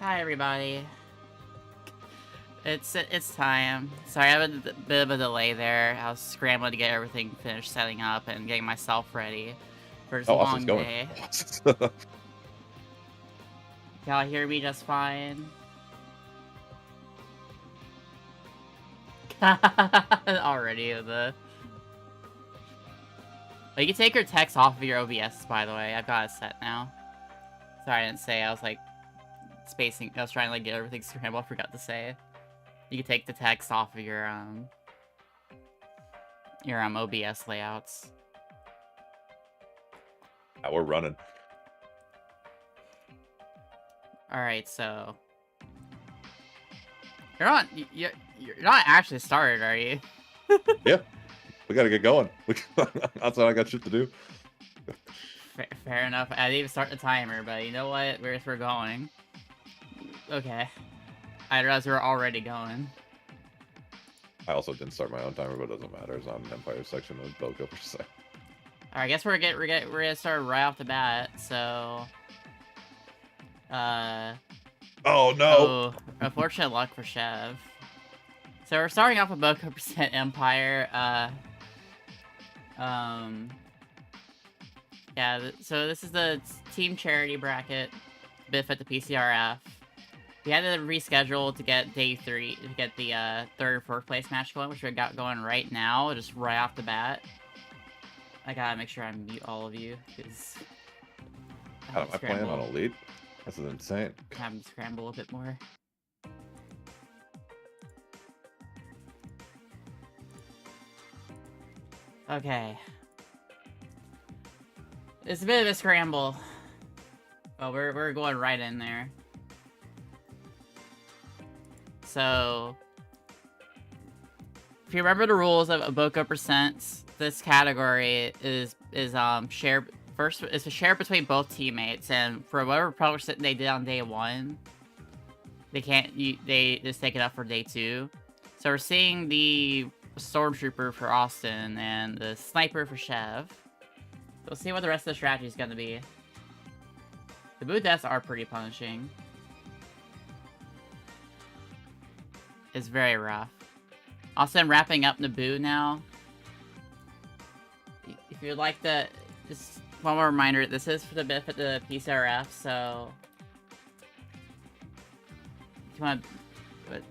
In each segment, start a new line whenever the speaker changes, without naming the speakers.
Hi everybody. It's time. Sorry, I have a bit of a delay there. I was scrambling to get everything finished setting up and getting myself ready for this long day. Y'all hear me just fine? Already the... Oh, you can take your text off of your OBS, by the way. I've got it set now. Sorry, I didn't say. I was like spacing. I was trying to like get everything scrambled. I forgot to say. You can take the text off of your OBS layouts.
We're running.
All right, so you're not actually started, are you?
Yeah, we gotta get going. That's what I got shit to do.
Fair enough. I didn't even start the timer, but you know what? We're going. Okay. I realized we're already going.
I also didn't start my own timer, but it doesn't matter. It's on an Empire section of Belko per se.
Alright, I guess we're gonna start right off the bat, so
oh no!
Oh, unfortunate luck for Chev. So we're starting off with Belko percent Empire, yeah, so this is the team charity bracket, benefit the PCRF. We had to reschedule to get day 3, to get the third and fourth place match going, which we got going right now, just right off the bat. I gotta make sure I mute all of you, because...
How am I playing on Elite? This is insane.
Have them scramble a bit more. Okay. It's a bit of a scramble. Well, we're going right in there. So, if you remember the rules of Boko percents, this category is shared. First, it's a share between both teammates, and for whatever percent they did on day 1, they just take it up for day 2. So we're seeing the Stormtrooper for Austin and the Sniper for Chev. We'll see what the rest of the strategy is going to be. The boot deaths are pretty punishing. It's very rough. Also, I'm wrapping up Naboo now. If you'd like to, just one more reminder, this is for the benefit of the PCRF, so... Come on. But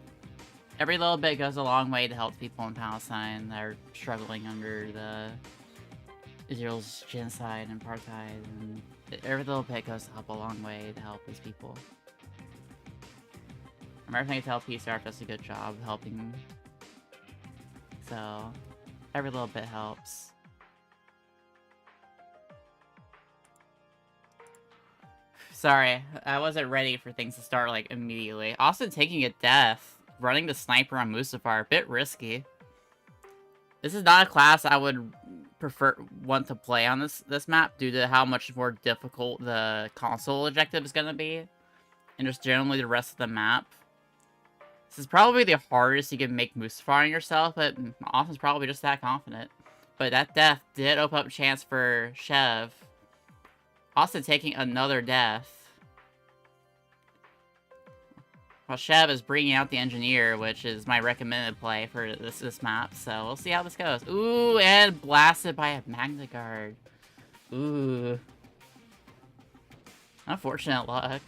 every little bit goes a long way to help people in Palestine that are struggling under the Israel's genocide and apartheid, and every little bit goes to help a long way to help these people. I'm everything to tell PCRF does a good job helping, so every little bit helps. Sorry, I wasn't ready for things to start like immediately. Austin taking a death, running the sniper on Mustafar, a bit risky. This is not a class I would want to play on this map due to how much more difficult the console objective is going to be, and just generally the rest of the map. This is probably the hardest you can make Mustafar on yourself, but Austin's probably just that confident. But that death did open up a chance for Chev. Austin taking another death. While Chev is bringing out the Engineer, which is my recommended play for this map, so we'll see how this goes. Ooh, and blasted by a Magna Guard. Ooh. Unfortunate luck.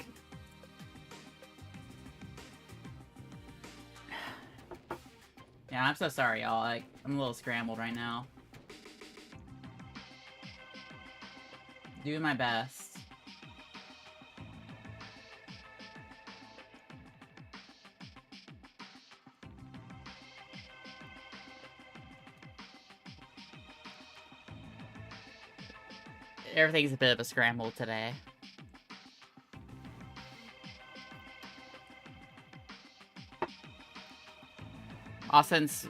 Yeah, I'm so sorry, y'all. I'm a little scrambled right now. Doing my best. Everything's a bit of a scramble today. Austin's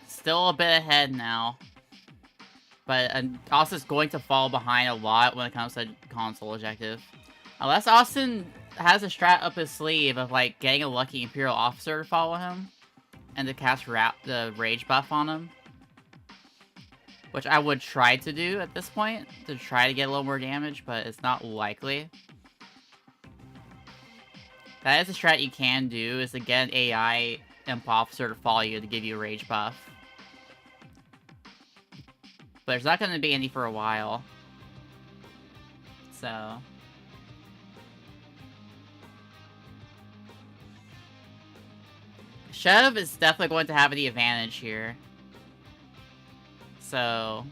still a bit ahead now. But Austin's going to fall behind a lot when it comes to console objective. Unless Austin has a strat up his sleeve of like getting a lucky Imperial officer to follow him and to cast the rage buff on him. Which I would try to do at this point, to try to get a little more damage, but it's not likely. That is a strat you can do, is to get an AI imp officer to follow you to give you a rage buff. But there's not going to be any for a while. So... Chev is definitely going to have the advantage here. So...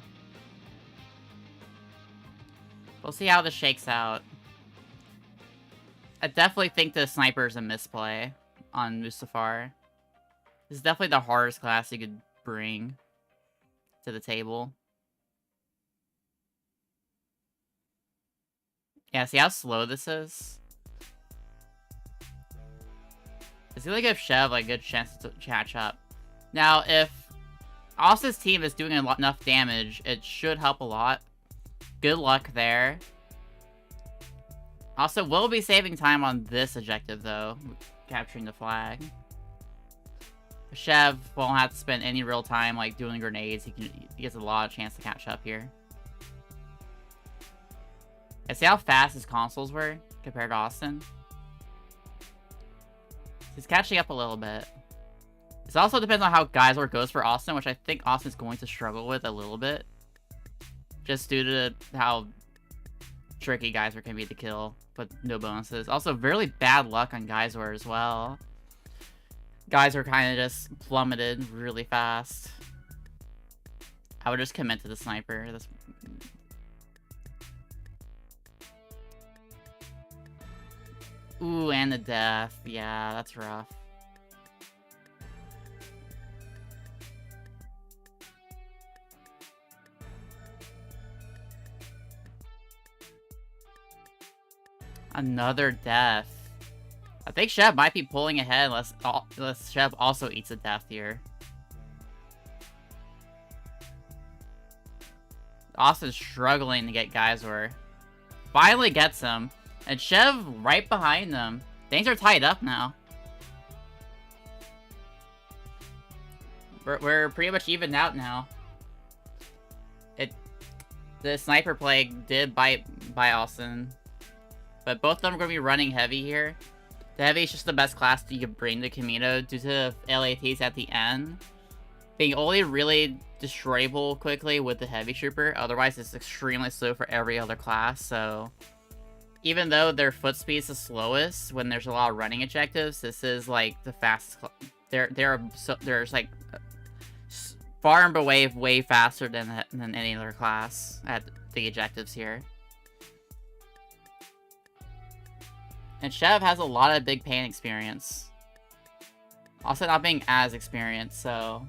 we'll see how this shakes out. I definitely think the sniper is a misplay on Mustafar. This is definitely the hardest class you could bring to the table. Yeah, see how slow this is? It's gonna give Chev like a good chance to catch up. Now, if Austin's team is doing enough damage, it should help a lot. Good luck there. Also, we'll be saving time on this objective, though. Capturing the flag. Chev won't have to spend any real time, like, doing grenades. He gets a lot of chance to catch up here. And see how fast his consoles were compared to Austin? He's catching up a little bit. This also depends on how Geisler goes for Austin, which I think Austin's going to struggle with a little bit. Just due to how tricky Geisler can be to kill, but no bonuses. Also, really bad luck on Geisler as well. Geisler kind of just plummeted really fast. I would just commit to the sniper. That's... Ooh, and the death. Yeah, that's rough. Another death. I think Chev might be pulling ahead unless Chev also eats a death here. Austin's struggling to get Geisler. Finally gets him. And Chev right behind them. Things are tied up now. We're pretty much evened out now. The sniper plague did bite by Austin. But both of them are going to be running heavy here. The heavy is just the best class that you can bring to Camino due to LATs at the end being only really destroyable quickly with the heavy trooper. Otherwise, it's extremely slow for every other class. So even though their foot speed is the slowest when there's a lot of running objectives, this is like the fastest. There's like far and away way faster than any other class at the objectives here. And Chev has a lot of big pain experience. Also not being as experienced, so...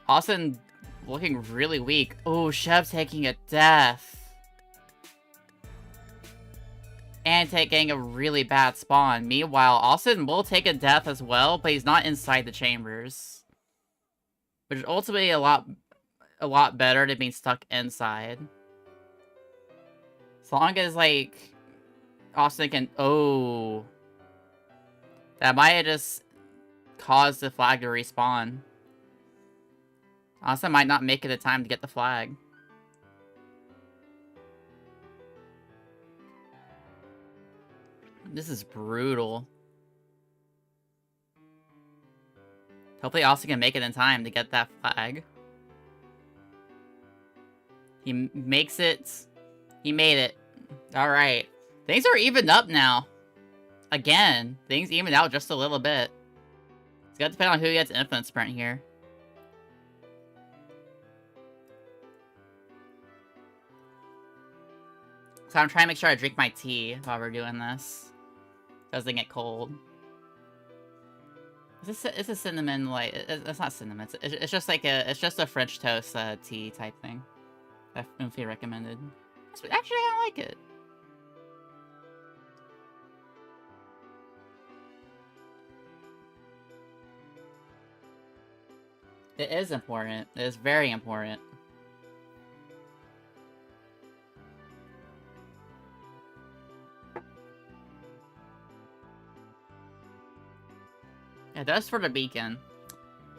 Austin looking really weak. Oh, Chev taking a death. And getting a really bad spawn. Meanwhile, Austin will take a death as well, but he's not inside the chambers. Which is ultimately a lot better than being stuck inside. As long as, like... Austin can... Oh. That might have just caused the flag to respawn. Austin might not make it in time to get the flag. This is brutal. Hopefully Austin can make it in time to get that flag. He makes it. He made it. Alright. Things are evened up now. Again, things evened out just a little bit. It's gonna depend on who gets infinite sprint here. So I'm trying to make sure I drink my tea while we're doing this. Doesn't get cold. It's a cinnamon, like, it's not cinnamon. It's just like it's just a French toast tea type thing. That Oomfie recommended. Actually, I kind of like it. It is important. It is very important. Yeah, that's for the beacon.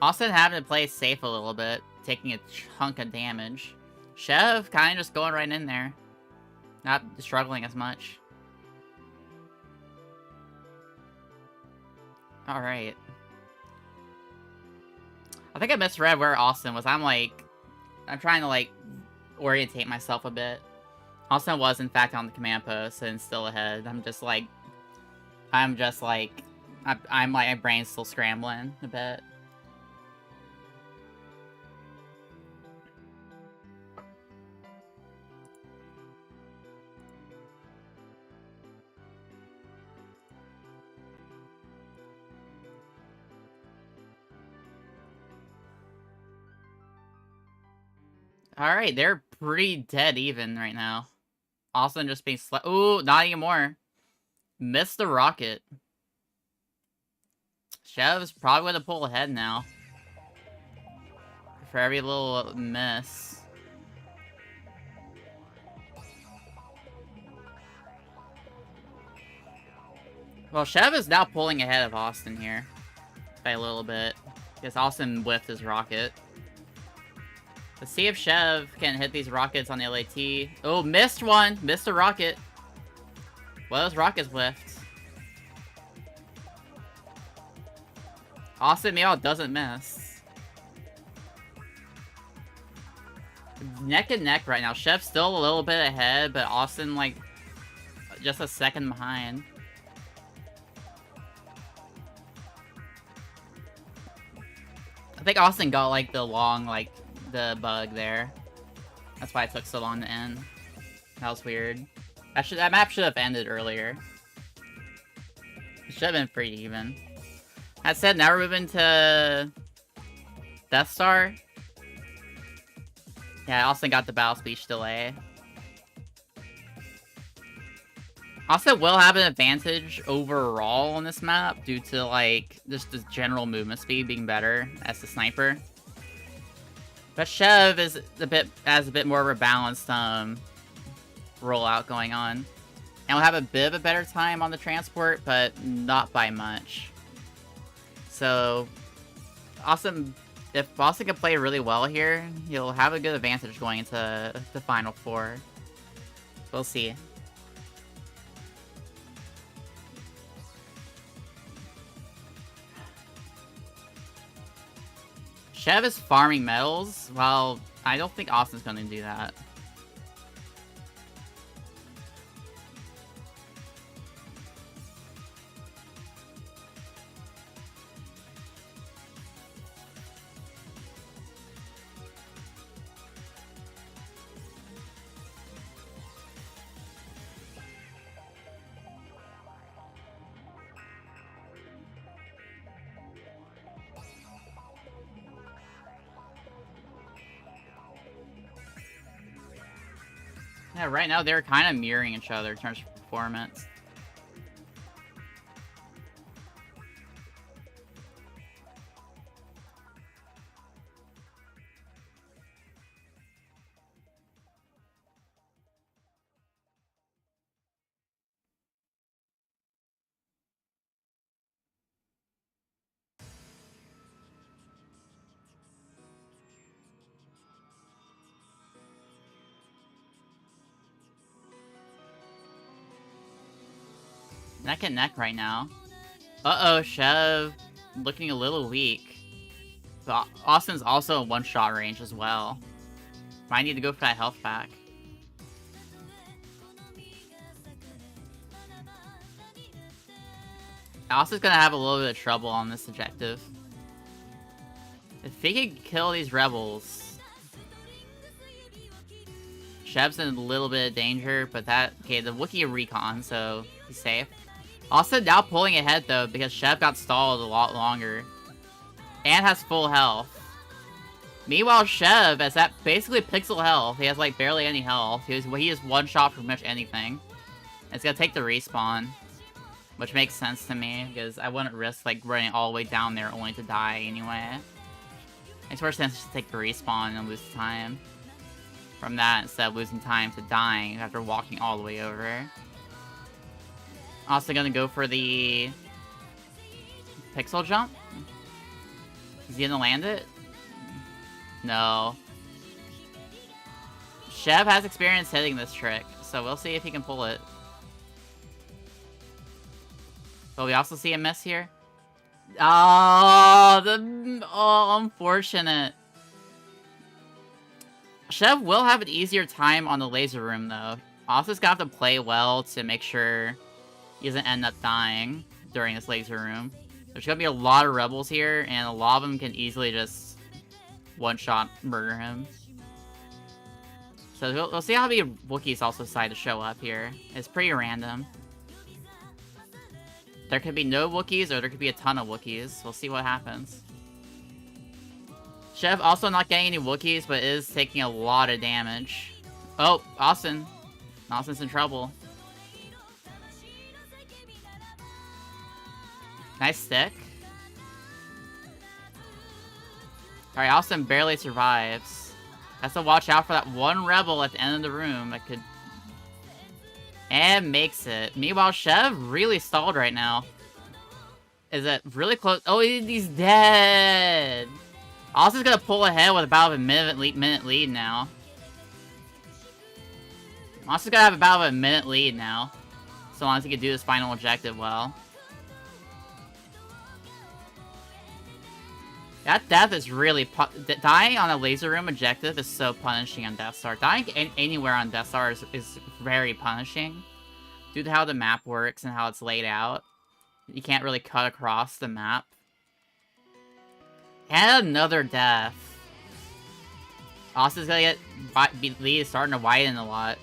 Austin having to play safe a little bit, taking a chunk of damage. Chev kind of just going right in there. Not struggling as much. Alright. I think I misread where Austin was. I'm trying to, like, orientate myself a bit. Austin was, in fact, on the command post and still ahead. My brain's still scrambling a bit. Alright, they're pretty dead even right now. Austin just being ooh, not anymore. Missed the rocket. Chev's probably gonna pull ahead now. For every little miss. Well, Chev is now pulling ahead of Austin here. By a little bit. Because Austin whiffed his rocket. Let's see if Chev can hit these rockets on the LAT. Oh, missed one! Missed a rocket. Well, those rockets whiffed. Austin meanwhile doesn't miss. Neck and neck right now. Chev's still a little bit ahead, but Austin, like, just a second behind. I think Austin got, like, the long, like, the bug there. That's why it took so long to end. That was weird. That map should have ended earlier. It should have been pretty even. That said, now we're moving to Death Star. Yeah, Austin got the battle speech delay. Austin will have an advantage overall on this map due to, like, just the general movement speed being better as the sniper. But Chev has a bit more of a balanced rollout going on. And we'll have a bit of a better time on the transport, but not by much. So, if Austin can play really well here, he'll have a good advantage going into the Final Four. We'll see. Chev is farming medals. Well, I don't think Austin's going to do that. Yeah, right now they're kind of mirroring each other in terms of performance. Neck and neck right now. Uh-oh, Chev looking a little weak. But Austin's also in one-shot range as well. Might need to go for that health back. Austin's gonna have a little bit of trouble on this objective. If he can kill these rebels... Chev's in a little bit of danger, but okay, the Wookiee recon, so he's safe. Austin now pulling ahead, though, because Chev got stalled a lot longer. And has full health. Meanwhile, Chev is at basically pixel health. He has, like, barely any health. He is one shot from much anything. It's gonna take the respawn. Which makes sense to me, because I wouldn't risk, like, running all the way down there only to die anyway. Makes more sense to take the respawn and lose time from that instead of losing time to dying after walking all the way over. Also gonna go for the pixel jump. Is he gonna land it? No. Chev has experience hitting this trick, so we'll see if he can pull it. But we also see a miss here. Oh, unfortunate. Chev will have an easier time on the laser room, though. Austin's gonna have to play well to make sure he doesn't end up dying during this laser room. There's gonna be a lot of rebels here, and a lot of them can easily just one-shot murder him. So we'll see how many Wookiees also decide to show up here. It's pretty random. There could be no Wookiees, or there could be a ton of Wookiees. We'll see what happens. Chev also not getting any Wookiees, but is taking a lot of damage. Oh, Austin. Austin's in trouble. Nice stick. Alright, Austin barely survives. Has to watch out for that one rebel at the end of the room that could... And makes it. Meanwhile, Chev really stalled right now. Is it really close? Oh, he's dead! Austin's gonna pull ahead with about a minute lead now. Austin's gonna have about a minute lead now. So long as he can do his final objective well. That death is really... Dying on a laser room objective is so punishing on Death Star. Dying anywhere on Death Star is very punishing. Due to how the map works and how it's laid out. You can't really cut across the map. And another death. Austin's gonna get... Lead is starting to widen a lot.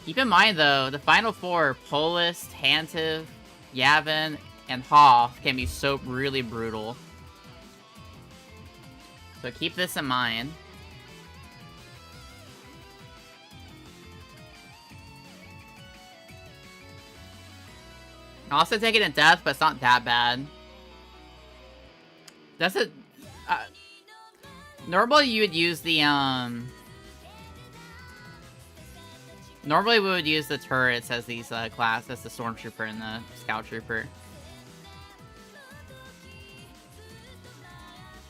Keep in mind, though, the final four, Polis, Tantive, Yavin, and Hoth, can be so really brutal. So keep this in mind. Also taking a death, but it's not that bad. That's a... normally you would use the, Normally we would use the turrets as these, class, as the Stormtrooper and the Scout Trooper.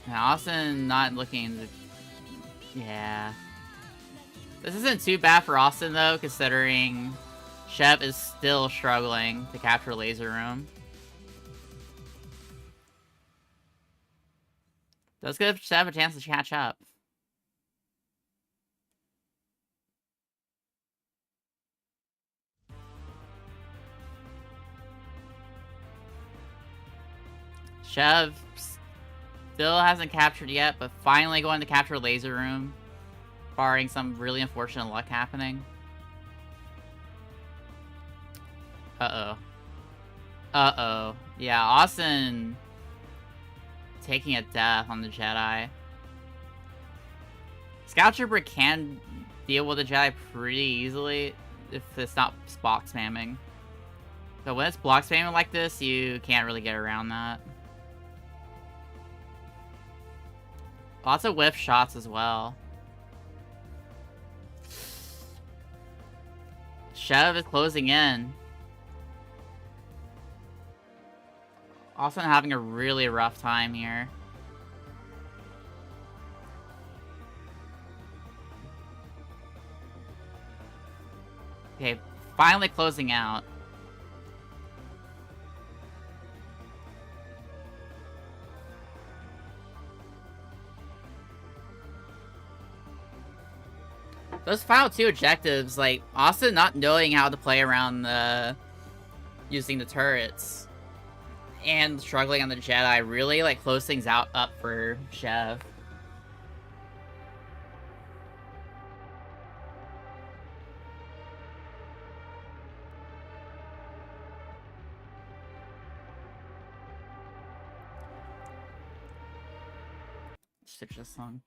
Now, Austin not looking to... Yeah. This isn't too bad for Austin, though, considering Chev is still struggling to capture Laser Room. Does give Chev a chance to catch up. Chev still hasn't captured yet, but finally going to capture Laser Room, barring some really unfortunate luck happening. Uh-oh. Uh-oh. Yeah, Austin taking a death on the Jedi. Scout Trooper can deal with the Jedi pretty easily if it's not block spamming. But when it's block spamming like this, you can't really get around that. Lots of whiff shots as well. Chev is closing in. Also having a really rough time here. Okay, finally closing out. Those final two objectives, like, Austin not knowing how to play around the... using the turrets. And struggling on the Jedi really, like, close things out up for Chev. Switch this song.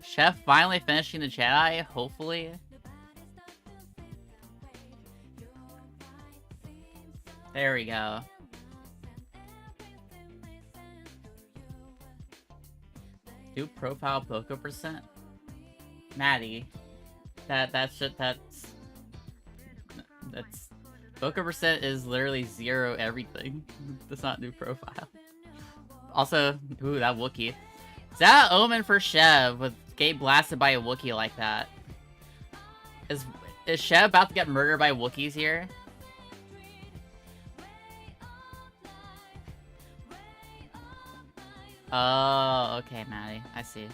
Chev finally finishing the Jedi, hopefully. There we go. Do profile Poco percent? Maddie. That's Poco percent is literally 0 everything. That's not new profile. Also, ooh, that Wookiee. Is that an omen for Chev with getting blasted by a Wookiee like that? Is Chev about to get murdered by Wookiees here? Oh, okay, Maddie. I see.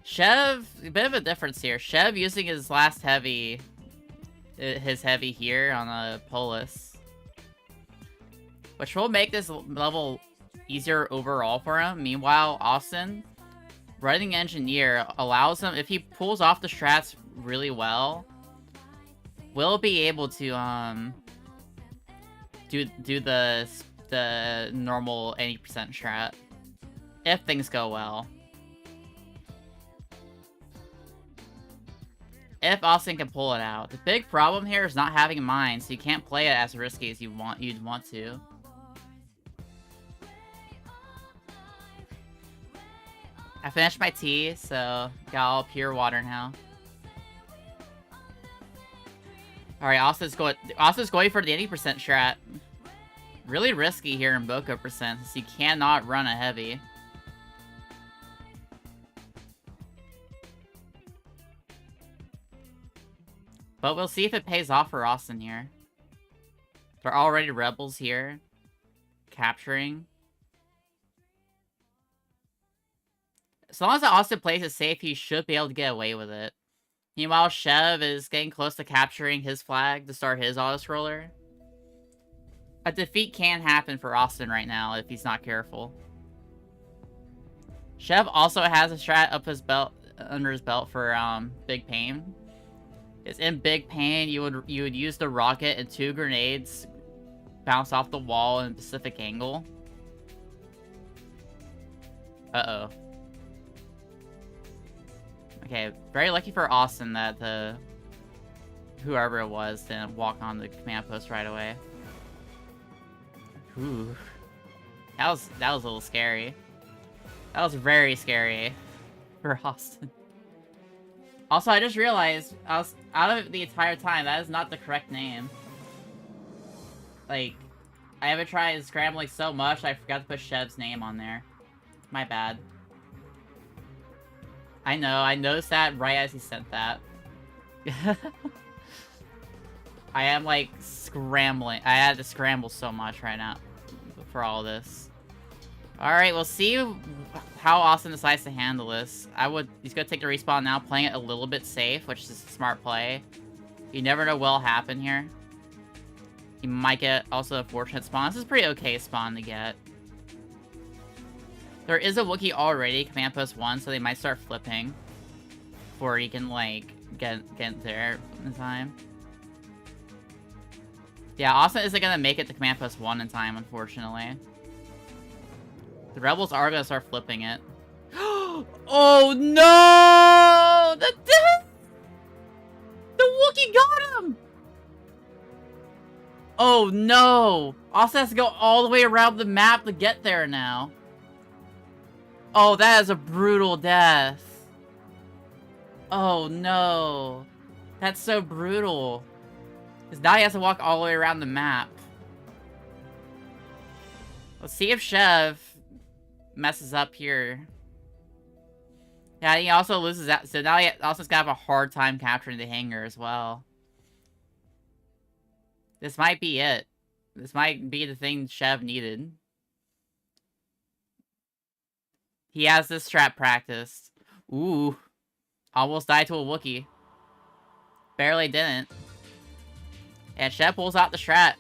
Chev, a bit of a difference here. Chev using his last heavy, his heavy here on a Polis, which will make this level easier overall for him. Meanwhile, Austin, running Engineer allows him, if he pulls off the strats really well, will be able to do the normal 80% strat if things go well. If Austin can pull it out. The big problem here is not having mine, so you can't play it as risky as you'd want to. I finished my tea, so got all pure water now. Alright, Austin's going for the 80% strat. Really risky here in Boko percent, since you cannot run a heavy. But we'll see if it pays off for Austin here. There are already rebels here. Capturing. As long as Austin plays it safe, he should be able to get away with it. Meanwhile, Chev is getting close to capturing his flag to start his auto-scroller. A defeat can happen for Austin right now if he's not careful. Chev also has a strat up his belt, under his belt for Big Pain. It's in Big Pain, you would use the rocket and 2 grenades bounce off the wall in Pacific angle. Uh-oh. Okay, very lucky for Austin that the whoever it was didn't walk on the command post right away. Ooh. That was a little scary. That was very scary for Austin. Also, I just realized, I was out of the entire time, that is not the correct name. Like, I haven't tried scrambling so much, I forgot to put Chev's name on there. My bad. I know, I noticed that right as he sent that. I am, like, scrambling. I had to scramble so much right now for all this. Alright, we'll see how Austin decides to handle this. He's gonna take the respawn now, playing it a little bit safe, which is a smart play. You never know what'll happen here. He might get also a fortunate spawn. This is a pretty okay spawn to get. There is a Wookiee already, command post 1, so they might start flipping before he can, like, get there in time. Yeah, Austin isn't gonna make it to command post 1 in time, unfortunately. The rebels are gonna start flipping it. Oh no! The Wookiee got him! Oh no! Austin has to go all the way around the map to get there now. Oh, that is a brutal death. Oh no. That's so brutal. Because now he has to walk all the way around the map. Let's see if Chev messes up here. Yeah, he also loses that. So now he also's gonna have a hard time capturing the hangar as well. This might be it. This might be the thing Chev needed. He has this strat practiced. Ooh. Almost died to a Wookiee. Barely didn't. And Chev pulls out the strat.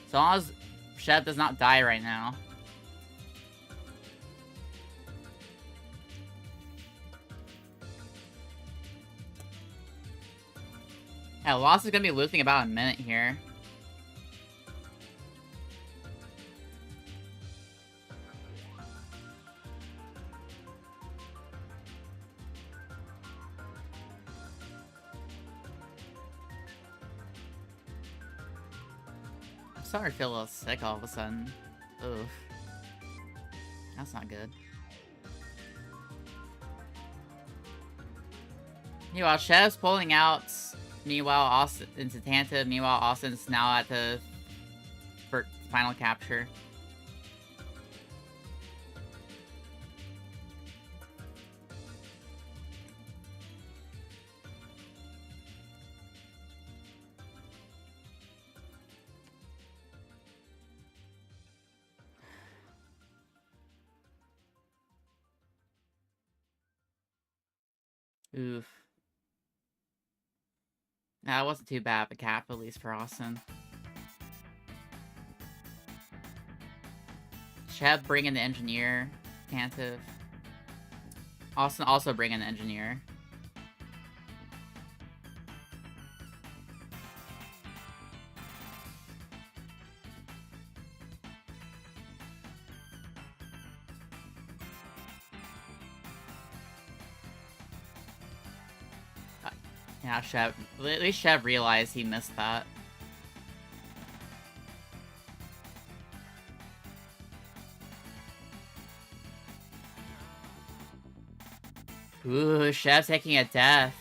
As long as Chev does not die right now. Yeah, Lost is gonna be losing about a minute here. I'm starting to feel a little sick all of a sudden. Oof. That's not good. Meanwhile, Chev's pulling out. Meanwhile, Austin into Tanta. Meanwhile, Austin's now at the final capture. Oof. Nah, it wasn't too bad, but cap at least for Austin. Cheb bringing the engineer. Tantive. Austin also bringing the engineer. Yeah, Chev. At least Chev realized he missed that. Ooh, Chev's taking a death.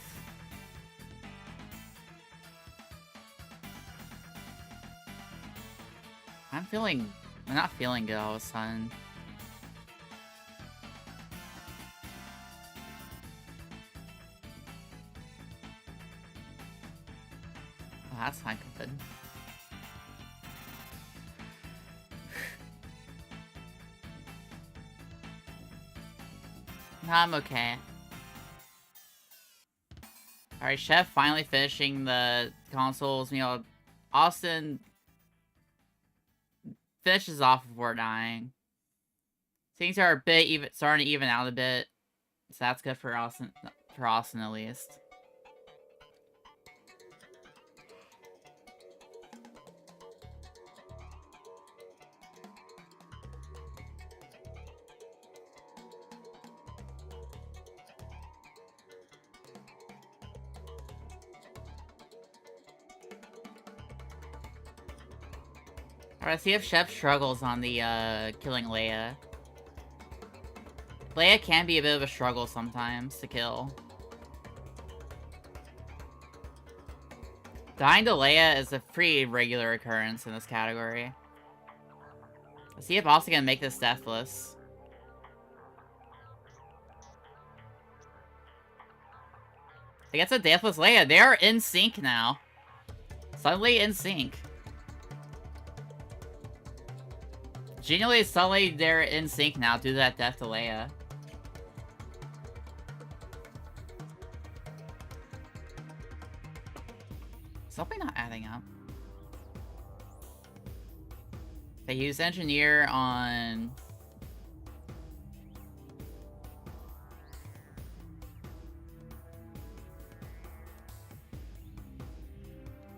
I'm not feeling good all of a sudden. Oh, that's not good. No, I'm okay. Alright, Chef finally finishing the consoles. You know, Austin finishes off before dying. Things are a bit starting to even out a bit. So that's good for Austin at least. Alright, let's see if Chef struggles on the, killing Leia. Leia can be a bit of a struggle sometimes to kill. Dying to Leia is a pretty regular occurrence in this category. Let's see if Austin can make this deathless. He gets a deathless Leia. They are in sync now. Suddenly in sync. Genially, suddenly they're in sync now due to that death to Leia. Something not adding up. They use engineer on...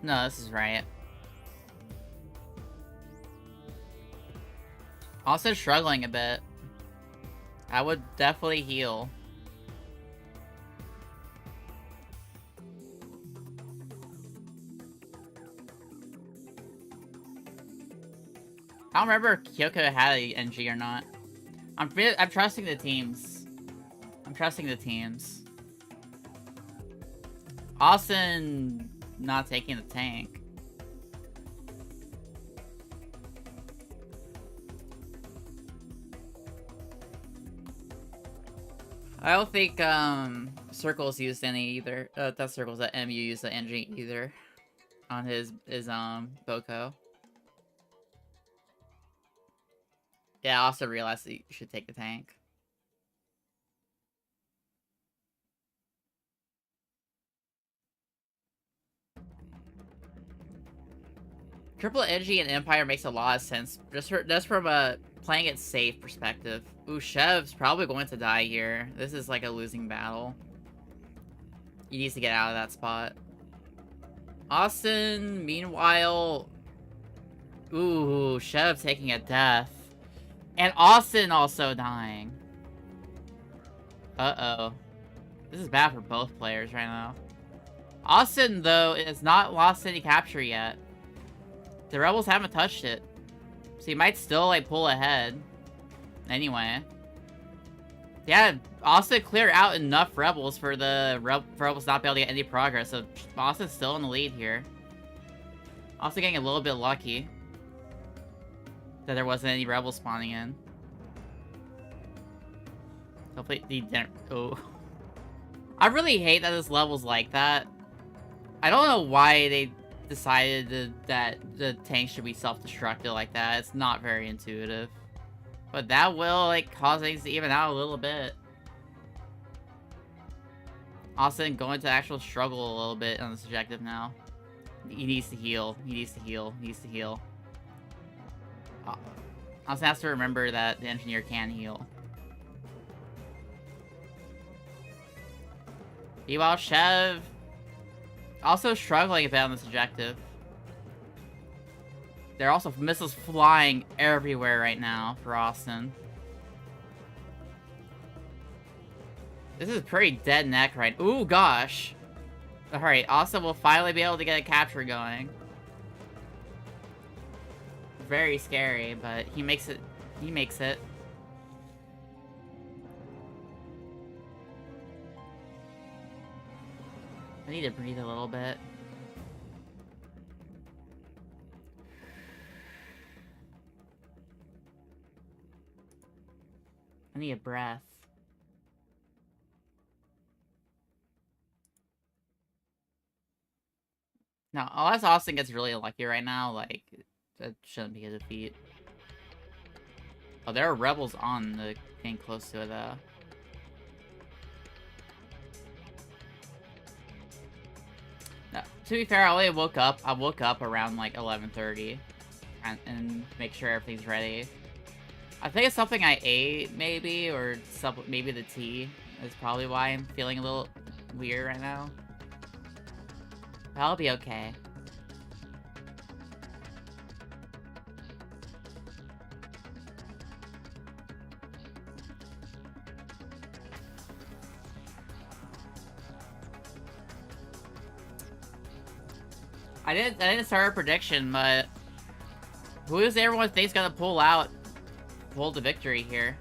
No, this is right. Also struggling a bit. I would definitely heal. I don't remember if Kyoko had a NG or not. I'm trusting the teams. I'm trusting the teams. Austin not taking the tank. I don't think Circle's used any either. That Circle's that MU used the NG either on his Boko. Yeah, I also realized that you should take the tank. Triple NG and Empire makes a lot of sense, just from a playing it safe perspective. Ooh, Chev's probably going to die here. This is like a losing battle. He needs to get out of that spot. Austin, meanwhile... Ooh, Chev taking a death. And Austin also dying. Uh-oh. This is bad for both players right now. Austin, though, has not lost any capture yet. The Rebels haven't touched it. So he might still, like, pull ahead. Anyway. Yeah, Austin cleared out enough Rebels for the Rebels not be able to get any progress. So Austin's still in the lead here. Also getting a little bit lucky that there wasn't any Rebels spawning in. Hopefully he didn't... Oh. I really hate that this level's like that. I don't know why they decided that the tank should be self-destructed like that. It's not very intuitive. But that will, like, cause things to even out a little bit. Austin going to actual struggle a little bit on this objective now. He needs to heal. He needs to heal. He needs to heal. Austin has to remember that the engineer can heal. Meanwhile, Chev also struggling a bit on this objective. There are also missiles flying everywhere right now for Austin. This is pretty dead neck right. Ooh, gosh. Alright, Austin will finally be able to get a capture going. Very scary, but he makes it. He makes it. I need to breathe a little bit. I need a breath. Now, unless Austin gets really lucky right now, like, that shouldn't be a defeat. Oh, there are rebels on the thing close to it, though. No, to be fair, I only woke up. I woke up around, like, 11:30. And make sure everything's ready. I think it's something I ate, maybe, or maybe the tea is probably why I'm feeling a little weird right now. I'll be okay. I didn't start a prediction, but who does everyone think's gonna pull the victory here?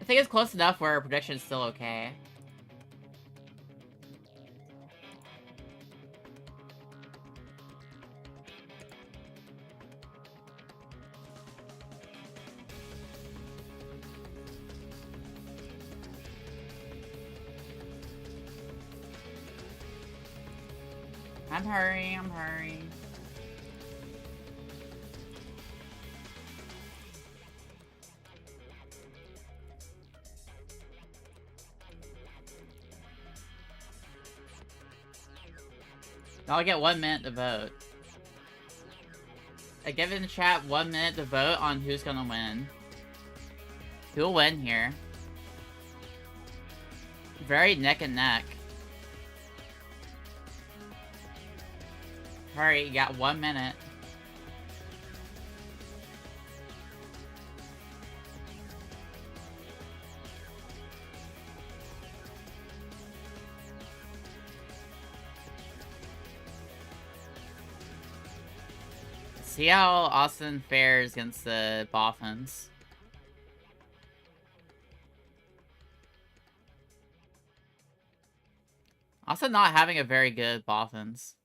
I think it's close enough where our prediction's still okay. I'm hurrying. I'll get 1 minute to vote. I give it in the chat 1 minute to vote on who's gonna win. Who'll win here? Very neck and neck. Hurry, you got 1 minute. See how Austin fares against the Boffins. Austin not having a very good Boffins.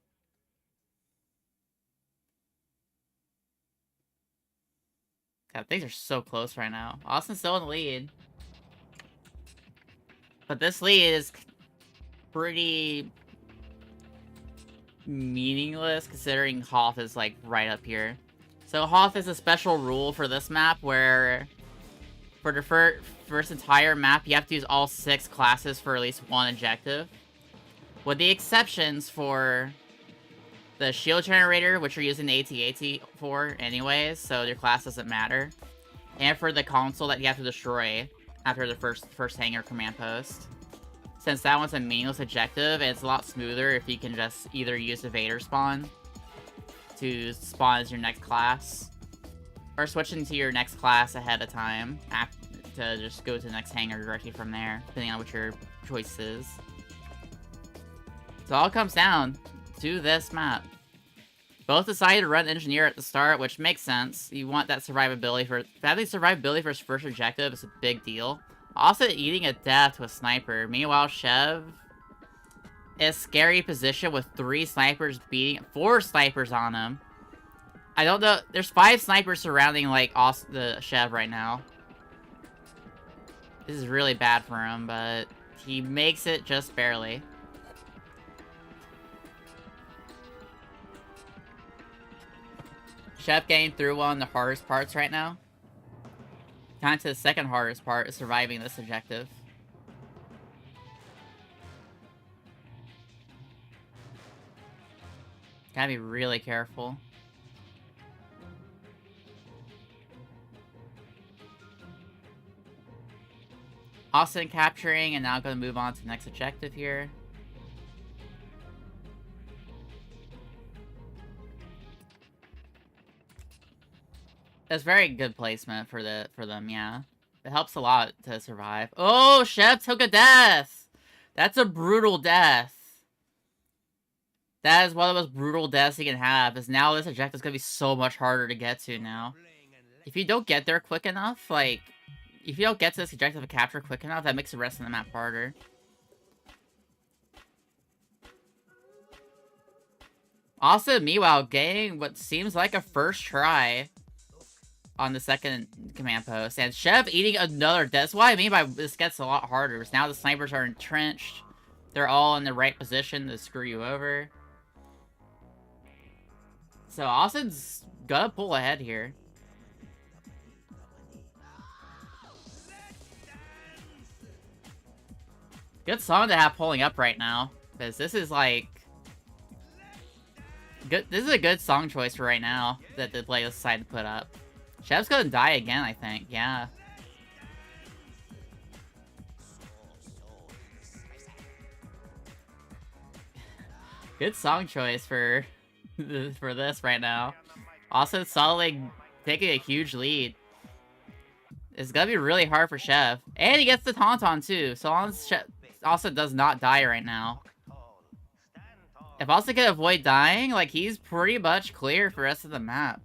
God, things are so close right now. Austin's still in the lead. But this lead is pretty meaningless considering Hoth is like right up here. So Hoth is a special rule for this map where for the first entire map you have to use all 6 classes for at least 1 objective. With the exceptions for the shield generator, which you're using the AT-AT for anyways, so your class doesn't matter. And for the console that you have to destroy after the first hangar command post. Since that one's a meaningless objective, it's a lot smoother if you can just either use the Vader spawn to spawn as your next class, or switch into your next class ahead of time to just go to the next hangar directly from there, depending on what your choice is. So it all comes down to this map. Both decided to run Engineer at the start, which makes sense. You want that survivability for... Having survivability for his first objective is a big deal. Also eating a death with Sniper. Meanwhile, Chev is scary position with 3 snipers beating... 4 snipers on him. I don't know... There's 5 snipers surrounding, like, the Chev right now. This is really bad for him, but he makes it just barely. Chev getting through one of the hardest parts right now. Time to the second hardest part is surviving this objective. Gotta be really careful. Austin capturing, and now gonna move on to the next objective here. That's very good placement for them, yeah. It helps a lot to survive. Oh, Chef took a death! That's a brutal death. That is one of the most brutal deaths he can have, is now this objective is gonna be so much harder to get to now. If you don't get there quick enough, like, if you don't get to this objective of capture quick enough, that makes the rest of the map harder. Also, meanwhile, getting what seems like a first try on the second command post. And Chef eating another death. That's what I mean by this gets a lot harder. Because now the snipers are entrenched. They're all in the right position to screw you over. So Austin's gonna pull ahead here. Good song to have pulling up right now. Because this is like... good. This is a good song choice for right now that the playlist decided to put up. Chef's gonna die again, I think. Yeah. Good song choice for this right now. Also, solidly taking a huge lead. It's gonna be really hard for Chef. And he gets the Tauntaun too. So long as Chef also does not die right now. If Austin can avoid dying, like, he's pretty much clear for the rest of the map.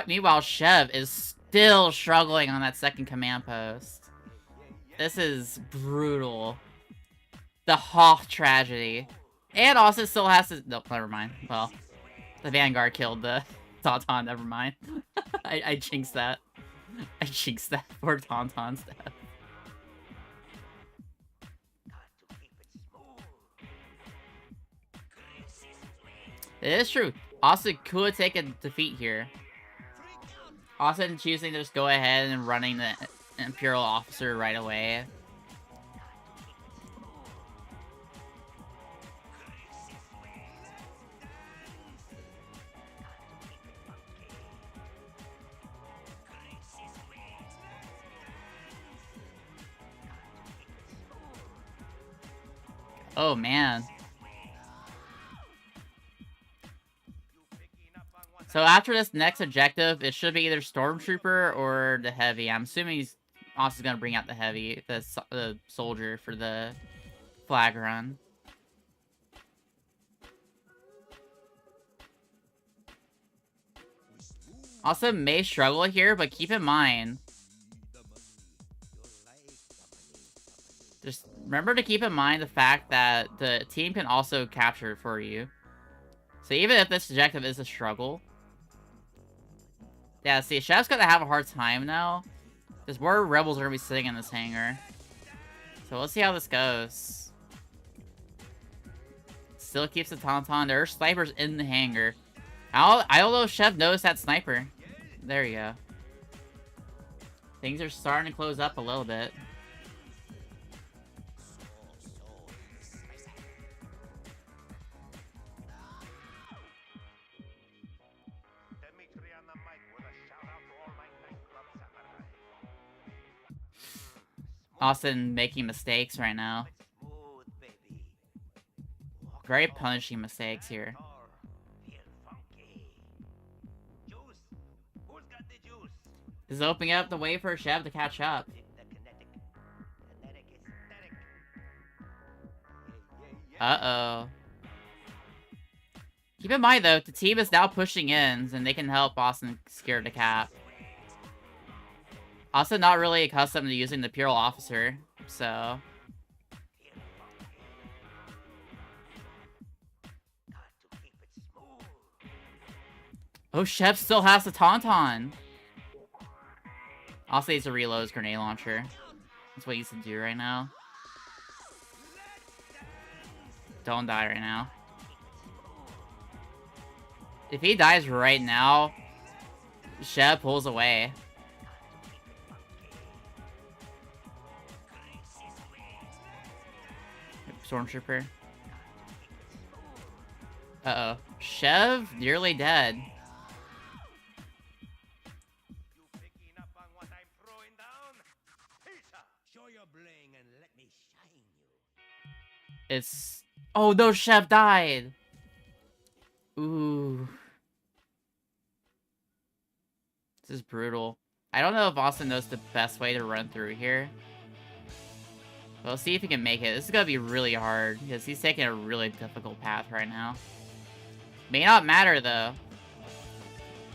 Meanwhile, Chev is still struggling on that second command post. This is brutal. The Hoth tragedy. And Austin still has to... no, never mind. Well, the Vanguard killed the Tauntaun, never mind. I jinxed that. I jinxed that for Tauntaun's death. It is true. Austin could take a defeat here. Austin choosing to just go ahead and running the Imperial Officer right away. Oh, man. So after this next objective, it should be either Stormtrooper or the Heavy. I'm assuming he's also going to bring out the Heavy, the soldier for the flag run. Also may struggle here, but keep in mind, just remember to keep in mind the fact that the team can also capture for you. So even if this objective is a struggle, yeah, see, Chef's gonna have a hard time now. Because more rebels are gonna be sitting in this hangar. So we'll see how this goes. Still keeps the Tauntaun. There are snipers in the hangar. I don't know if Chef knows that sniper. There you go. Things are starting to close up a little bit. Austin making mistakes right now. Very punishing mistakes here. This is opening up the way for Chev to catch up. Uh-oh. Keep in mind, though, the team is now pushing in, and they can help Austin secure the cap. Also not really accustomed to using the Imperial Officer, so... Oh, Chef still has the Tauntaun! Also needs to reload his grenade launcher. That's what he needs to do right now. Don't die right now. If he dies right now, Chef pulls away. Stormtrooper. Uh-oh. Chev, nearly dead. It's... Oh, no, Chev died! Ooh. This is brutal. I don't know if Austin knows the best way to run through here. We'll see if he can make it. This is gonna be really hard, because he's taking a really difficult path right now. May not matter, though.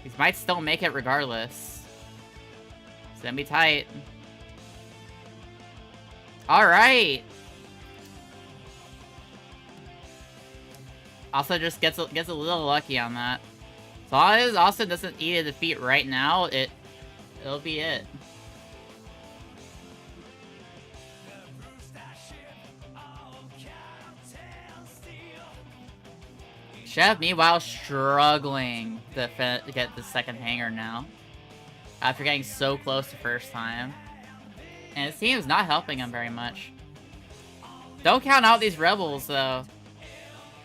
He might still make it regardless. It's gonna be tight. Alright! Also just gets a little lucky on that. As long as Austin doesn't eat a defeat right now, it'll be it. Chev, meanwhile, struggling to get the second hanger now. After getting so close the first time. And his team's not helping him very much. Don't count out these rebels, though.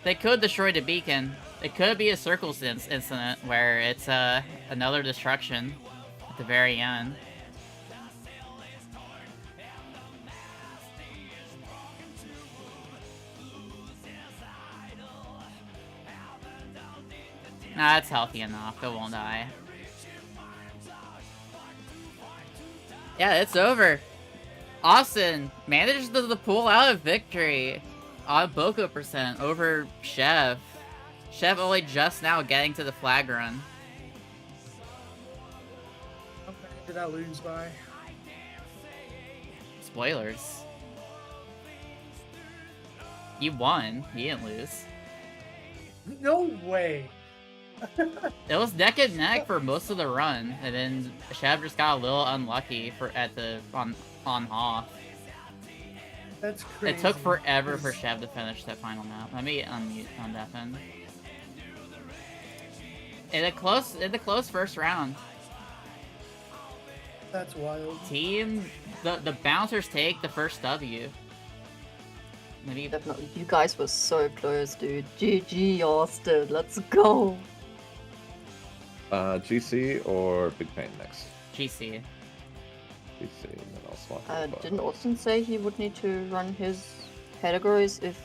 They could destroy the beacon. It could be a circles incident where it's another destruction at the very end. Nah, it's healthy enough. It won't die. Yeah, it's over. Austin manages to pull out a victory on Boko percent over Chev. Chev only just now getting to the flag run.
How many did I lose by?
Spoilers. You won. You didn't lose.
No way.
It was neck and neck for most of the run, and then Chev just got a little unlucky on Hoth.
That's crazy.
It took forever for Chev to finish that final map. Let me unmute on deafen. In the close first round.
That's wild.
Team, the bouncers take the first W. Maybe
Definitely. You guys were so close, dude. GG, Austin. Let's go.
GC or Big Pain next?
GC.
GC, and then I'll swap.
Didn't Austin say he would need to run his categories if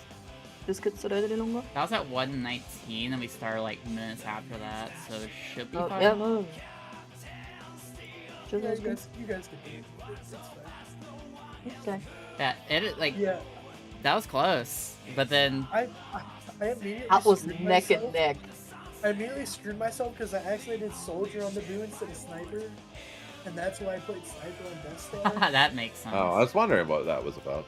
this gets delayed any longer?
That was at 1:19, and we started like minutes after that, so it should be fine.
Yeah, no.
Yeah, you guys can do it. That's fine.
Okay.
Yeah,
Yeah.
that was close, but then
I immediately
That was
screwed
neck
myself.
and neck.
I immediately screwed myself because I actually did soldier on the Boo instead of sniper, and that's why I played sniper on Death Star.
that makes sense.
Oh, I was wondering what that was about.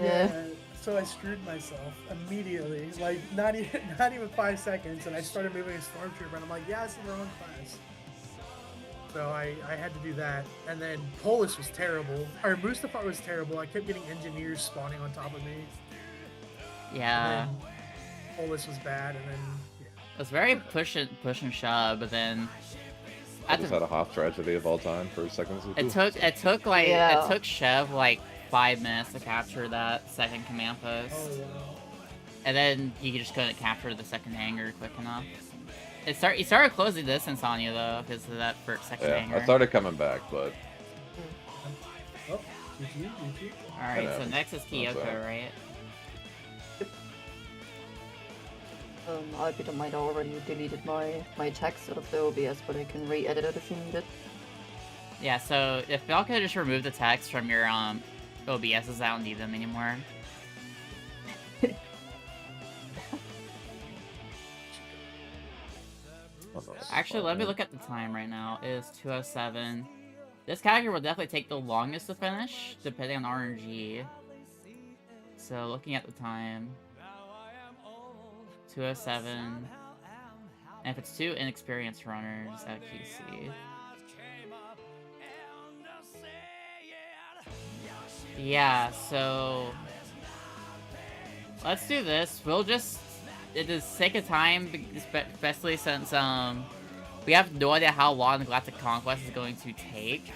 Yeah.
So I screwed myself immediately, like not even 5 seconds, and I started moving a stormtrooper, and I'm like, yeah, it's the wrong class. So I had to do that, and then Polis was terrible, or Mustafar was terrible. I kept getting engineers spawning on top of me.
Yeah,
And then Polis was bad, and then yeah.
it was very push and shove, but then
I just had a Hoth tragedy of all time for seconds.
it took Chev like 5 minutes to capture that second command post,
Oh wow.
and then you just couldn't capture the second hanger quick enough. He started closing distance on you though, because of that second hanger.
I started coming back, but
Oh, GG.
Alright, so
Yeah.
next is Kyoko, right?
I bit on might already deleted my text out of the OBS, but I can re-edit it if you need it.
Yeah, so if y'all could just remove the text from your OBSs, I don't need them anymore. Actually, let me look at the time right now. It is 2:07. This category will definitely take the longest to finish, depending on RNG. So, looking at the time, 2:07. And if it's 2 inexperienced runners at QC. Yeah, so let's do this. We'll just, it is sake of time, especially since we have no idea how long the Galactic Conquest is going to take.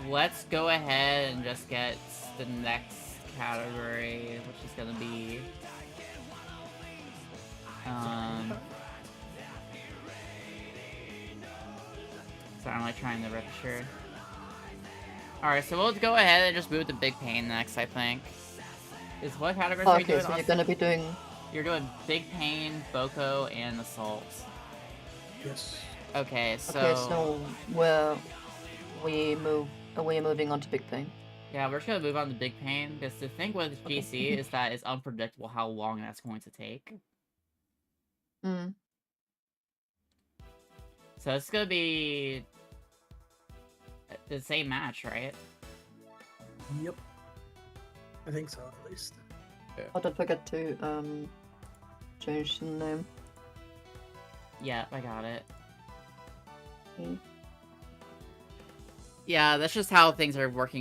Let's go ahead and just get the next category, which is gonna be So I'm like trying to register. Alright, so we'll go ahead and just move to Big Pain next, I think. Is what categories are you
Okay,
doing?
so you're
Austin?
gonna be doing.
You're doing Big Pain, Boko, and Assault.
Yes.
Okay, so...
Okay, so we're moving on to Big Pain.
Yeah, we're just gonna move on to Big Pain, because the thing with GC is that it's unpredictable how long that's going to take.
Mm.
So it's gonna be... the same match, right?
Yep. I think so, at least.
Oh, don't forget to change the name.
Yeah, I got it.
Mm.
Yeah, that's just how things are work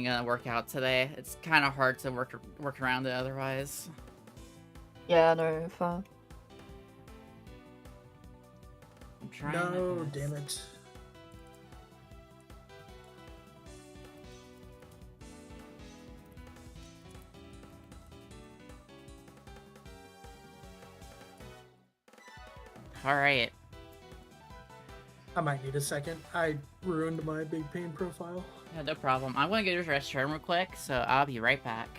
out today. It's kind of hard to work around it otherwise.
Yeah, no, fine.
I'm trying.
No, damn it.
All right.
I might need a second. I ruined my Big Pain profile.
Yeah, no problem. I'm gonna go to the restroom real quick, so I'll be right back.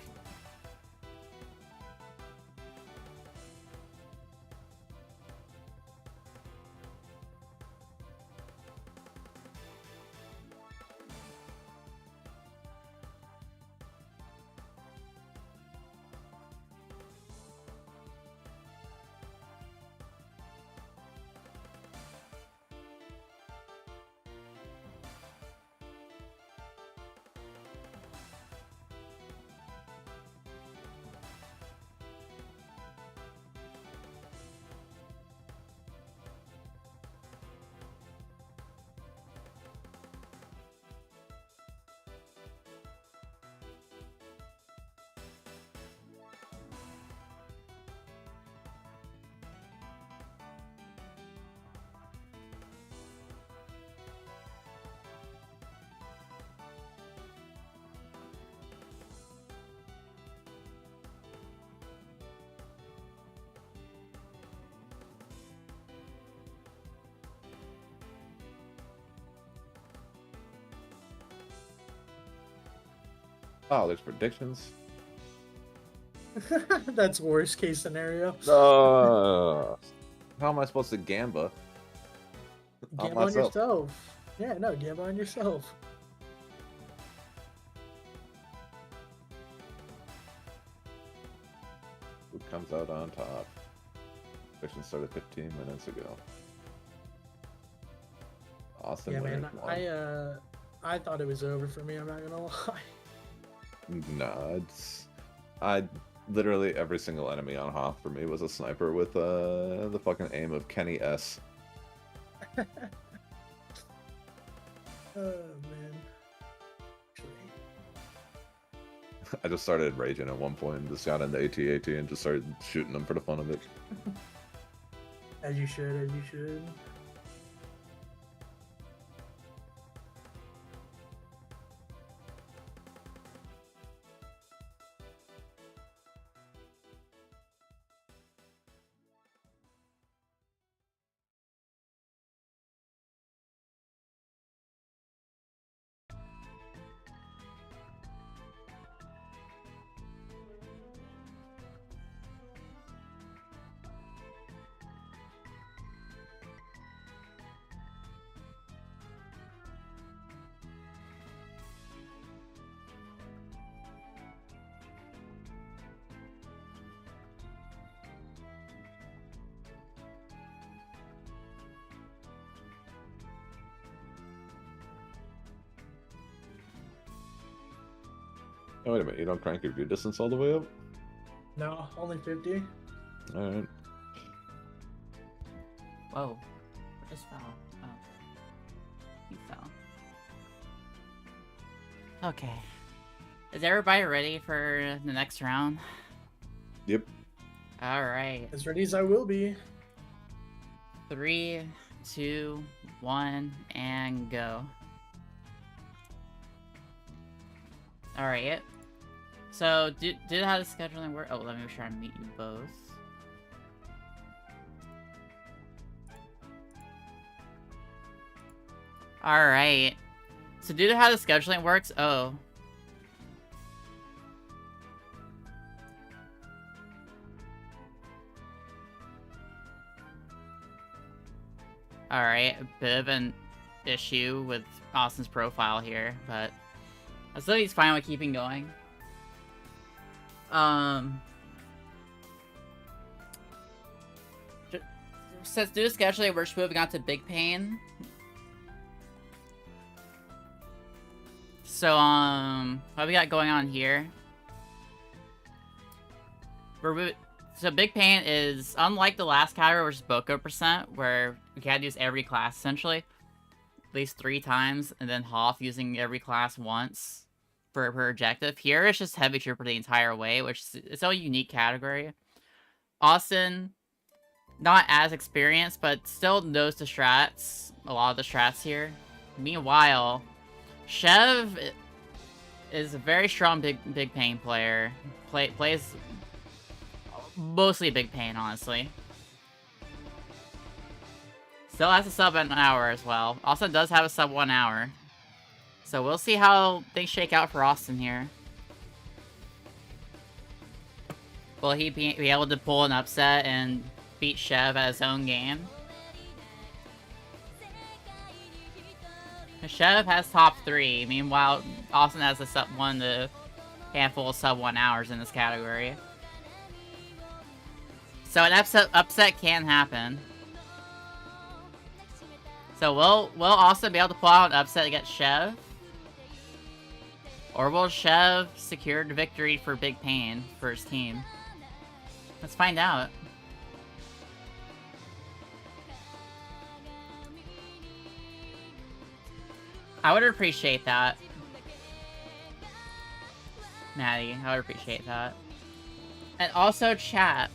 Oh, there's predictions.
That's worst case scenario.
How am I supposed to gamba?
Gamble on yourself. Yeah, no, gamble on yourself.
Who comes out on top? Prediction started 15 minutes ago. Austin
Yeah, man,
won.
I thought it was over for me, I'm not gonna lie.
Nah, literally every single enemy on Hoth for me was a sniper with the fucking aim of Kenny S.
Oh, man. Actually,
I just started raging at one point and just got into AT-AT and just started shooting them for the fun of it.
as you should, as you should.
Oh, wait a minute, you don't crank your view distance all the way up?
No, only 50.
Alright.
Whoa. What just fell? Oh. He fell. Okay. Is everybody ready for the next round?
Yep.
Alright.
As ready as I will be.
3, 2, 1, and go. Alright. So, how the scheduling work? Oh, let me make sure I meet you both. Alright. So due to how the scheduling works, oh. Alright, a bit of an issue with Austin's profile here, but I still think he's fine with keeping going. Since due to scheduling, we're just moving on to Big Pain. So, what we got going on here? So Big Pain is, unlike the last category, which is Boko percent, where we had to use every class, essentially. At least 3 times, and then Hoth using every class once per objective. Here, it's just Heavy Trooper the entire way, which is its own unique category. Austin, not as experienced, but still knows the strats, a lot of the strats here. Meanwhile, Chev is a very strong Big Pain player. Plays mostly Big Pain, honestly. Still has a sub an hour as well. Austin does have a sub 1 hour. So we'll see how things shake out for Austin here. Will he be able to pull an upset and beat Chev at his own game? Chev has top 3. Meanwhile, Austin has a sub 1 to handful of sub 1 hours in this category. So an upset can happen. So will Austin be able to pull out an upset against Chev? Or will Chev secure the victory for Big Pain for his team? Let's find out. I would appreciate that. Maddie, I would appreciate that. And also chat.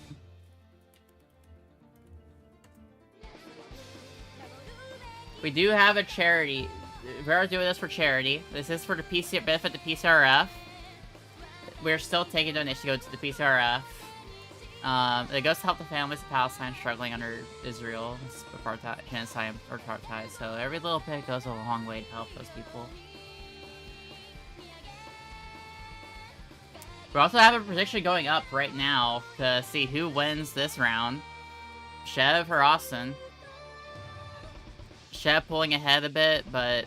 We do have a charity. We're doing this for charity. This is for the benefit the PCRF. We're still taking donations to go to the PCRF. It goes to help the families of Palestine struggling under Israel's genocide or apartheid. So every little bit goes a long way to help those people. We also have a prediction going up right now to see who wins this round. Chev or Austin. Chev pulling ahead a bit, but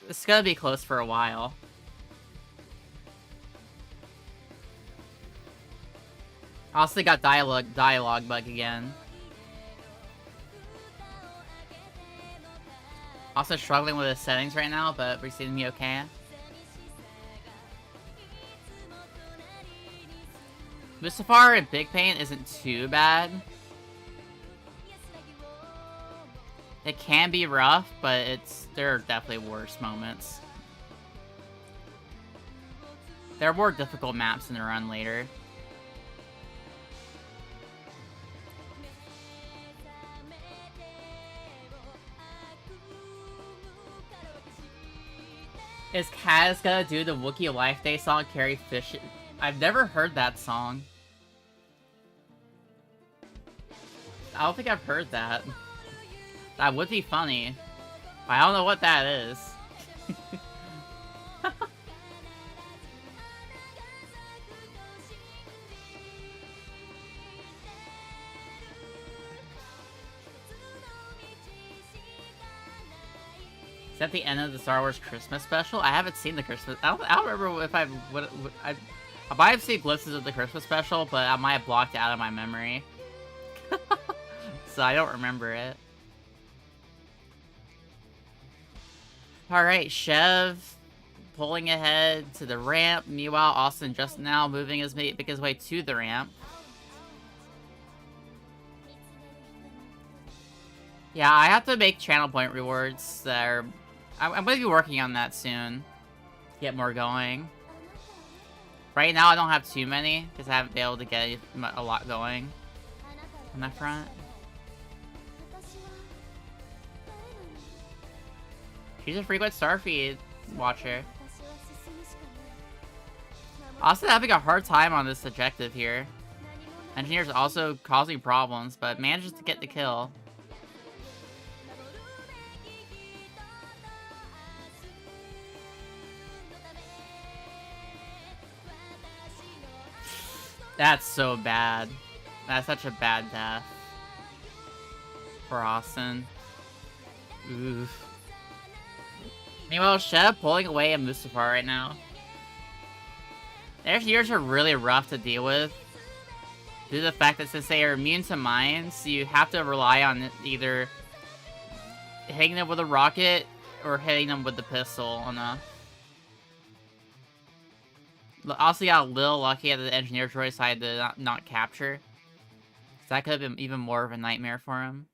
it's gonna be close for a while. Austin got dialogue bug again. Also struggling with his settings right now, but we seem to be okay. Mustafar and Big Pain isn't too bad. It can be rough, but there are definitely worse moments. There are more difficult maps in the run later. Is Kaz gonna do the Wookiee Life Day song, Carrie Fish? I've never heard that song. I don't think I've heard that. That would be funny. I don't know what that is. Is that the end of the Star Wars Christmas special? I haven't seen the Christmas. I don't remember if I might have seen glimpses of the Christmas special, but I might have blocked it out of my memory. So I don't remember it. Alright, Chev pulling ahead to the ramp. Meanwhile, Austin just now moving make his way to the ramp. Yeah, I have to make channel point rewards that are... I'm going to be working on that soon. Get more going. Right now, I don't have too many, because I haven't been able to get a lot going on that front. She's a frequent Starfy watcher. Also having a hard time on this objective here. Engineer's also causing problems, but manages to get the kill. That's so bad. That's such a bad death for Austin. Oof. Meanwhile, Sheb pulling away at Mustafar right now. Their years are really rough to deal with. Due to the fact that since they are immune to mines, you have to rely on either hitting them with a rocket or hitting them with the pistol enough. Also got a little lucky that the engineer droid decided to not capture. So that could have been even more of a nightmare for him.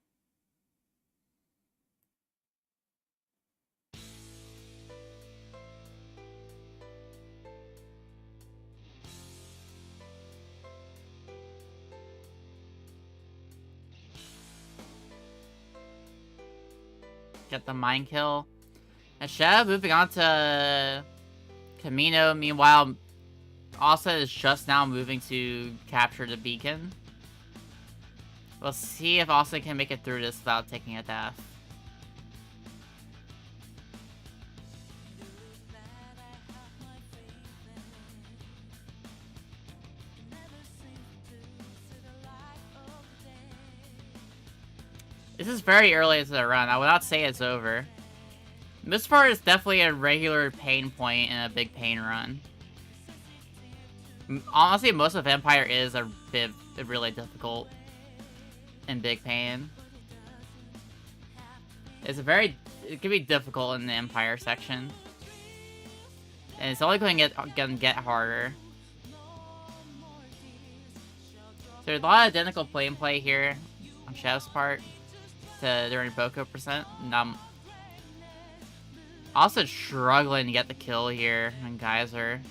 Get the mine kill. And Sheb moving on to Camino. Meanwhile, Asa is just now moving to capture the beacon. We'll see if Asa can make it through this without taking a death. This is very early into the run. I would not say it's over. This part is definitely a regular pain point in a big pain run. Honestly, most of Empire is a bit really difficult and big pain. It can be difficult in the Empire section. And it's only going to get harder. So there's a lot of identical play here on Shev's part during Boko percent. Also struggling to get the kill here on Geyser.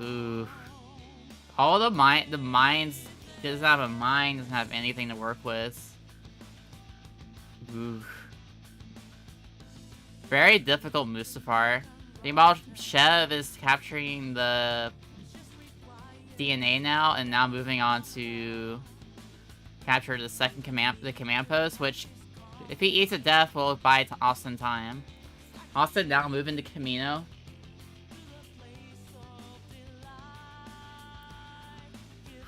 Ooh. All the mines doesn't have a mine, doesn't have anything to work with. Ooh. Very difficult Mustafar. Meanwhile, Shev is capturing the DNA now, and now moving on to capture the second command post, which, if he eats a death, will buy Austin time. Austin now moving to Camino.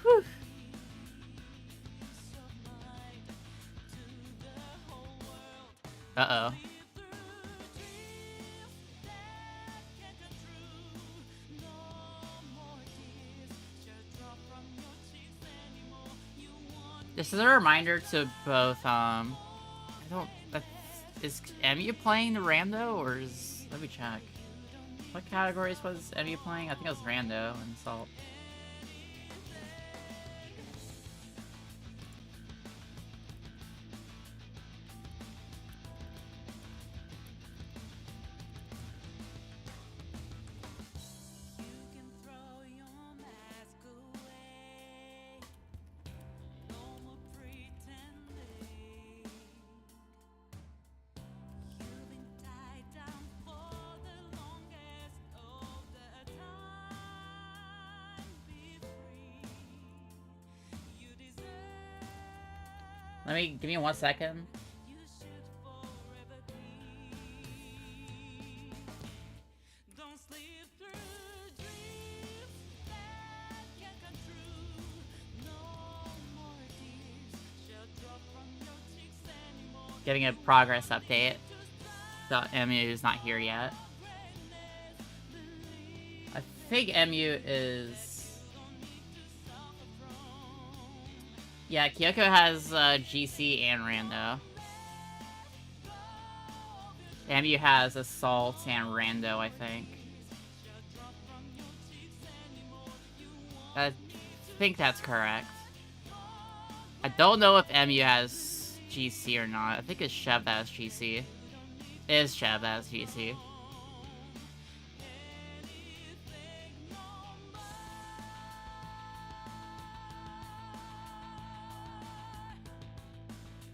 Whew. Uh-oh. This is a reminder to both, is MU playing the Rando, or is... Let me check. What categories was MU playing? I think it was Rando and Salt. Give me 1 second. Getting a progress update. So MU is not here yet. I think MU is... Yeah, Kyoko has GC and Rando. MU has Assault and Rando, I think. I think that's correct. I don't know if MU has GC or not. I think it's Shev that has GC. It is Shev that has GC.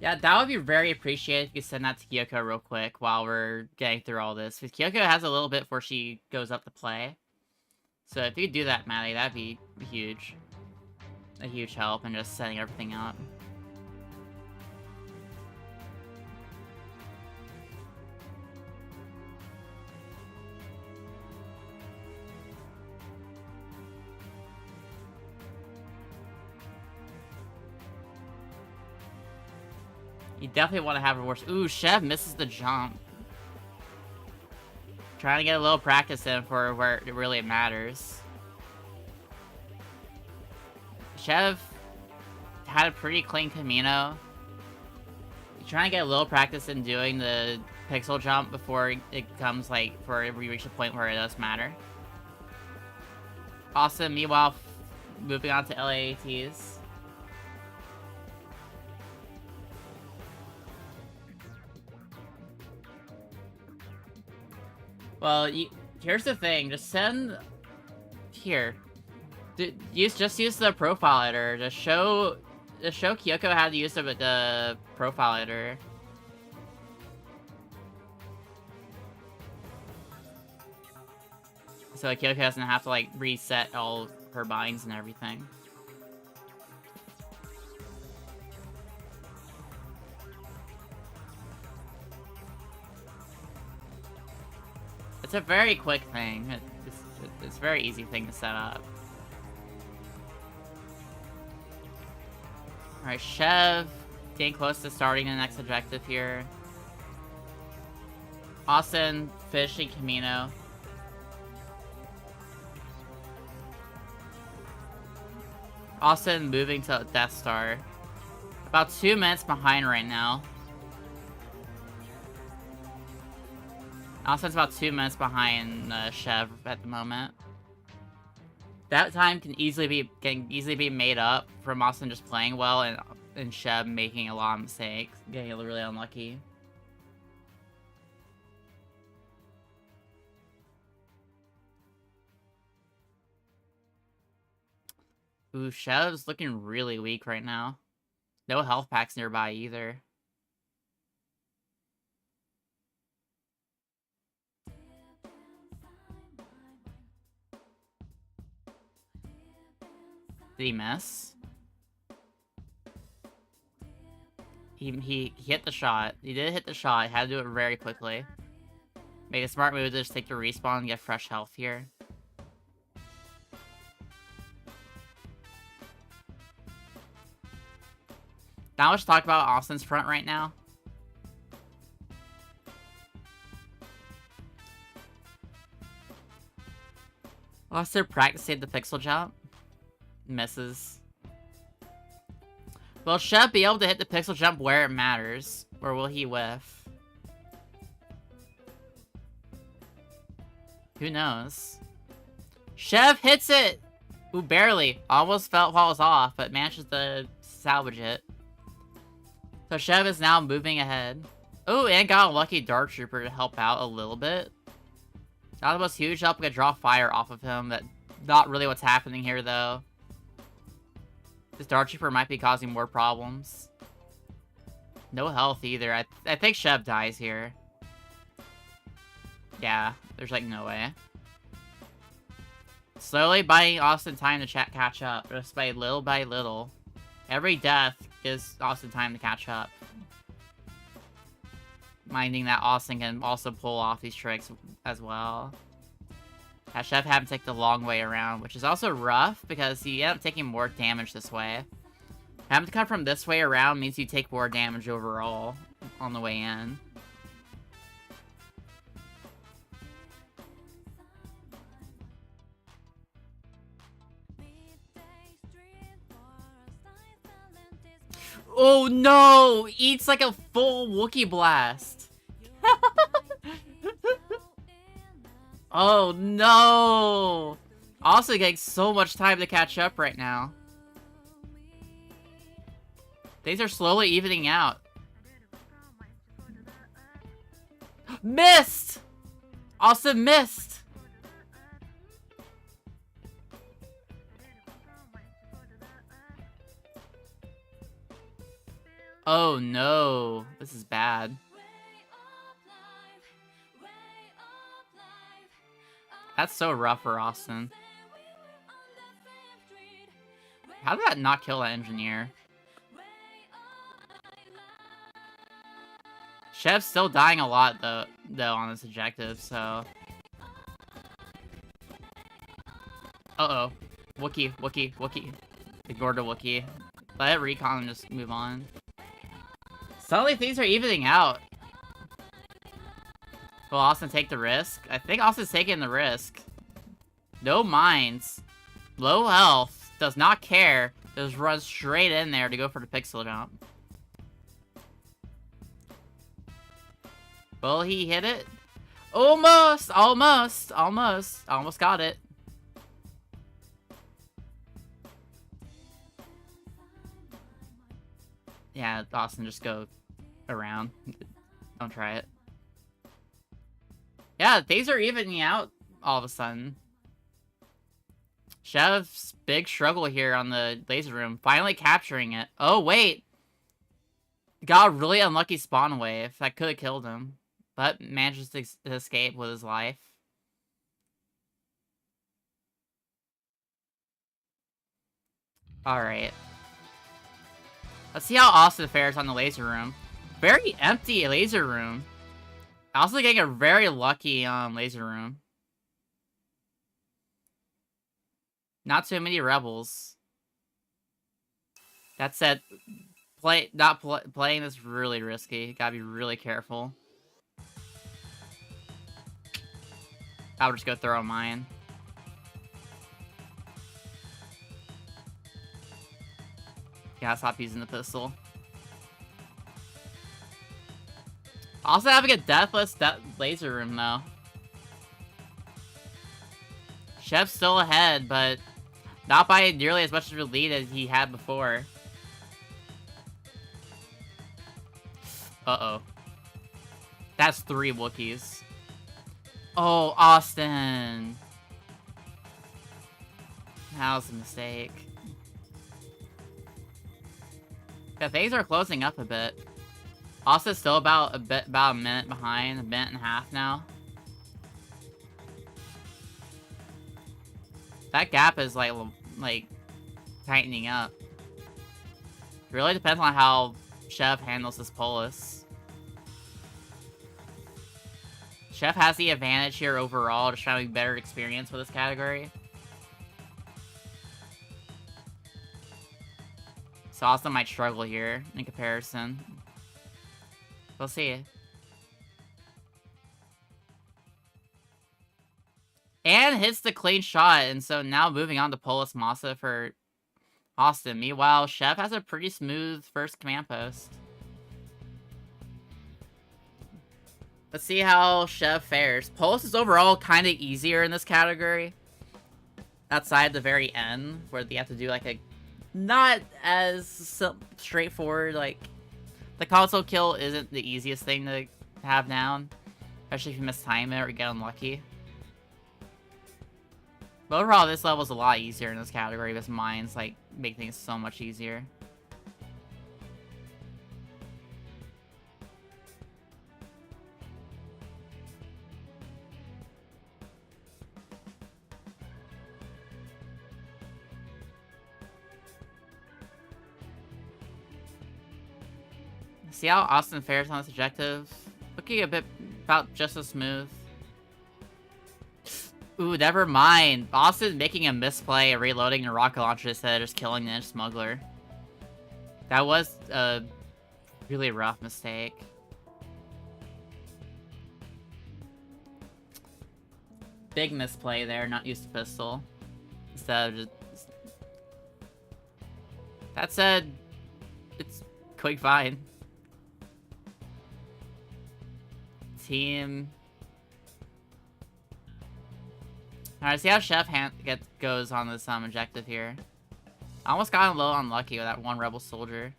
Yeah, that would be very appreciated if you send that to Kyoko real quick while we're getting through all this. Because Kyoko has a little bit before she goes up to play. So if you could do that, Maddie, that'd be huge. A huge help in just setting everything up. You definitely want to have a worse. Ooh, Chev misses the jump. Trying to get a little practice in for where it really matters. Chev had a pretty clean Camino. You're trying to get a little practice in doing the pixel jump before it comes, like, before we reach the point where it does matter. Awesome, meanwhile, moving on to LAATs. Well, here's the thing. Just send... Here. Just use the profile editor. Just show Kyoko how to use the profile editor. So Kyoko doesn't have to, like, reset all her binds and everything. It's a very quick thing. It's a very easy thing to set up. Alright, Chev, getting close to starting the next objective here. Austin, finishing Camino. Austin moving to Death Star. About 2 minutes behind right now. Austin's about 2 minutes behind Chev at the moment. That time can easily be made up from Austin just playing well and Chev making a lot of mistakes, getting really unlucky. Ooh, Chev's looking really weak right now. No health packs nearby either. Did he miss? He hit the shot. He did hit the shot. He had to do it very quickly. Make a smart move to just take the respawn and get fresh health here. Not much to talk about Austin's front right now. Austin practicing the pixel jump. Misses. Will Chev be able to hit the pixel jump where it matters? Or will he whiff? Who knows? Chev hits it! Ooh, barely. Almost falls off, but manages to salvage it. So Chev is now moving ahead. Ooh, and got a lucky Dark Trooper to help out a little bit. Not the most huge help, could draw fire off of him. That not really what's happening here, though. This Dark Trooper might be causing more problems. No health either. I think Chev dies here. Yeah, there's like no way. Slowly buying Austin time to catch up, just by little. Every death gives Austin time to catch up. Minding that Austin can also pull off these tricks as well. Chev having to take the long way around, which is also rough because you end up taking more damage this way. Having to come from this way around means you take more damage overall on the way in. Oh no! Eats like a full Wookiee blast! Oh no! Also getting so much time to catch up right now. Things are slowly evening out. Missed! Also missed! Oh no, this is bad. That's so rough for Austin. How did that not kill that engineer? Chev's still dying a lot though on this objective, so. Uh-oh. Wookiee. Ignore the Wookiee. Let it recon and just move on. Suddenly things are evening out. Will Austin take the risk? I think Austin's taking the risk. No mines. Low health. Does not care. Just runs straight in there to go for the pixel jump. Will he hit it? Almost! Almost! Almost! Almost got it. Yeah, Austin, just go around. Don't try it. Yeah, things are evening out all of a sudden. Chef's big struggle here on the laser room. Finally capturing it. Oh, wait. Got a really unlucky spawn wave. That could have killed him. But manages to escape with his life. Alright. Let's see how Austin fares on the laser room. Very empty laser room. Also getting a very lucky laser room. Not too many rebels. That said, playing this really risky. Gotta be really careful. I would just go throw a mine. Yeah, stop using the pistol. Also having a deathless laser room, though. Chef's still ahead, but not by nearly as much of a lead as he had before. Uh-oh. That's 3 Wookiees. Oh, Austin. That was a mistake. Yeah, things are closing up a bit. Austin's still about a minute behind, a minute and a half now. That gap is like tightening up. It really depends on how Chef handles this Polus. Chef has the advantage here overall, just trying to better experience with this category. So Austin might struggle here in comparison. We'll see. And hits the clean shot, and so now moving on to Polus Massa for Austin. Meanwhile, Chef has a pretty smooth first command post. Let's see how Chef fares. Polus is overall kind of easier in this category. Outside the very end, where you have to do like a not as straightforward, like the console kill isn't the easiest thing to have down, especially if you mistime it or get unlucky. But overall, this level is a lot easier in this category because mines like make things so much easier. See how Austin fares on this objective? Looking a bit about just as smooth. Ooh, never mind. Austin making a misplay and reloading a rocket launcher instead of just killing the smuggler. That was a really rough mistake. Big misplay there, not use the pistol. Instead of just... That said, it's quick fine. Team. Alright, see how Chef goes on this objective here. I almost got him low unlucky with that one rebel soldier.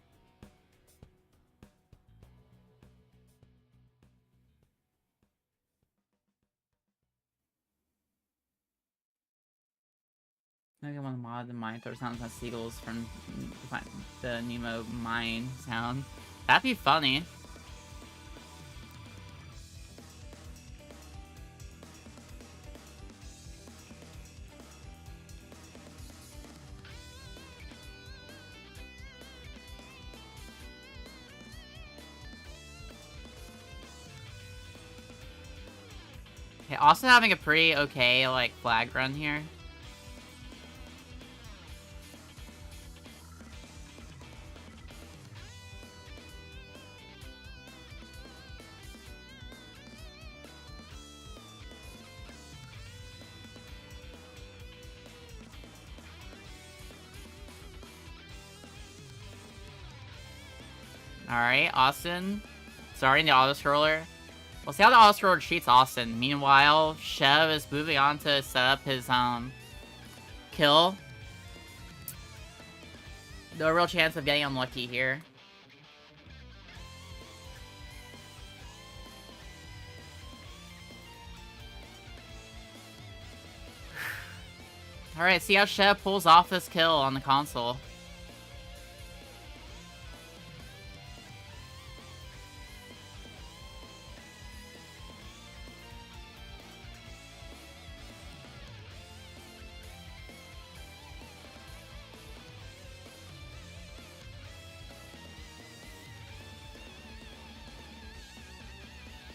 Maybe I want to mod the mine throw sounds on seagulls from the Nemo mine sound. That'd be funny. Okay, also having a pretty okay, like, flag run here. Alright, Austin. Starting the auto-scroller. We'll see how the auto-scroller treats Austin. Meanwhile, Chev is moving on to set up his, kill. No real chance of getting unlucky here. Alright, see how Chev pulls off this kill on the console.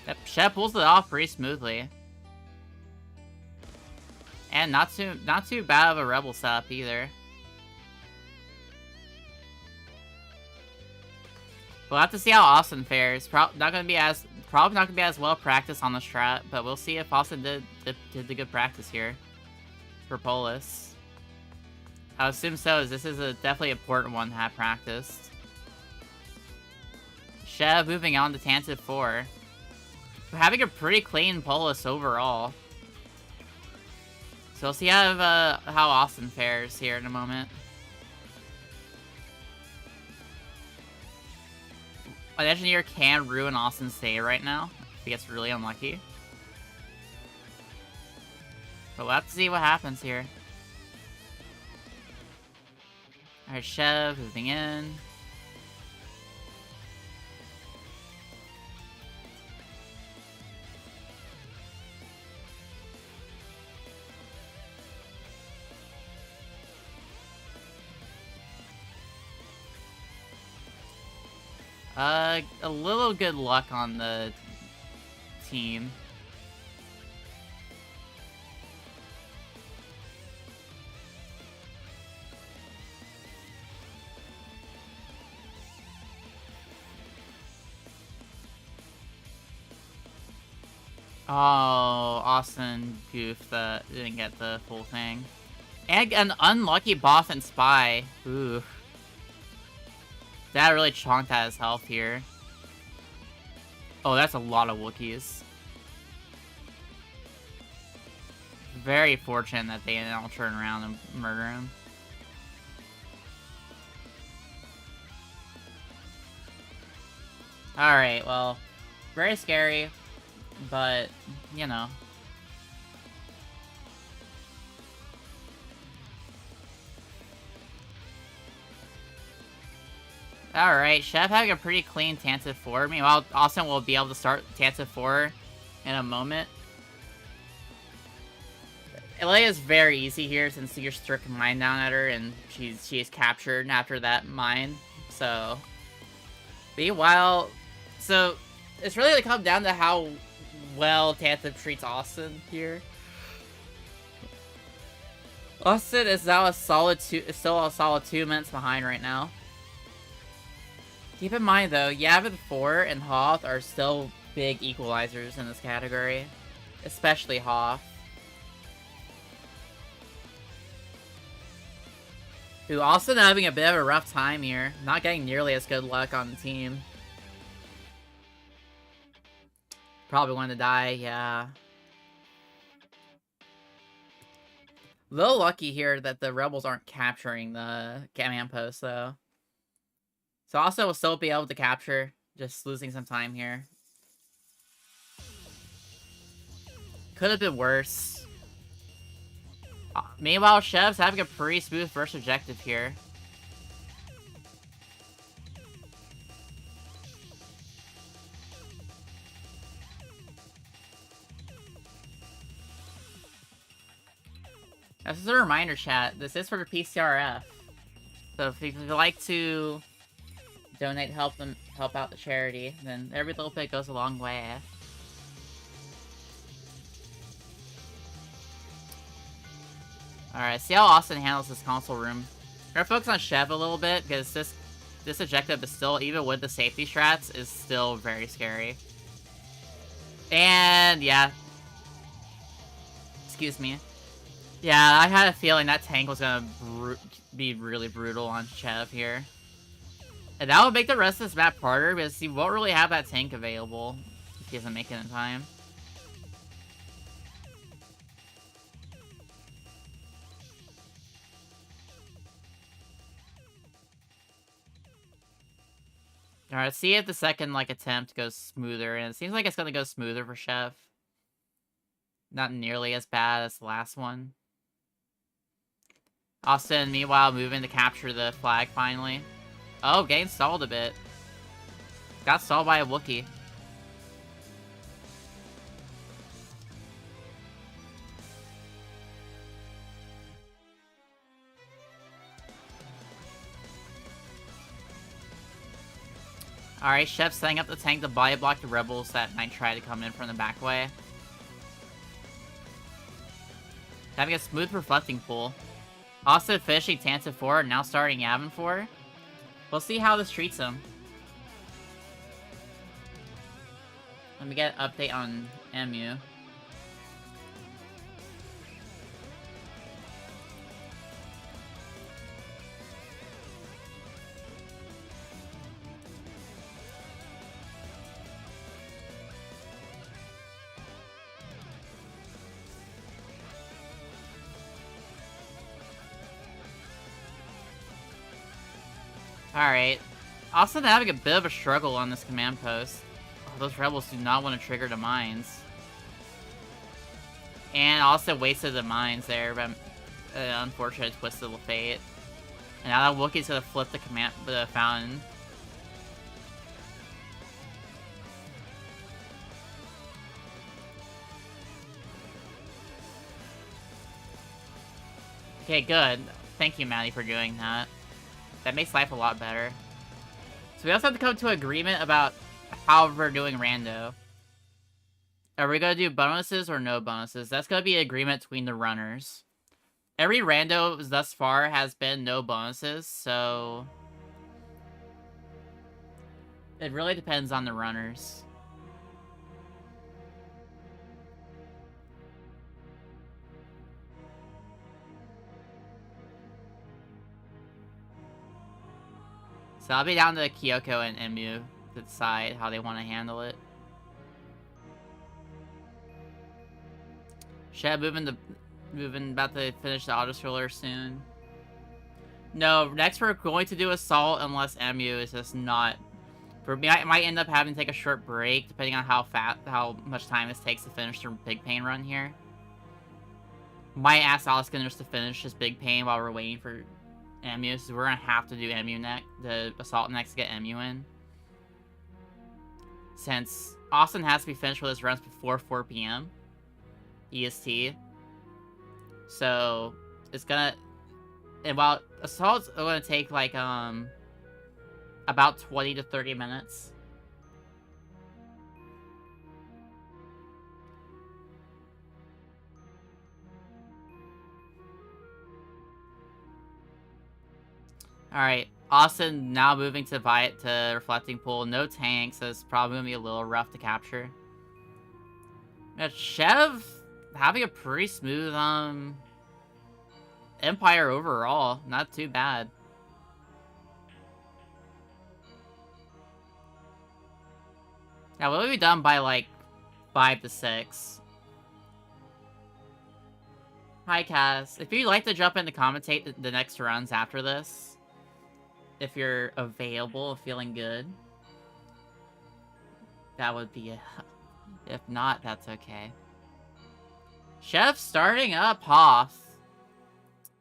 Yep, Chev pulls it off pretty smoothly. And not too bad of a rebel setup either. We'll have to see how Austin fares. Probably not gonna be as well practiced on the strat, but we'll see if Austin did the good practice here for Polis. I would assume so, as this is a definitely important one to have practiced. Chev moving on to Tantive 4. We're having a pretty clean Polis overall. So we'll see how Austin fares here in a moment. An engineer can ruin Austin's day right now if he gets really unlucky. But we'll have to see what happens here. Alright, Chev moving in. A little good luck on the team. Oh, Austin goofed that, didn't get the full thing. And an unlucky boss and spy. Ooh. That really chonked at his health here. Oh, that's a lot of Wookiees. Very fortunate that they didn't all turn around and murder him. Alright, well, very scary, but, you know. Alright, Chev having a pretty clean Tantive 4. Meanwhile, Austin will be able to start Tantive 4 in a moment. LA is very easy here since you're strict mine down at her and she is captured after that mine. So, meanwhile, so it's really gonna come down to how well Tantive treats Austin here. Austin is now still a solid 2 minutes behind right now. Keep in mind though, Yavin 4 and Hoth are still big equalizers in this category. Especially Hoth. Who Austin having a bit of a rough time here. Not getting nearly as good luck on the team. Probably going to die, yeah. A little lucky here that the rebels aren't capturing the command post though. So also will still be able to capture, just losing some time here. Could have been worse. Meanwhile, Chev's having a pretty smooth first objective here. This is a reminder, chat. This is for the PCRF. So if you'd like to donate, help out the charity, then every little bit goes a long way. Alright, see how Austin handles this console room. We're gonna focus on Chev a little bit, because this objective is still, even with the safety strats, is still very scary. And, yeah. Excuse me. Yeah, I had a feeling that tank was gonna be really brutal on Chev here. And that would make the rest of this map harder, because he won't really have that tank available if he doesn't make it in time. Alright, let's see if the second, like, attempt goes smoother, and it seems like it's gonna go smoother for Chef. Not nearly as bad as the last one. Austin, meanwhile, moving to capture the flag, finally. Oh, getting stalled a bit. Got stalled by a Wookiee. Alright, Chef setting up the tank to body block the rebels that might try to come in from the back way. Having a smooth reflecting pool. Also finishing Tantive 4 and now starting Yavin 4. We'll see how this treats him. Let me get an update on MU. Alright. Austin having a bit of a struggle on this command post. Oh, those rebels do not want to trigger the mines. And also wasted the mines there, but unfortunate twist of the fate. And now that Wookiee's gonna flip the fountain. Okay, good. Thank you, Maddie, for doing that. That makes life a lot better. So we also have to come to an agreement about how we're doing rando. Are we gonna do bonuses or no bonuses? That's gonna be an agreement between the runners. Every rando thus far has been no bonuses, so... it really depends on the runners. So I'll be down to Kyoko and MU to decide how they want to handle it. Shad moving about to finish the auto-scroller soon. No, next we're going to do Assault unless MU is just not... For me, I might end up having to take a short break depending on how much time this takes to finish the Big Pain run here. Might ask Oscar just to finish his Big Pain while we're waiting for MU, so we're gonna have to do MU next, the Assault next to get MU in. Since Austin has to be finished with his runs before 4 PM EST. So it's gonna, and while Assault's gonna take like about 20 to 30 minutes. Alright, Austin now moving to Reflecting Pool. No tanks, so it's probably gonna be a little rough to capture. Yeah, Chev having a pretty smooth Empire overall. Not too bad. Yeah, we'll be done by like 5 to 6. Hi, Cass. If you'd like to jump in to commentate the next runs after this, if you're available, feeling good, that would be a... If not, that's okay. Chef starting up Hoth.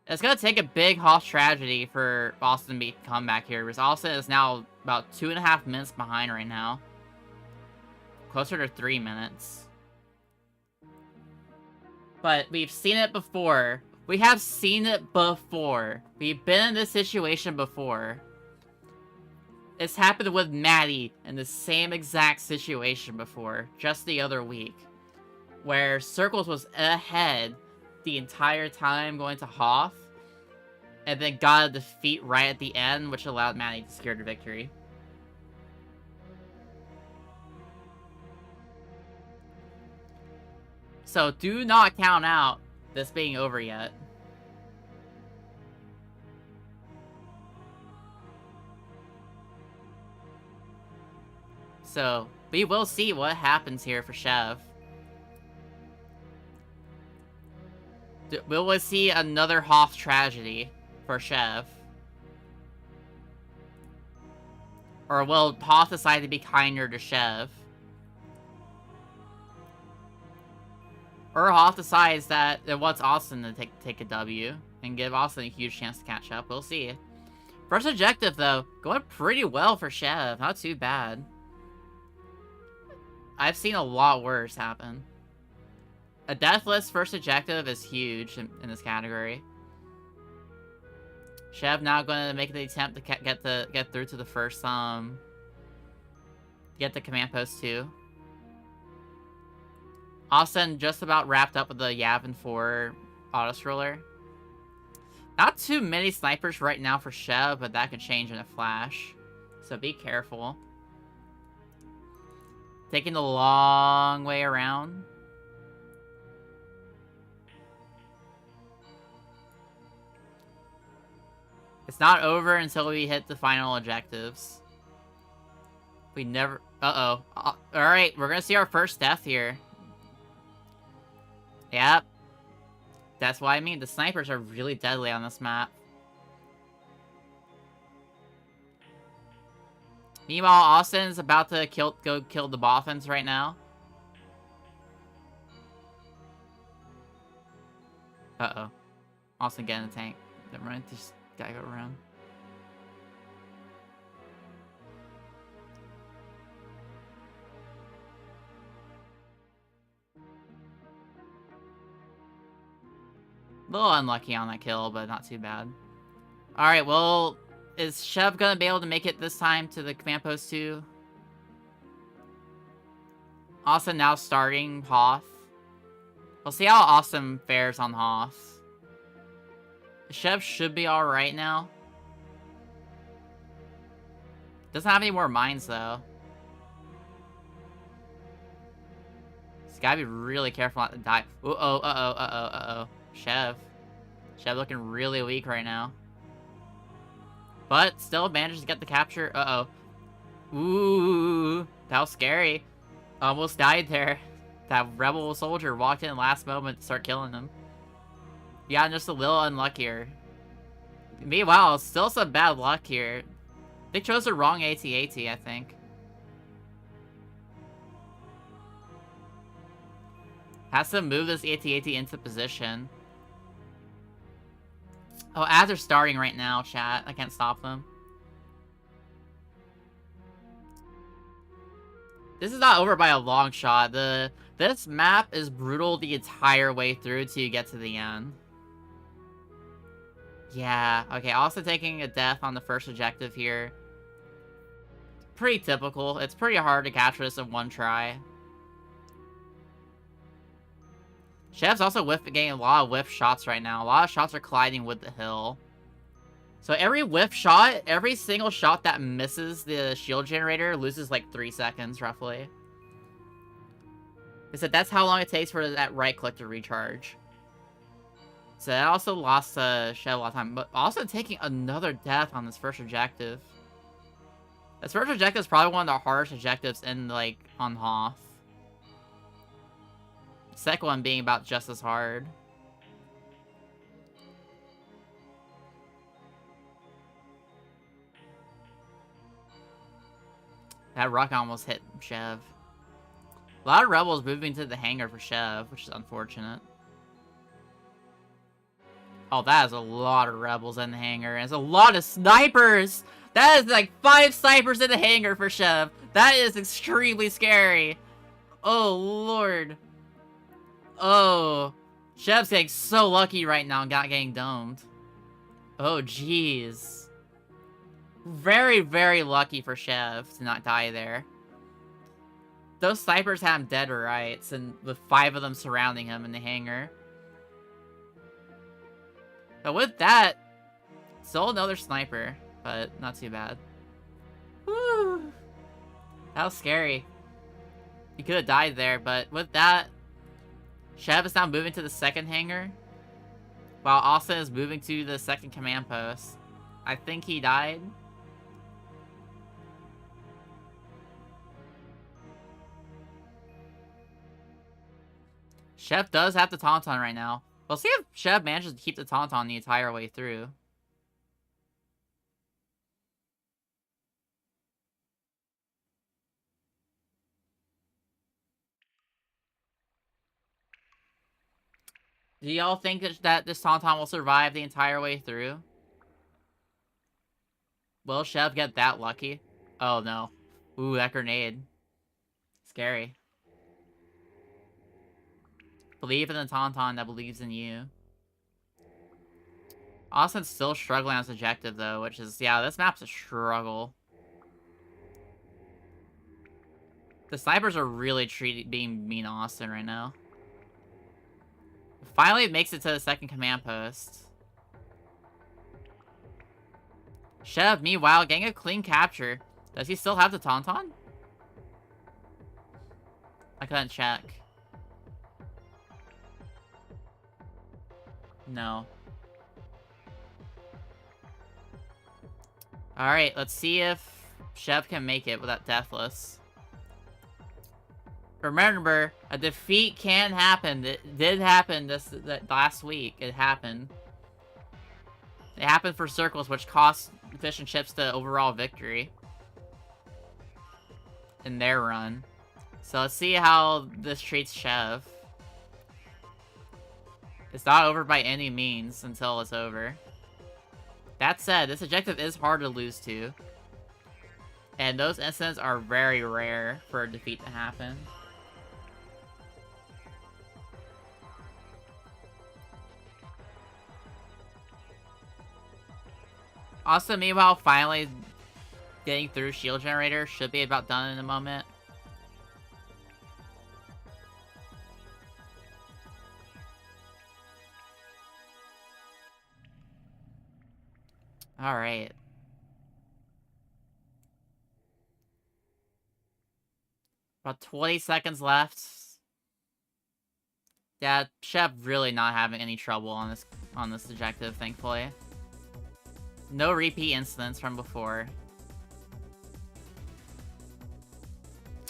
It's gonna take a big Hoth tragedy for Austin to come back here, because Austin is now about 2.5 minutes behind right now. Closer to 3 minutes. But we've seen it before. We have seen it before. We've been in this situation before. It's happened with Maddie in the same exact situation before, just the other week. Where Circles was ahead the entire time going to Hoth, and then got a defeat right at the end, which allowed Maddie to secure the victory. So do not count out this being over yet. . So, we will see what happens here for Chev. Will we see another Hoth tragedy for Chev? Or will Hoth decide to be kinder to Chev? Or Hoth decides that it wants Austin to take a W and give Austin a huge chance to catch up. We'll see. First objective, though, going pretty well for Chev. Not too bad. I've seen a lot worse happen. A deathless first objective is huge in this category. Chev now going to make the attempt to get through to the first get the command post 2. Austin just about wrapped up with the Yavin 4 auto-scroller. Not too many snipers right now for Chev, but that could change in a flash. So be careful. Taking the long way around. It's not over until we hit the final objectives. We never... Uh-oh. Alright, we're gonna see our first death here. Yep. That's what I mean. The snipers are really deadly on this map. Meanwhile, Austin is about to go kill the Boffins right now. Uh-oh. Austin getting a tank. Never mind. Just gotta go around. A little unlucky on that kill, but not too bad. Alright, well, is Chev gonna be able to make it this time to the command post 2? Austin now starting Hoth. We'll see how Austin fares on Hoth. Chev should be alright now. Doesn't have any more mines, though. He's gotta be really careful not to die. Uh-oh. Chev looking really weak right now. But still manages to get the capture. Uh-oh. Ooh, that was scary. Almost died there. That rebel soldier walked in last moment to start killing him. Yeah, just a little unluckier. Meanwhile, still some bad luck here. They chose the wrong AT-AT, I think. Has to move this AT-AT into position. Oh, ads are starting right now, chat. I can't stop them. This is not over by a long shot. This map is brutal the entire way through till you get to the end. Yeah, okay, also taking a death on the first objective here. Pretty typical. It's pretty hard to capture this in one try. Chev's also getting a lot of whiff shots right now. A lot of shots are colliding with the hill. So every whiff shot, every single shot that misses the shield generator loses like 3 seconds, roughly. They said that's how long it takes for that right click to recharge. So that also lost Chev a lot of time. But also taking another death on this first objective. This first objective is probably one of the hardest objectives in, like, on Hoth. Second one being about just as hard. That rocket almost hit Chev. A lot of rebels moving to the hangar for Chev, which is unfortunate. Oh, that is a lot of rebels in the hangar. There's a lot of snipers! That is like 5 snipers in the hangar for Chev. That is extremely scary. Oh, Lord. Oh, Chev's getting so lucky right now, not getting domed. Oh, jeez. Very, very lucky for Chev to not die there. Those snipers have him dead to rights, and with 5 of them surrounding him in the hangar. But with that, still another sniper, but not too bad. Woo! That was scary. He could have died there, but with that, Chev is now moving to the second hangar, while Austin is moving to the second command post. I think he died. Chef does have the Tauntaun right now. We'll see if Chef manages to keep the Tauntaun the entire way through. Do y'all think that this Tauntaun will survive the entire way through? Will Chef get that lucky? Oh no. Ooh, that grenade. Scary. Believe in the Tauntaun that believes in you. Austin's still struggling on his objective though, which is, yeah, this map's a struggle. The snipers are really being mean to Austin right now. Finally makes it to the second command post. Chev, meanwhile, getting a clean capture. Does he still have the Tauntaun? I couldn't check. No. Alright, let's see if Chev can make it without Deathless. Remember, a defeat can happen. It did happen last week. It happened. It happened for Circles, which cost Fish and Chips the overall victory in their run. So let's see how this treats Chev. It's not over by any means until it's over. That said, this objective is hard to lose to. And those incidents are very rare for a defeat to happen. Also, meanwhile, finally getting through shield generator should be about done in a moment. Alright. About 20 seconds left. Yeah, Shep really not having any trouble on this objective, thankfully. No repeat incidents from before.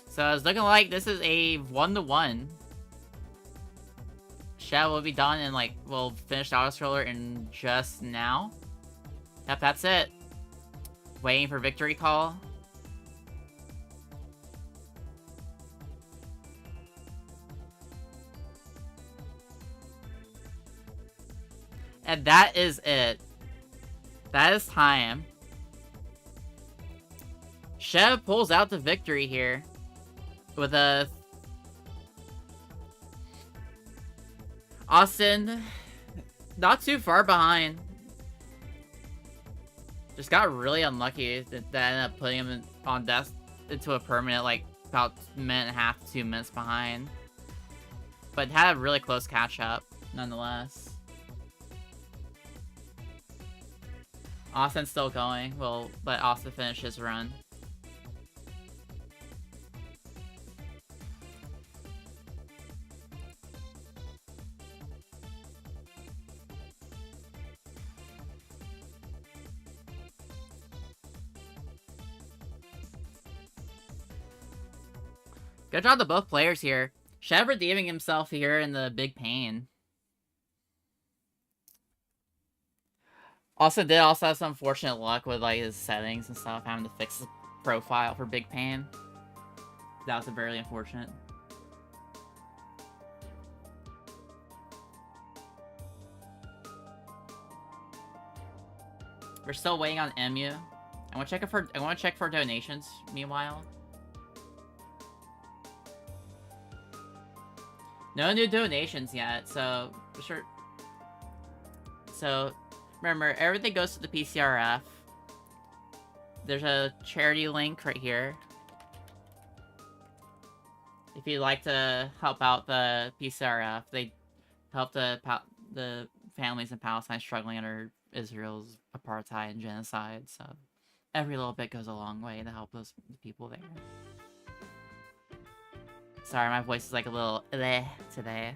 So it's looking like this is a 1-to-1. Shep will be done and we'll finish the auto-scroller in just now. Yep, that's it. Waiting for victory call. And that is it. That is time. Chev pulls out the victory here with a... Austin, not too far behind. Just got really unlucky that ended up putting him on death into a permanent, about a minute and a half to 2 minutes behind. But had a really close catch-up, nonetheless. Austin's still going. We'll let Austin finish his run. Good job to both players here. Chev redeeming himself here in the big pain. Also did also have some unfortunate luck with his settings and stuff, having to fix the profile for Big Pain. That was very unfortunate. We're still waiting on MU. I want to check for donations meanwhile. No new donations yet, so sure. So remember, everything goes to the PCRF. There's a charity link right here. If you'd like to help out the PCRF, they help the families in Palestine struggling under Israel's apartheid and genocide. So every little bit goes a long way to help those people there. Sorry, my voice is a little today.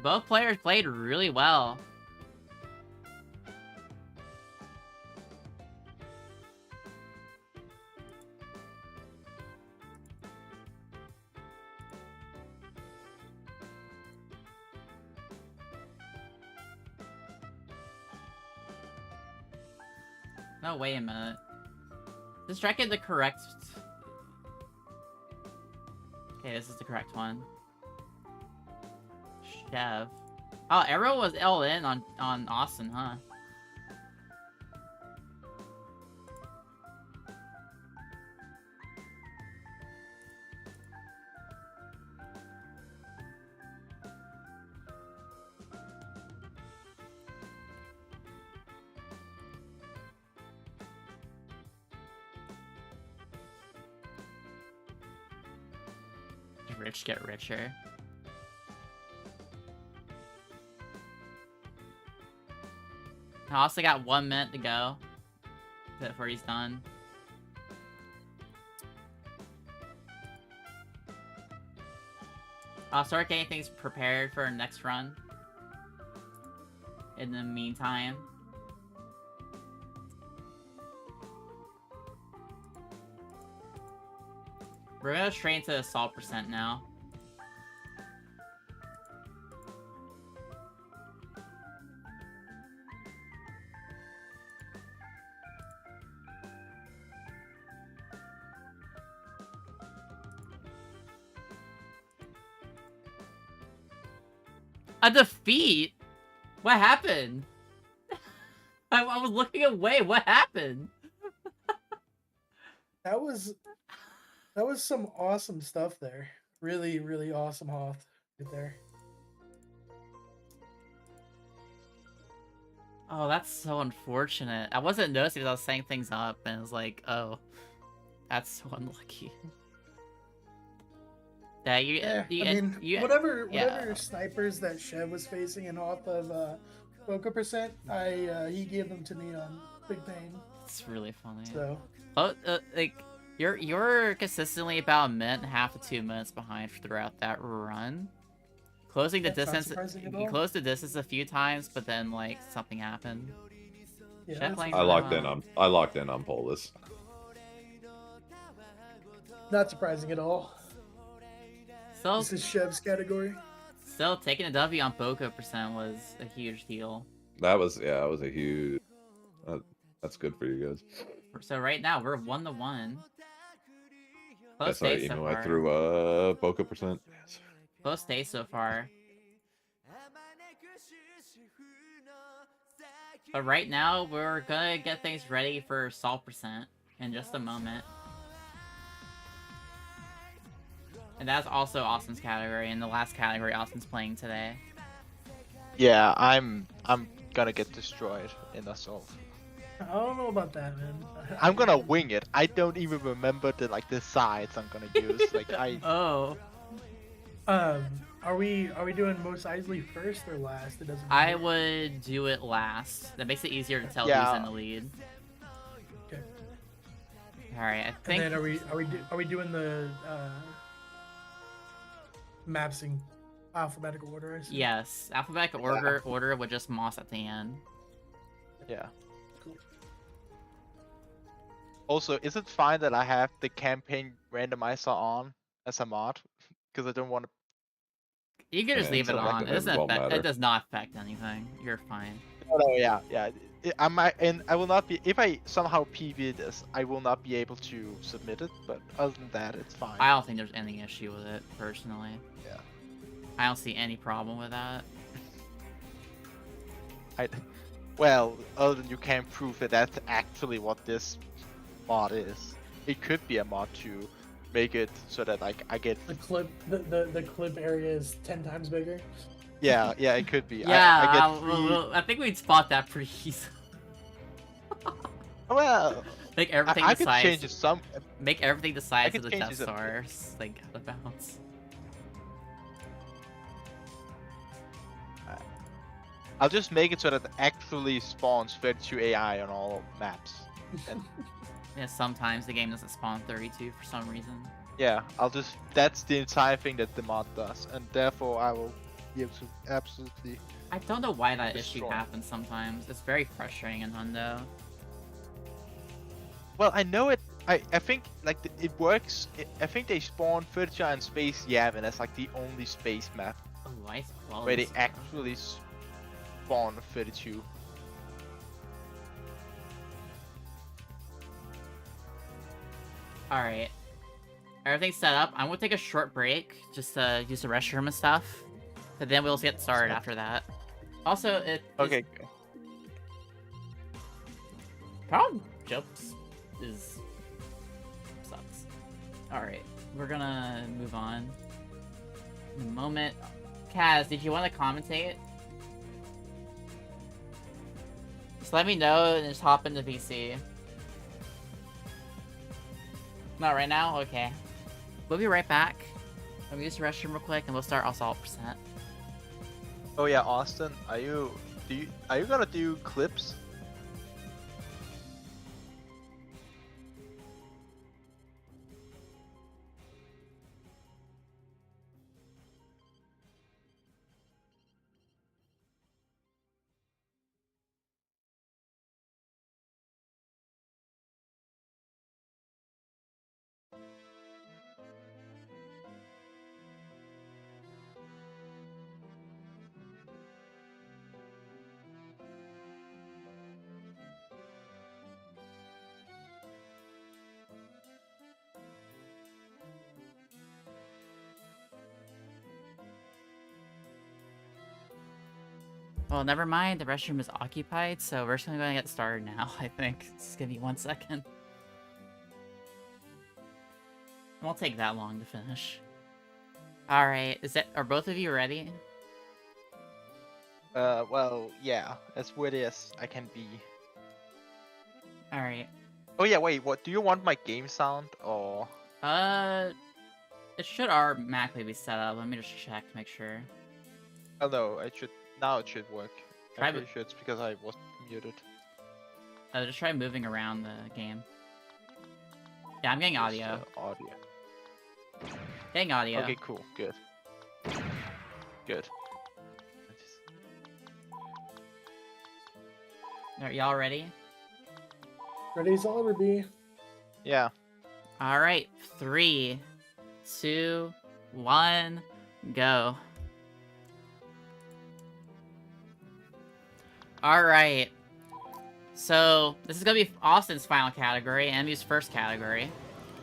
Both players played really well. No, wait a minute. Just checking the correct... Okay, this is the correct one. Chev. Oh, Arrow was all in on Austin, huh? Rich get richer. I also got 1 minute to go before he's done. I'll start getting things prepared for our next run. In the meantime. We're gonna train to assault percent now. A defeat? What happened? I was looking away. What happened?
That was some awesome stuff there. Really, really awesome Hoth right there.
Oh, that's so unfortunate. I wasn't noticing because I was setting things up, and it was like, oh, that's so unlucky. Yeah,
whatever snipers that Chev was facing in Hoth of Boca percent, he gave them to me on Big Pain.
It's really funny.
So,
like, you're consistently about 1.5 to 2 minutes behind throughout that run. Closing the distance, you closed the distance a few times, but then like something happened.
Yeah,
I locked in on Polis.
Not surprising at all.
Still,
This is Chev's category.
still taking a W on Boca percent was a huge deal.
That was a huge. That's good for you guys.
So right now we're 1-1. Close
That's how
day so
I
far.
threw Boca percent. Yes.
Close day so far. But right now we're gonna get things ready for assault percent in just a moment. And that's also Austin's category, and the last category Austin's playing today.
Yeah, I'm gonna get destroyed in assault.
I don't know about that, man.
I'm gonna wing it. I don't even remember the sides I'm gonna use. Like I.
Oh.
Are we doing Mos Eisley first or last? It doesn't
I
matter.
would do it last. That makes it easier to tell
Yeah.
who's in the lead.
Okay.
Alright, I
And
think...
then are we doing the maps in alphabetical order? I see?
Yes, alphabetical order with just Moss at the end.
Yeah.
Cool.
Also, is it fine that I have the campaign randomizer on as a mod? Because I don't want to.
You can just
Yeah,
leave it
so
on. It doesn't
won't
affect,
matter.
it does not affect anything. You're fine.
Oh yeah, yeah. I might, and I will not be. If I somehow PV this, I will not be able to submit it. But other than that, it's fine.
I don't think there's any issue with it, personally.
Yeah.
I don't see any problem with that.
Well, other than you can't prove that that's actually what this mod is. It could be a mod to make it so that like I get.
The clip area is 10 times bigger.
Yeah, yeah, it could be.
Yeah,
I get free.
I think we'd spot that pretty easily.
Well,
Make everything
I
the
could
size.
change it some.
Make everything the size
could
of the
change
Death
it a bit.
Stars. Like out of bounds.
I'll just make it so that it actually spawns 32 AI on all maps. And
Yeah, sometimes the game doesn't spawn 32 for some reason.
yeah, I'll just. That's the entire thing that the mod does, and therefore I will be able to absolutely.
I don't know why that issue
Destroy.
happens sometimes. It's very frustrating in Hundo.
Well, I know it. I think like it works. I think they spawn 32 in Space Yavin as like the only space map
Oh, ice quality.
where they actually spawn 32.
Alright. Everything's set up. I'm gonna take a short break, just to use the restroom and stuff. But then we'll get started after that. Also,
Okay.
Problem jokes is... sucks. Alright, we're gonna move on. In a moment. Kaz, did you want to commentate? Just let me know and just hop into VC. Not right now? Okay. We'll be right back. Let me use the restroom real quick and we'll start Assault Percent.
Oh yeah, Austin, are you gonna do clips?
Well, never mind. The restroom is occupied, so we're just gonna get started now, I think. Just give me 1 second. It won't take that long to finish. Alright, are both of you ready?
Well, yeah, as weird as I can be.
Alright.
Oh yeah, wait, what, do you want my game sound, or?
It should automatically be set up. Let me just check to make sure.
Oh no, now it should work.
Try
I'm pretty sure it's because I was muted.
Just try moving around the game. Yeah, I'm getting audio.
Audio.
Getting audio.
Okay, cool, good. Good.
Are y'all ready?
Ready as I'll ever be.
Yeah.
Alright, 3, 2, 1, go. Alright. So, this is gonna be Austin's final category, and Emu's first category.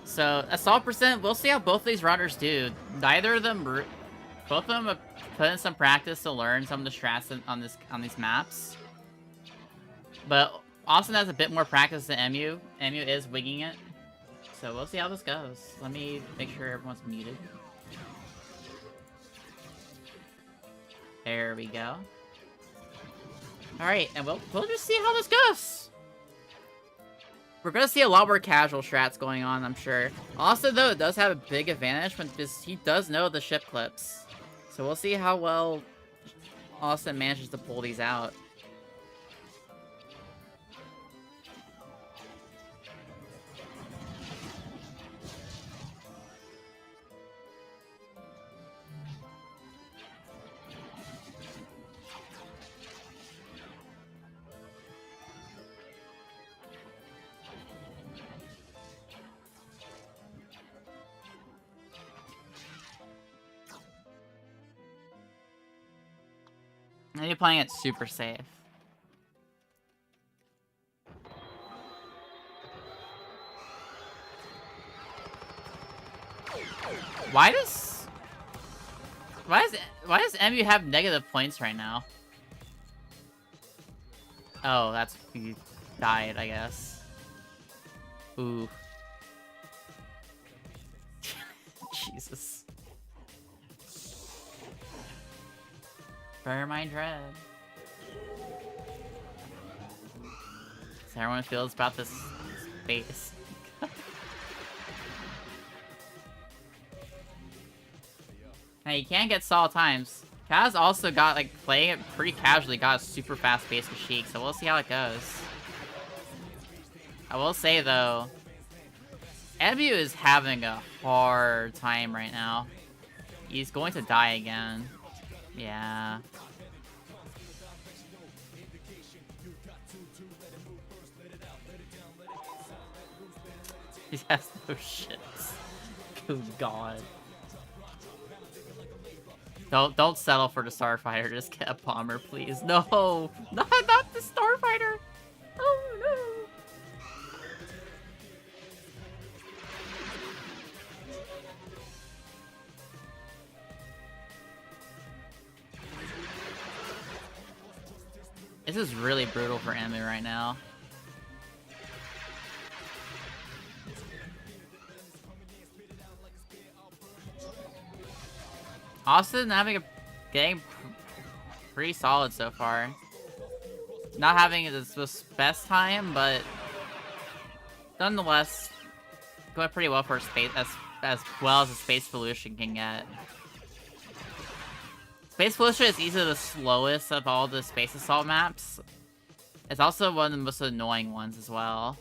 So, Assault Percent, we'll see how both of these runners do. Both of them have put in some practice to learn some of the strats on these maps. But Austin has a bit more practice than Emu. Emu is winging it. So we'll see how this goes. Let me make sure everyone's muted. There we go. Alright, and we'll just see how this goes. We're gonna see a lot more casual strats going on, I'm sure. Austin, though, does have a big advantage because he does know the ship clips. So we'll see how well Austin manages to pull these out. And you're playing it super safe. Why does MU have negative points right now? Oh, that's he died, I guess. Ooh. Jesus. Bear my dread. So everyone feels about this space. Hey, you can't get solid times. Kaz also got, like, playing it pretty casually, got a super fast base with Sheik, so we'll see how it goes. I will say, though, Ebu is having a hard time right now. He's going to die again. Yeah. He has no ships. Good God. Don't settle for the Starfighter. Just get a bomber, please. No, not the Starfighter. Oh no. This is really brutal for Emu right now. Austin getting pretty solid so far. Not having the best time, but nonetheless going pretty well for space as well as a Space Pollution can get. Space Pollution is easily the slowest of all the Space Assault maps. It's also one of the most annoying ones as well.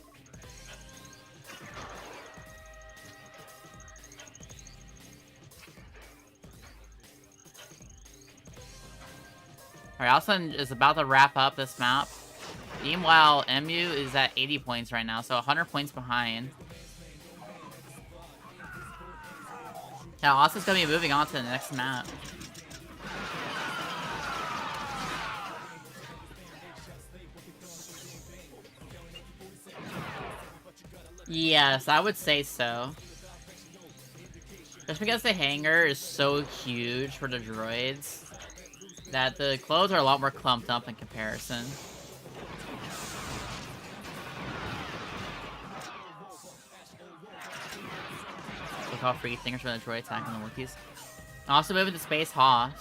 Alright, Austin is about to wrap up this map. Meanwhile, MU is at 80 points right now, so 100 points behind. Now, Austin's gonna be moving on to the next map. Yes, I would say so. Just because the hangar is so huge for the droids, that the clothes are a lot more clumped up in comparison. Look how free things for the droid attack on the Wookiees. Also moving to Space Hoth.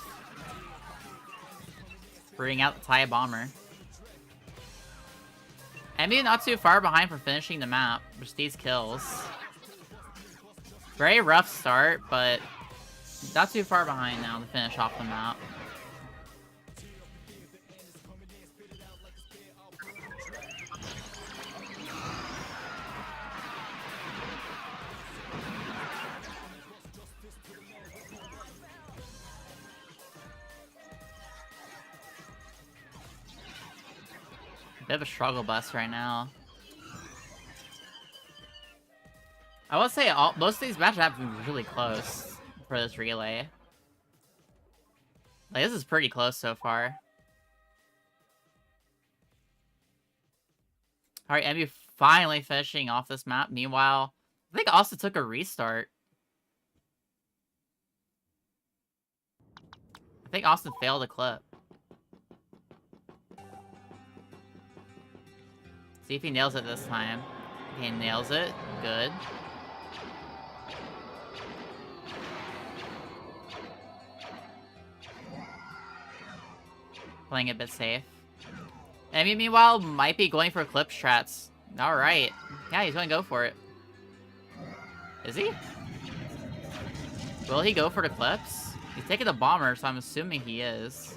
Bringing out the TIE Bomber. Emu not too far behind for finishing the map, with these kills. Very rough start, but not too far behind now to finish off the map. Bit of a struggle bus right now. I will say most of these matches have been really close for this relay. Like, this is pretty close so far. Alright, MU finally finishing off this map. Meanwhile, I think Austin took a restart. I think Austin failed a clip. See if he nails it this time. Okay, he nails it. Good. Playing a bit safe. Emu, meanwhile, might be going for clip strats. Alright. Yeah, he's gonna go for it. Is he? Will he go for the clips? He's taking the bomber, so I'm assuming he is.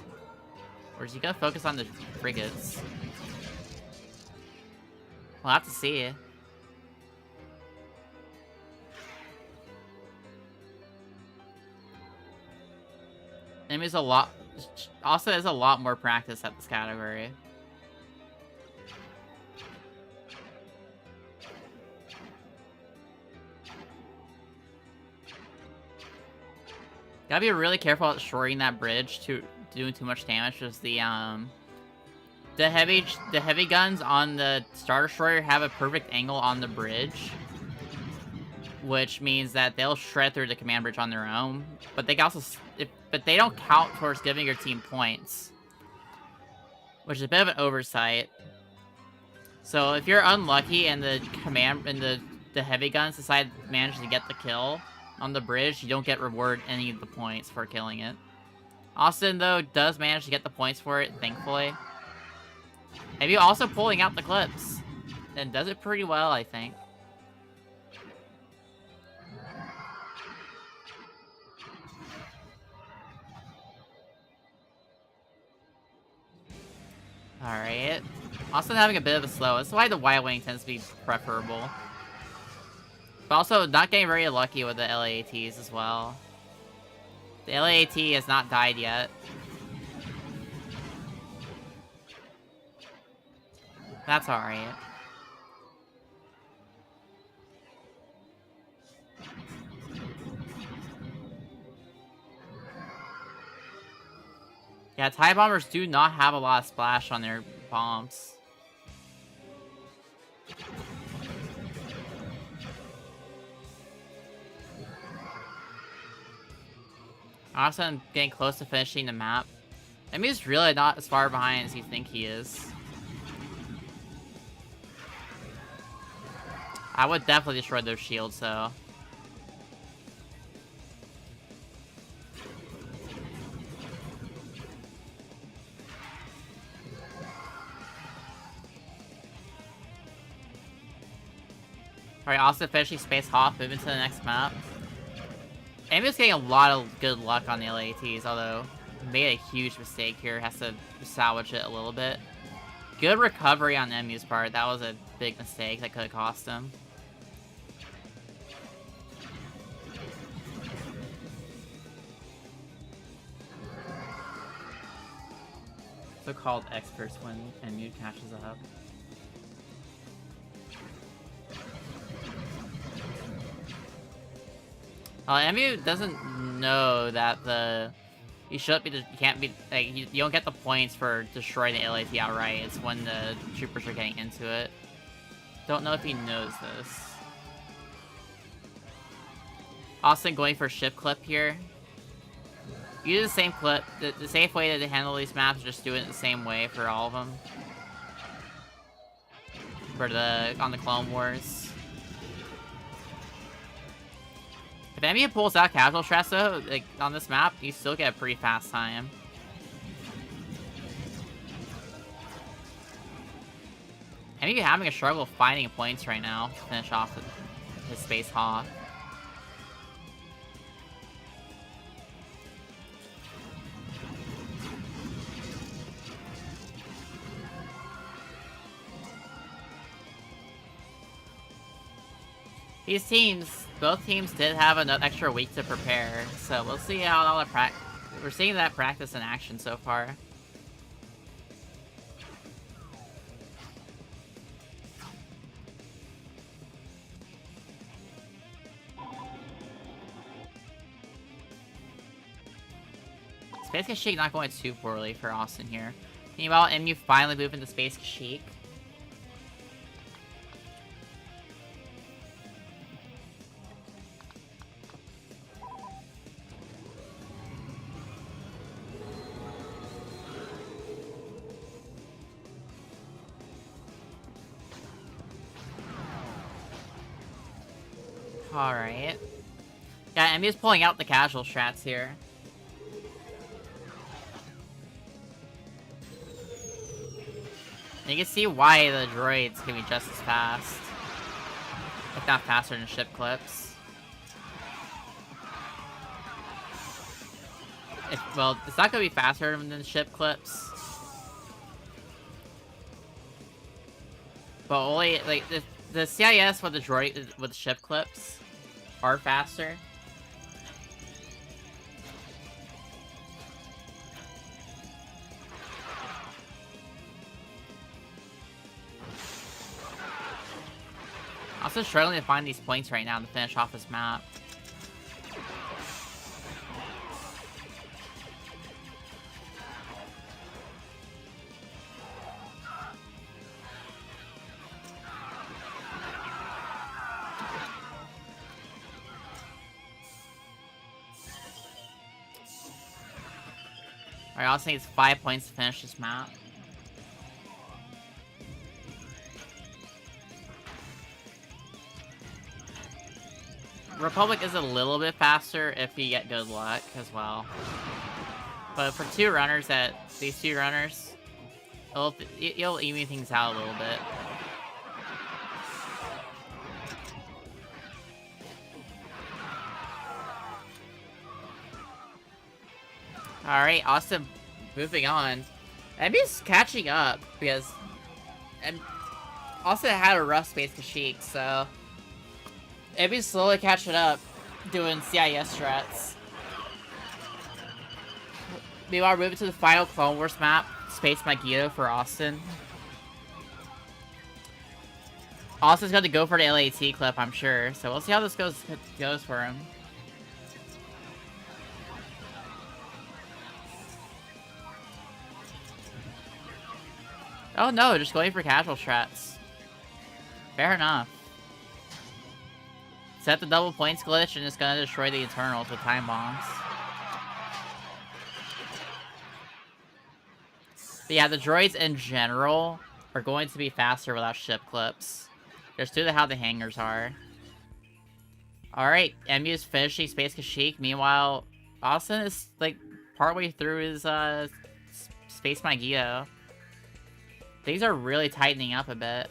Or is he gonna focus on the frigates? We'll have to see. Emu's a lot. Also has a lot more practice at this category. Gotta be really careful about shorting that bridge to doing too much damage, because the heavy guns on the Star Destroyer have a perfect angle on the bridge, which means that they'll shred through the command bridge on their own. But they can also, but they don't count towards giving your team points, which is a bit of an oversight. So if you're unlucky and the the heavy guns manage to get the kill on the bridge, you don't get rewarded any of the points for killing it. Austin, though, does manage to get the points for it, thankfully. Maybe also pulling out the clips, and does it pretty well, I think. Alright. Austin having a bit of a slow. That's why the Y-Wing tends to be preferable. But also not getting very lucky with the LAATs as well. The LAAT has not died yet. That's alright. Yeah, TIE Bombers do not have a lot of splash on their bombs. Also, I'm getting close to finishing the map. Emu's really not as far behind as you think he is. I would definitely destroy those shields, though. Alright, also finishing Space Hawk, moving to the next map. Emu's getting a lot of good luck on the LATs, although made a huge mistake here. Has to salvage it a little bit. Good recovery on Emu's part. That was a big mistake that could have cost him. So-called experts when Emu catches up. Emu doesn't know that you can't be, like, you don't get the points for destroying the LAT outright. It's when the troopers are getting into it. Don't know if he knows this. Austin going for ship clip here. Use the same clip. The safe way to handle these maps, just do it the same way for all of them. On the Clone Wars. If Emu pulls out casual stress though, like on this map, you still get a pretty fast time. Emu having a struggle finding points right now to finish off his Space Hawk. These teams, both teams did have an extra week to prepare, so we'll see how all the we're seeing that practice in action so far. Space Kashyyyk not going too poorly for Austin here. Meanwhile, MU finally moving to Space Kashyyyk. Alright. Yeah, MU's pulling out the casual strats here. And you can see why the droids can be just as fast. If not faster than ship clips. Well, it's not going to be faster than ship clips. But only, like, the CIS with the droid, with ship clips are faster. Also struggling to find these points right now to finish off this map. Alright, I also think it's 5 points to finish this map. Republic is a little bit faster if you get good luck as well. But for these two runners, you'll even things out a little bit. Alright, Austin moving on. Emu's catching up because Austin had a rough Space Kashyyyk, so Emu's slowly catching up doing CIS strats. Meanwhile, moving to the final Clone Wars map, Space Magneto for Austin. Austin's going to go for the LAT clip, I'm sure, so we'll see how this goes for him. Oh no, just going for casual strats. Fair enough. Set the double points glitch and it's gonna destroy the Eternals with time bombs. But yeah, the droids in general are going to be faster without ship clips. Just due to how the hangars are. Alright, MU's finishing Space Kashyyyk. Meanwhile, Austin is, like, partway through his, Space Magneto. Things are really tightening up a bit.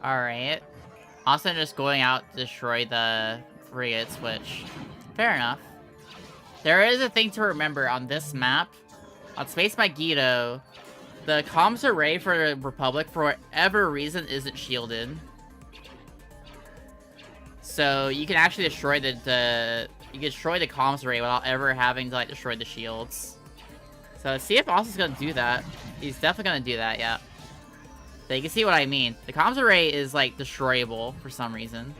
Alright. Austin just going out to destroy the frigates, which... Fair enough. There is a thing to remember on this map. On Space Magneto, the comms array for the Republic, for whatever reason, isn't shielded. So you can actually destroy you can destroy the comms array without ever having to, like, destroy the shields. So let's see if Austin's gonna do that. He's definitely gonna do that, yeah. So you can see what I mean. The comms array is, like, destroyable for some reason.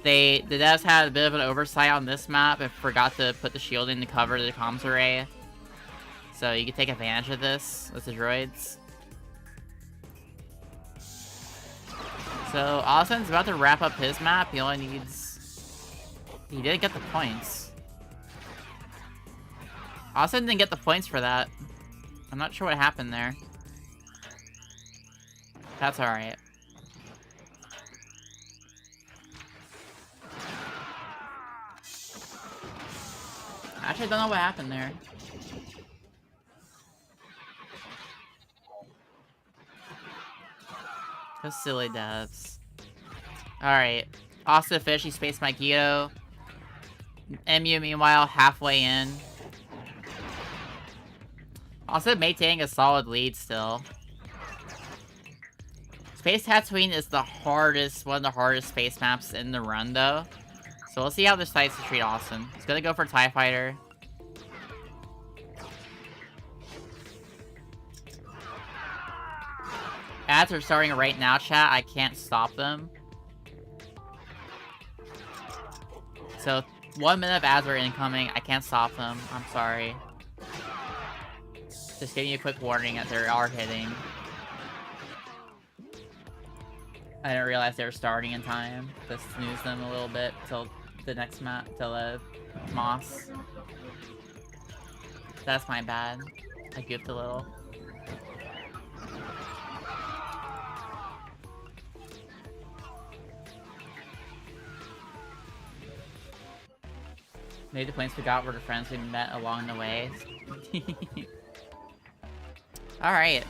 The devs had a bit of an oversight on this map and forgot to put the shielding to cover the comms array. So you can take advantage of this with the droids. So Austin's about to wrap up his map. He only needs... He didn't get the points. Austin didn't get the points for that. I'm not sure what happened there. That's alright. Actually, I don't know what happened there. Those silly devs. Alright. Austin finishing Space Magneto. MU, meanwhile, halfway in. Austin maintaining a solid lead still. Space Tatooine is the hardest, one of the hardest space maps in the run, though. So we'll see how this decides to treat Austin. He's gonna go for TIE Fighter. Ads are starting right now, chat. I can't stop them. So, 1 minute of ads are incoming. I can't stop them. I'm sorry. Just giving you a quick warning that they are hitting. I didn't realize they were starting in time. Just snooze them a little bit till the next map, till the Moss. That's my bad. I goofed a little. Maybe the planes forgot were the friends we met along the way. Alright.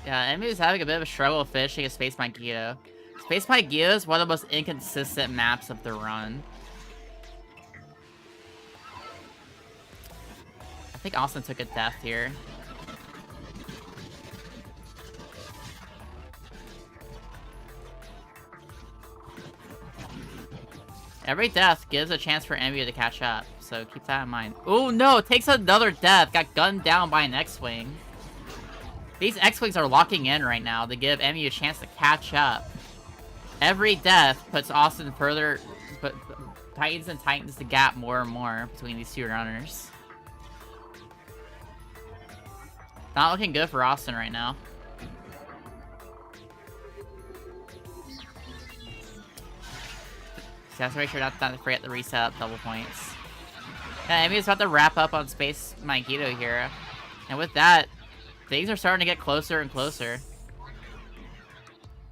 Yeah, enemy's having a bit of a struggle finishing a Space Magneto. Space Magneto is one of the most inconsistent maps of the run. I think Austin took a death here. Every death gives a chance for MU to catch up, so keep that in mind. Oh no, it takes another death. Got gunned down by an X-Wing. These X-Wings are locking in right now to give MU a chance to catch up. Every death puts Austin further, tightens the gap more and more between these two runners. Not looking good for Austin right now. So have to make sure not to forget the reset up double points. Yeah, MU is about to wrap up on Space Magneto here. And with that, things are starting to get closer and closer.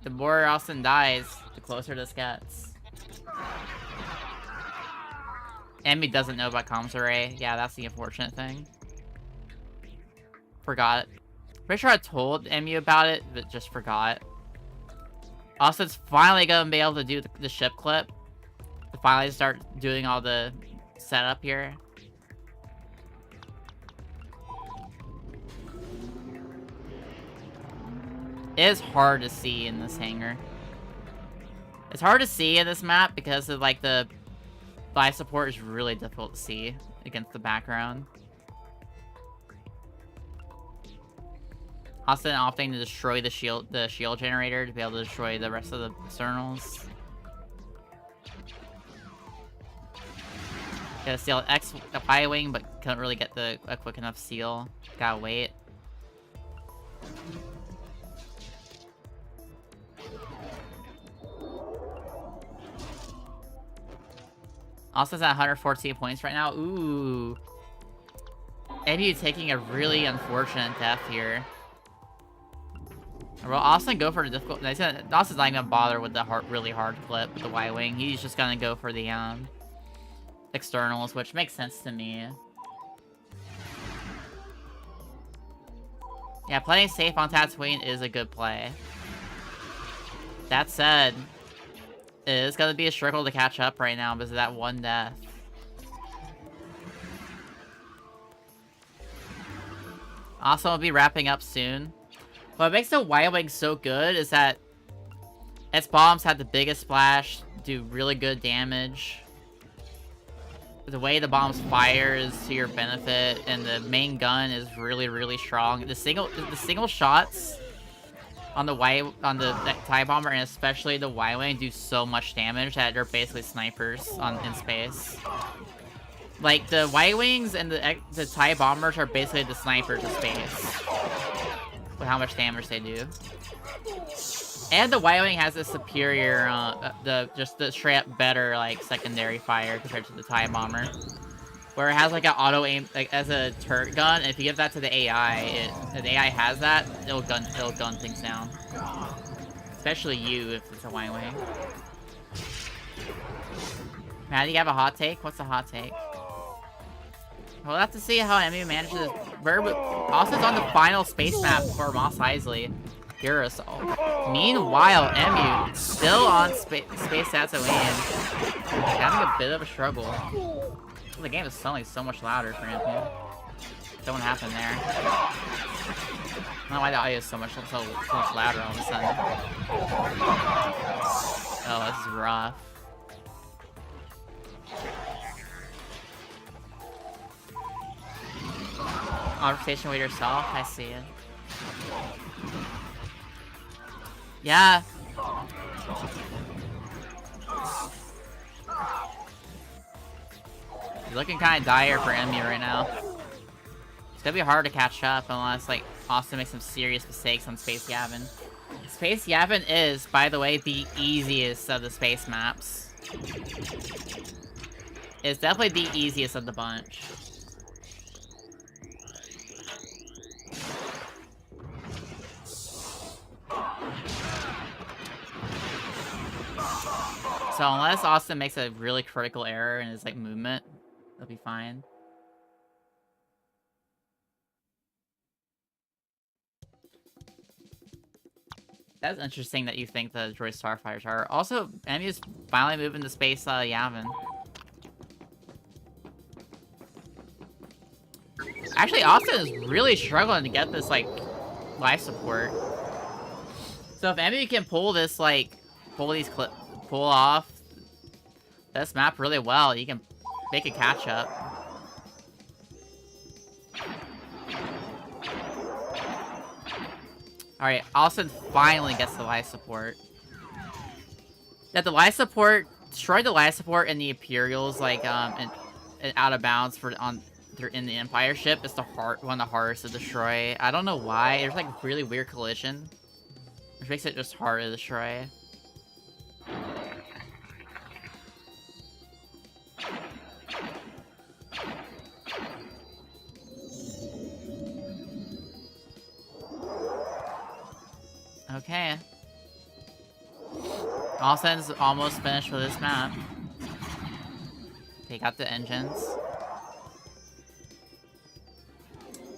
The more Austin dies, the closer this gets. MU doesn't know about comms array. Yeah, that's the unfortunate thing. Forgot. Pretty sure I told MU about it, but just forgot. Austin's finally gonna be able to do the ship clip. To finally start doing all the setup here. It is hard to see in this hangar. It's hard to see in this map because of like the life support is really difficult to see against the background. Austin opting to destroy the shield generator to be able to destroy the rest of the externals. Gotta steal the Y-wing, but couldn't really get a quick enough seal. Gotta wait. Austin's at 114 points right now. Ooh. Eddie taking a really unfortunate death here. Well, Austin go for the difficult. Austin's not gonna bother with the really hard clip with the Y-wing. He's just gonna go for the externals, which makes sense to me. Yeah, playing safe on Tatooine is a good play. That said, it is gonna be a struggle to catch up right now because of that one death. Also, we'll be wrapping up soon. What makes the Y-wing so good is that its bombs have the biggest splash, do really good damage. The way the bombs fire is to your benefit, and the main gun is really, really strong. The single shots on the TIE bomber, and especially the Y-wing, do so much damage that they're basically snipers in space. Like the Y-wings and the TIE bombers are basically the snipers of space with how much damage they do. And the Y-wing has a superior, just the straight up better like secondary fire compared to the TIE bomber, where it has like an auto aim like as a turret gun. And if you give that to the AI, if the AI has that, it'll gun things down. Especially you if it's a Y-wing. Matt, do you have a hot take? What's the hot take? We'll have to see how Emu manages. Austin's on the final space map for Mos Eisley. Assault. Meanwhile, Emu still on space Tatooine, having a bit of a struggle. The game is suddenly so much louder for Emu. Something happened there. I don't know why the audio is so much louder all of a sudden. Oh, this is rough. Conversation with yourself, I see it. Yeah. You're looking kind of dire for Emmy right now. It's gonna be hard to catch up unless, like, Austin makes some serious mistakes on Space Yavin. Space Yavin is, by the way, the easiest of the space maps. It's definitely the easiest of the bunch. So unless Austin makes a really critical error in his like movement, he'll be fine. That's interesting that you think the droid starfighters are. Also, Emu's finally moving to space Yavin. Actually, Austin is really struggling to get this like life support. So if Emu can pull this like pull off this map really well, you can make a catch up. Alright, Austin finally gets the life support. That the life support destroyed the life support in the Imperials like and out of bounds in the Empire ship is one of the hardest to destroy. I don't know why. There's like really weird collision, which makes it just hard to destroy. Okay. Austin's almost finished with this map. Take out the engines.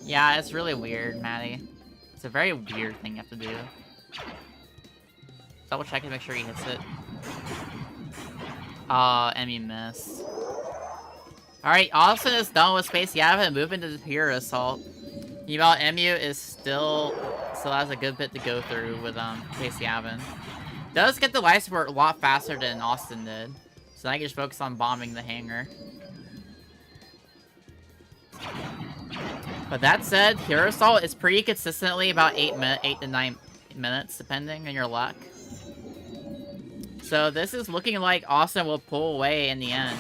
Yeah, it's really weird, Maddie. It's a very weird thing you have to do. Double check to make sure he hits it. Oh, Emmy missed. Alright, Austin is done with Space Yavin and moving to the Imperial Assault. Meanwhile, MU is still has a good bit to go through with PCRF. Does get the life support a lot faster than Austin did, so now I can just focus on bombing the hangar. But that said, Hero Assault is pretty consistently about 8 to 9 minutes, depending on your luck. So this is looking like Austin will pull away in the end.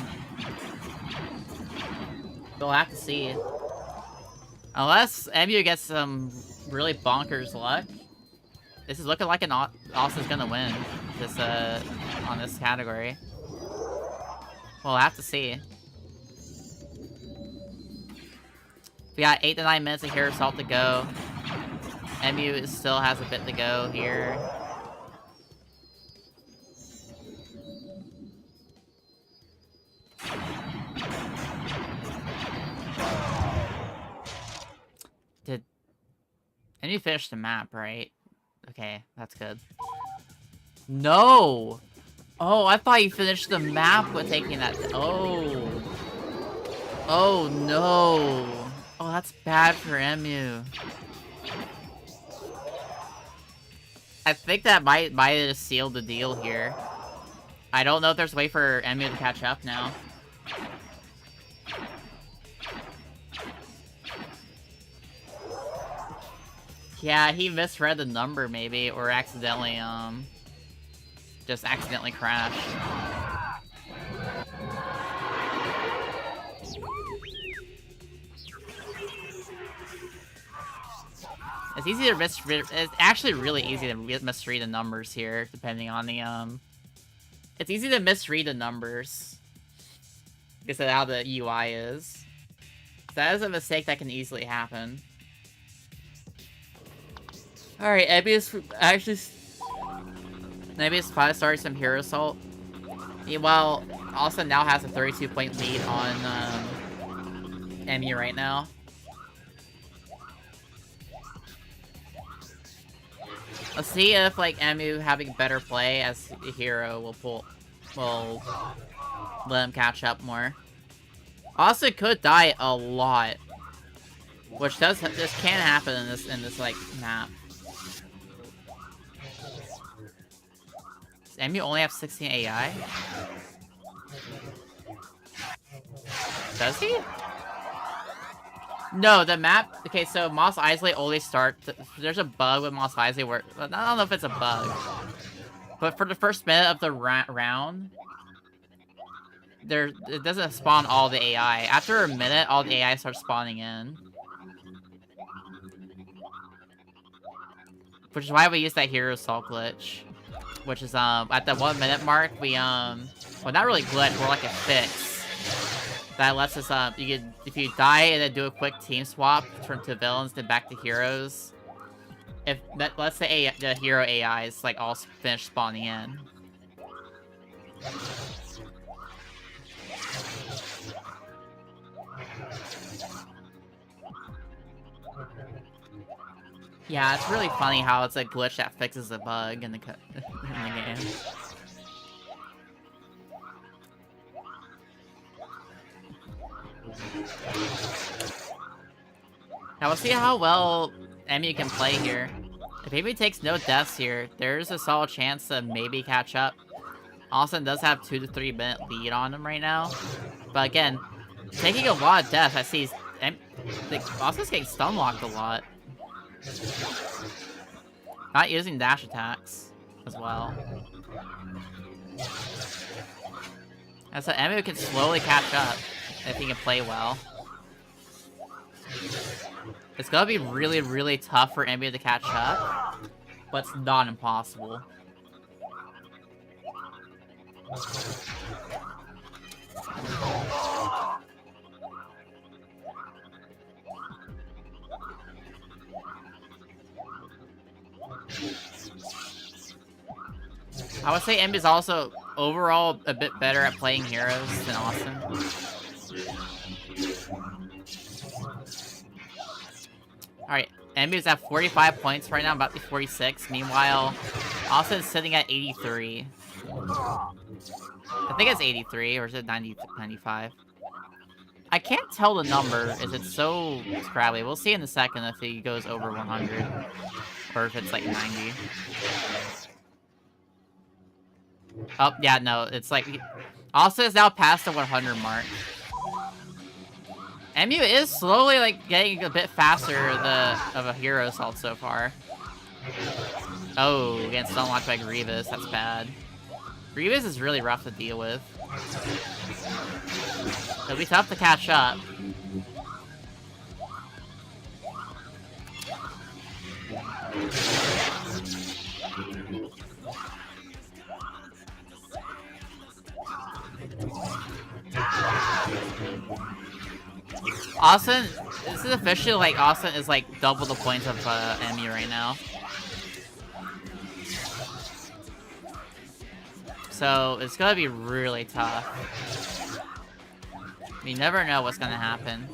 We'll have to see. Unless MU gets some really bonkers luck, this is looking like Austin's gonna win this on this category. We'll have to see. We got 8 to 9 minutes of Hero Assault to go. MU still has a bit to go here. And you finished the map, right? Okay, that's good. No! Oh, I thought you finished the map with taking that. Oh. Oh, no. Oh, that's bad for MU. I think that might have sealed the deal here. I don't know if there's a way for MU to catch up now. Yeah, he misread the number maybe, or accidentally, just accidentally crashed. It's easy to misread, it's actually really easy to misread the numbers here, depending on the, it's easy to misread the numbers. Because of how the UI is. That is a mistake that can easily happen. Alright, Ebbius actually... Ebbius probably started some Hero Assault. Meanwhile, Austin now has a 32-point lead on MU right now. Let's see if, like, MU having better play as a hero will let him catch up more. Austin could die a lot. Which this can happen in this like map. Does MU only have 16 AI? Does he? No, the map. Okay, so Mos Eisley only starts. There's a bug with Mos Eisley where I don't know if it's a bug, but for the first minute of the round, it doesn't spawn all the AI. After a minute, all the AI starts spawning in. Which is why we use that Hero Assault glitch. Which is, at the 1 minute mark, we, well, not really glitch, more like a fix. That lets us, you can, if you die and then do a quick team swap to villains, then back to heroes. If, let's say the hero AI is, like, all finished spawning in. Yeah, it's really funny how it's a glitch that fixes a bug in the game. Now we'll see how well MU can play here. If MU takes no deaths here, there's a solid chance to maybe catch up. Austin does have 2 to 3 minute lead on him right now. But again, taking a lot of deaths, I see Austin's getting stun locked a lot. Not using dash attacks as well. And so MU can slowly catch up if he can play well. It's gonna be really, really tough for MU to catch up, but it's not impossible. I would say MU is also overall a bit better at playing heroes than Austin. Alright, MU's at 45 points right now, about to be 46. Meanwhile, Austin's sitting at 83. I think it's 83, or is it 90, 95? I can't tell the number, as it's so scrappy. We'll see in a second if he goes over 100. Or if it's like 90. Oh, yeah, no, it's like... Austin is now past the 100 mark. MU is slowly, like, getting a bit faster of a hero assault so far. Oh, against unlocked by Grievous, that's bad. Grievous is really rough to deal with. It'll be tough to catch up. Austin, this is officially like Austin is like double the points of MU right now. So it's gonna be really tough. You never know what's gonna happen.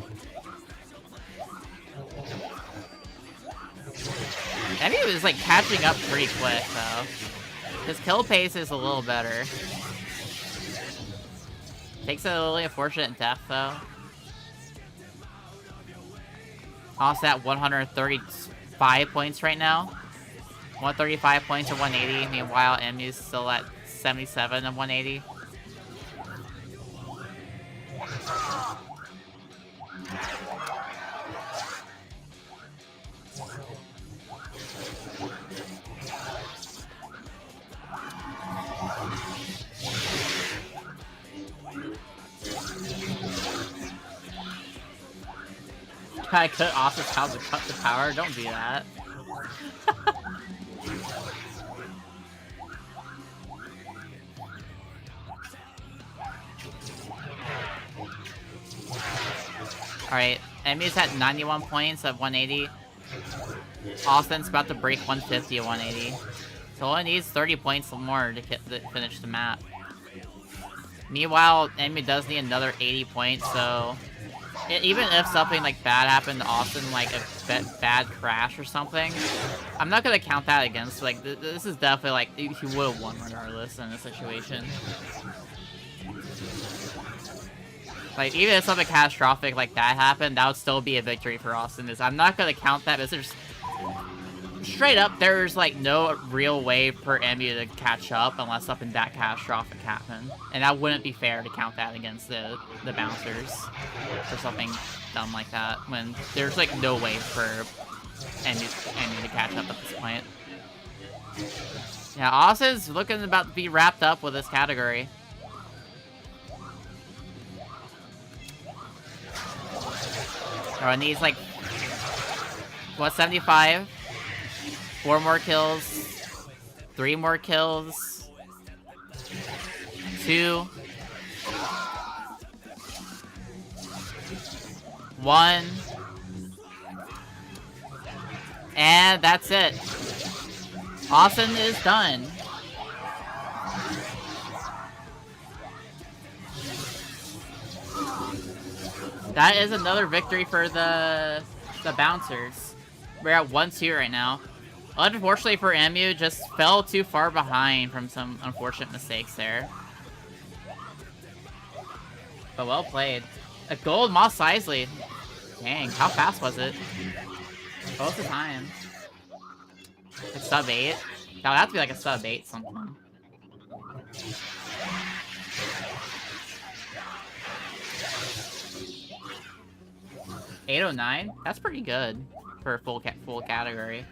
MU is like catching up pretty quick though. His kill pace is a little better. Takes a really unfortunate death though. Also at 135 points right now. 135 points to 180. Meanwhile, MU's still at 77 of 180. I cut Austin's power to cut the power. Don't do that. Alright, MU's at 91 points of 180. Austin's about to break 150 of 180. So only needs 30 points more to finish the map. Meanwhile, MU does need another 80 points, so... even if something like bad happened to Austin, like a bad crash or something, I'm not gonna count that against. Like this is definitely like he would have won regardless in this situation. Like even if something catastrophic like that happened, that would still be a victory for Austin. I'm not gonna count that. But there's straight up, there's like no real way for MU to catch up unless something that catastrophic happened, and that wouldn't be fair to count that against the bouncers or something dumb like that when there's like no way for MU to catch up at this point. Yeah, Austin's looking about to be wrapped up with this category. Or needs like what, 75? 4 more kills, 3 more kills, 2, 1, and that's it. Austin is done. That is another victory for the bouncers. We're at 1-2 right now. Unfortunately for MU, just fell too far behind from some unfortunate mistakes there. But well played. A gold Moss Isley. Dang, how fast was it? What was the time? Like sub 8? That would have to be like a sub 8 something. $809? That's pretty good for a full category.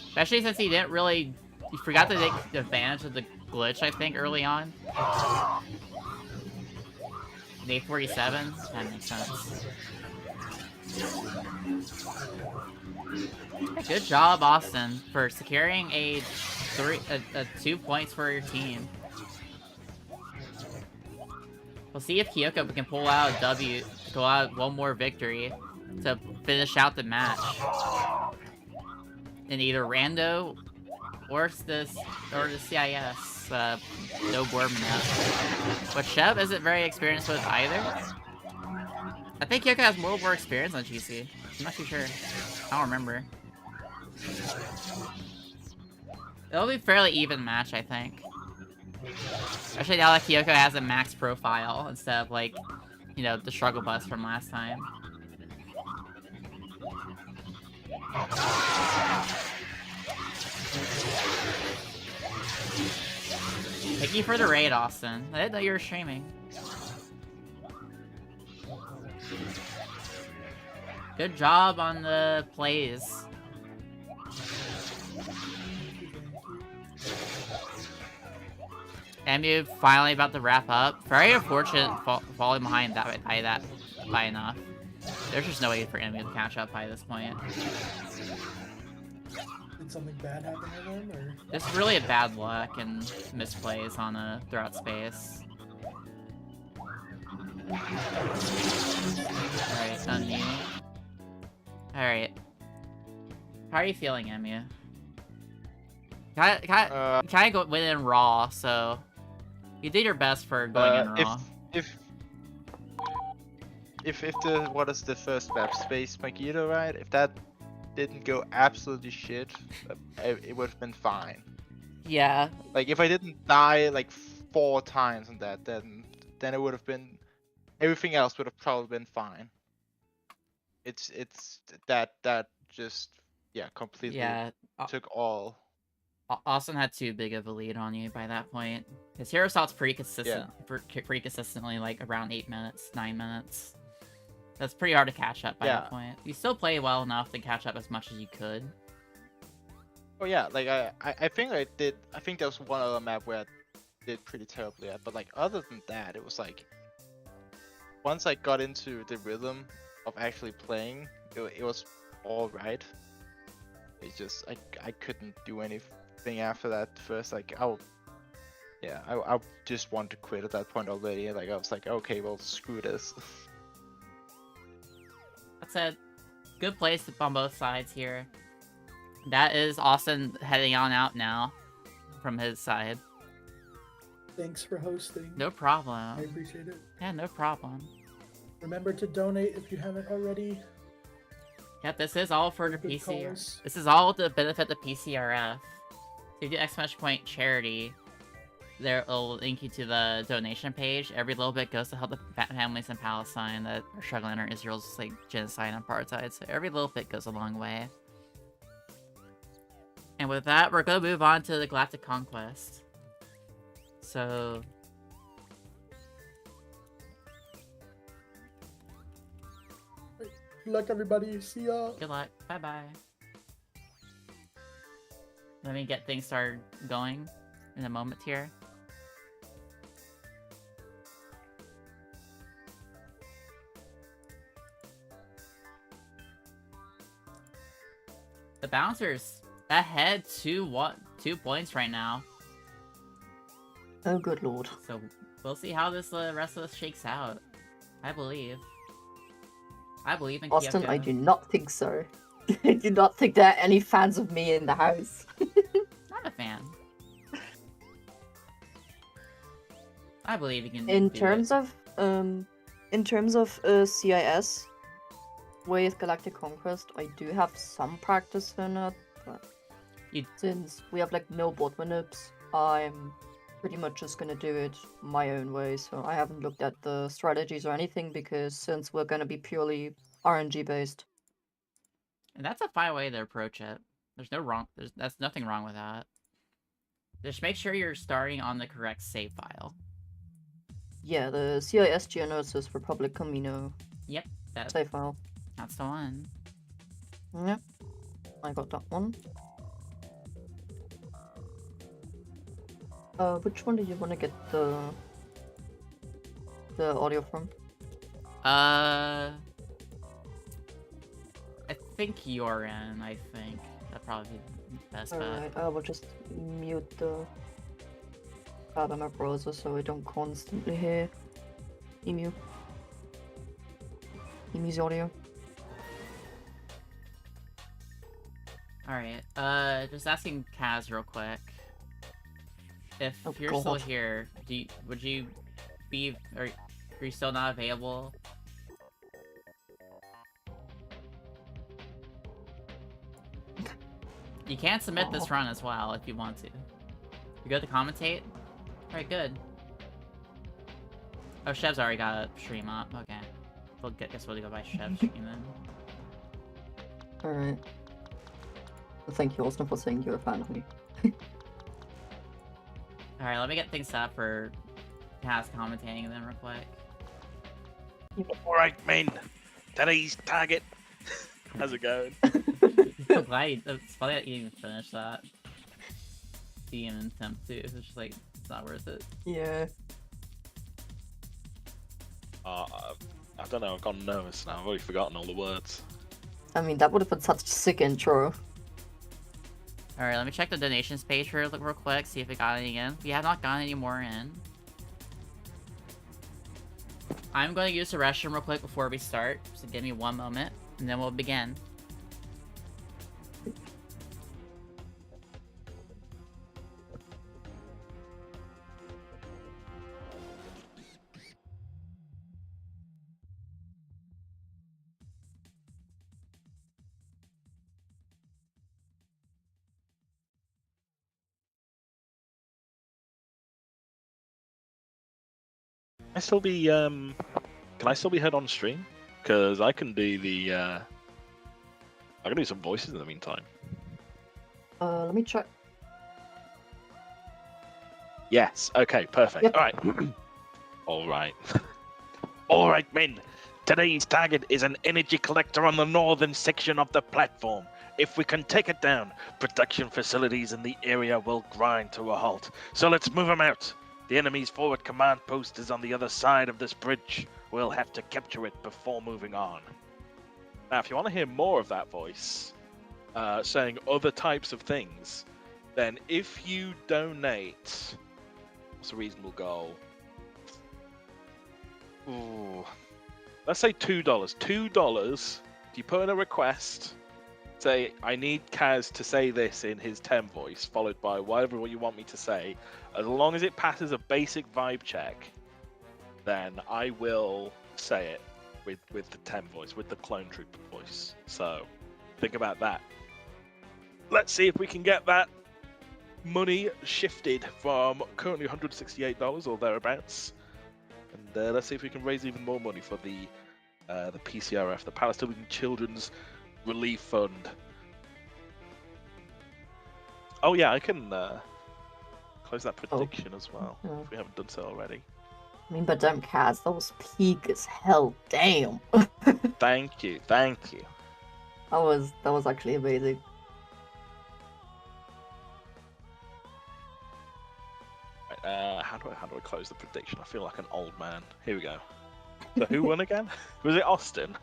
Especially since he didn't really... He forgot to take advantage of the glitch, I think, early on. Day 47? That makes sense. Yeah, good job, Austin, for securing a 2 points for your team. We'll see if Kyoko can pull out a W, pull out one more victory to finish out the match. In either Rando or the CIS no board map. But Shep isn't very experienced with either. I think Kyoko has more experience on GC. I'm not too sure. I don't remember. It'll be a fairly even match, I think. Especially now that Kyoko has a max profile instead of like you know, the struggle bus from last time. Thank you for the raid, Austin. I didn't know you were streaming. Good job on the plays. MU finally about to wrap up. Very unfortunate falling behind by enough. There's just no way for MU to catch up by this point.
Did something bad happen to them, or?
Just really a bad luck and misplays on a throughout space. Alright, unmute. Alright. How are you feeling, MU? Can I go win in Raw, so... You did your best for going in Raw.
If the, what is the first map, Space Magneto, right? If that didn't go absolutely shit, it would have been fine.
Yeah.
Like, if I didn't die, like, 4 times on that, then it would have been... Everything else would have probably been fine. It's that just, yeah, completely took all.
Austin had too big of a lead on you by that point. His hero salt's pretty consistent, pretty consistently, like around 8 minutes, 9 minutes. That's pretty hard to catch up by that point. You still play well enough to catch up as much as you could.
Oh yeah, like I think I think there was one other map where I did pretty terribly at, but like other than that, it was like once I got into the rhythm of actually playing, it was all right. It's just I couldn't do anything after that first. Like I just wanted to quit at that point already. Like I was like, okay, well, screw this.
That's a good place on both sides here. That is Austin heading on out now from his side.
Thanks for hosting.
No problem.
I appreciate it.
Yeah, no problem.
Remember to donate if you haven't already.
Yep, this is all for the
Good
PCRF.
cause.
This is all to benefit the PCRF. So you do exclamation point charity. There will link you to the donation page. Every little bit goes to help the families in Palestine that are struggling under Israel's like genocide and apartheid. So every little bit goes a long way. And with that, we're gonna move on to the Galactic Conquest. So
Good luck, everybody. See ya.
good luck. Bye bye. Let me get things started going in a moment here. The Bouncers ahead 2 points right now.
Oh, good lord.
So we'll see how this rest of this shakes out. I believe in
Austin,
Kyoto.
I do not think so. I do not think there are any fans of me in the house.
Not a fan. I believe you can.
In
do
terms
it.
of CIS with Galactic Conquest, I do have some practice in it, but since we have like no bot winups, I'm pretty much just gonna do it my own way. So I haven't looked at the strategies or anything because since we're gonna be purely RNG based.
And that's a fine way to approach it. That's nothing wrong with that. Just make sure you're starting on the correct save file.
Yeah, the CIS Geonosis Republic Camino
Yep,
save file.
that's the one.
Yep, I got that one. Which one do you want to get the audio from?
I think you're in. I think that'd probably be the best bet.
Alright, I will just mute the tab in my browser so I don't constantly hear Emu's audio.
Alright, just asking Kaz real quick. If
Oh,
you're
God.
still here, would you be, are you still not available? You can submit this run as well if you want to. You go to commentate? Alright, good. Oh, Chev's already got a stream up. Okay. Guess we'll go by Chev's stream then.
Alright. Well, thank you, Austin, for saying you're a fan of me.
Alright, let me get things set up for Kaz commentating then real quick.
Alright, men. Today's target. How's it going?
I'm glad it's funny that you didn't even finish that. You didn't even attempt to. It's just like, it's not worth it.
Yeah.
I don't know, I've gone nervous now. I've already forgotten all the words.
I mean, that would have been such a sick intro.
Alright, let me check the donations page real quick, see if we got any in. We have not gotten any more in. I'm going to use the restroom real quick before we start, so give me one moment, and then we'll begin.
Can I still be heard on stream? Because I can do the I can do some voices in the meantime.
Let me check.
Yes, okay, perfect.
Yep.
Alright. Alright. Alright, men. Today's target is an energy collector on the northern section of the platform. If we can take it down, production facilities in the area will grind to a halt. So let's move them out. The enemy's forward command post is on the other side of this bridge. We'll have to capture it before moving on. Now, if you want to hear more of that voice, saying other types of things, then if you donate, what's a reasonable goal? Ooh, let's say $2. $2. If you put in a request, say, I need Kaz to say this in his 10 voice, followed by whatever you want me to say. As long as it passes a basic vibe check, then I will say it with the 10 voice, with the clone trooper voice. So think about that. Let's see if we can get that money shifted from currently $168 or thereabouts. And let's see if we can raise even more money for the PCRF, the Palestinian Children's Relief Fund. Oh yeah, I can close that prediction as well, if we haven't done so already.
I mean, but damn, Kaz, that was peak as hell. Damn.
Thank you, thank you.
That was actually amazing.
Right, how do I close the prediction? I feel like an old man. Here we go. So who won again? Was it Austin?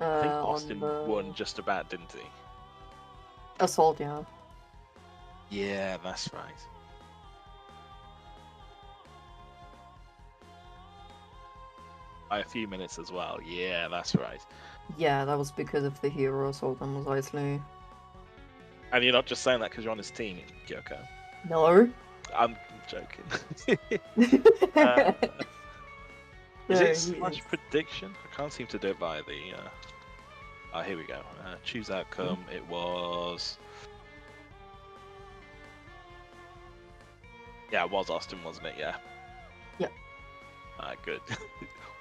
I think Austin won just about, didn't he?
Assault, yeah.
Yeah, that's right. By a few minutes as well. Yeah, that's right.
Yeah, that was because of the hero assault on Mos Eisley.
And you're not just saying that because you're on his team, Kyoko.
No.
I'm joking. Is it slash prediction? I can't seem to do it via the... Oh, here we go. Choose outcome. It was... Yeah, it was Austin, wasn't it? Yeah.
Yep.
Alright, good.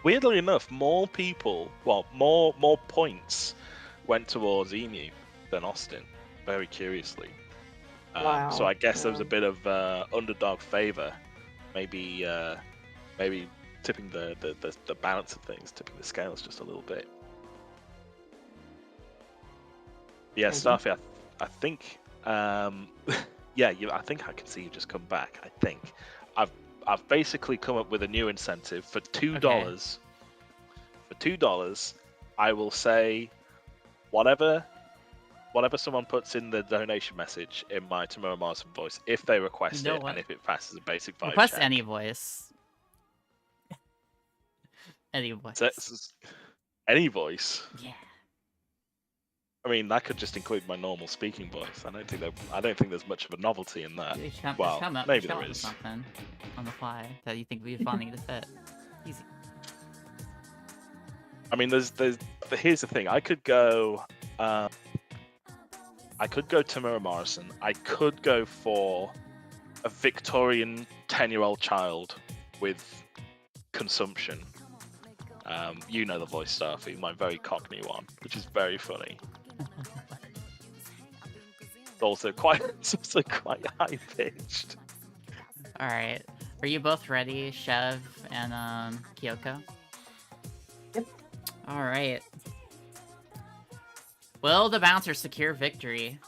Weirdly enough, more people, well, more points went towards Emu than Austin. Very curiously.
Wow.
So I guess there was a bit of underdog favor. Maybe tipping the balance of things, tipping the scales just a little bit. Yeah, Starfy, I think, yeah, I think I can see you just come back. I think I've basically come up with a new incentive for $2. Okay. For $2, I will say whatever someone puts in the donation message in my Tomorrow Morrison voice, if they request it, and if it passes a basic vibe
request
check.
any voice. Any voice.
So, any voice.
Yeah.
I mean, that could just include my normal speaking voice. I don't think there's much of a novelty in that. Well, maybe there is.
Something on the fly that you think would be funny to fit. Easy.
I mean, here's the thing. I could go Tamura Morrison. I could go for a Victorian 10-year-old child with consumption. You know the voice, Starfy, my very cockney one, which is very funny. It's also quite high pitched.
All right, are you both ready, Chev and Kyoko?
Yep.
All right. Will the Bouncers secure victory,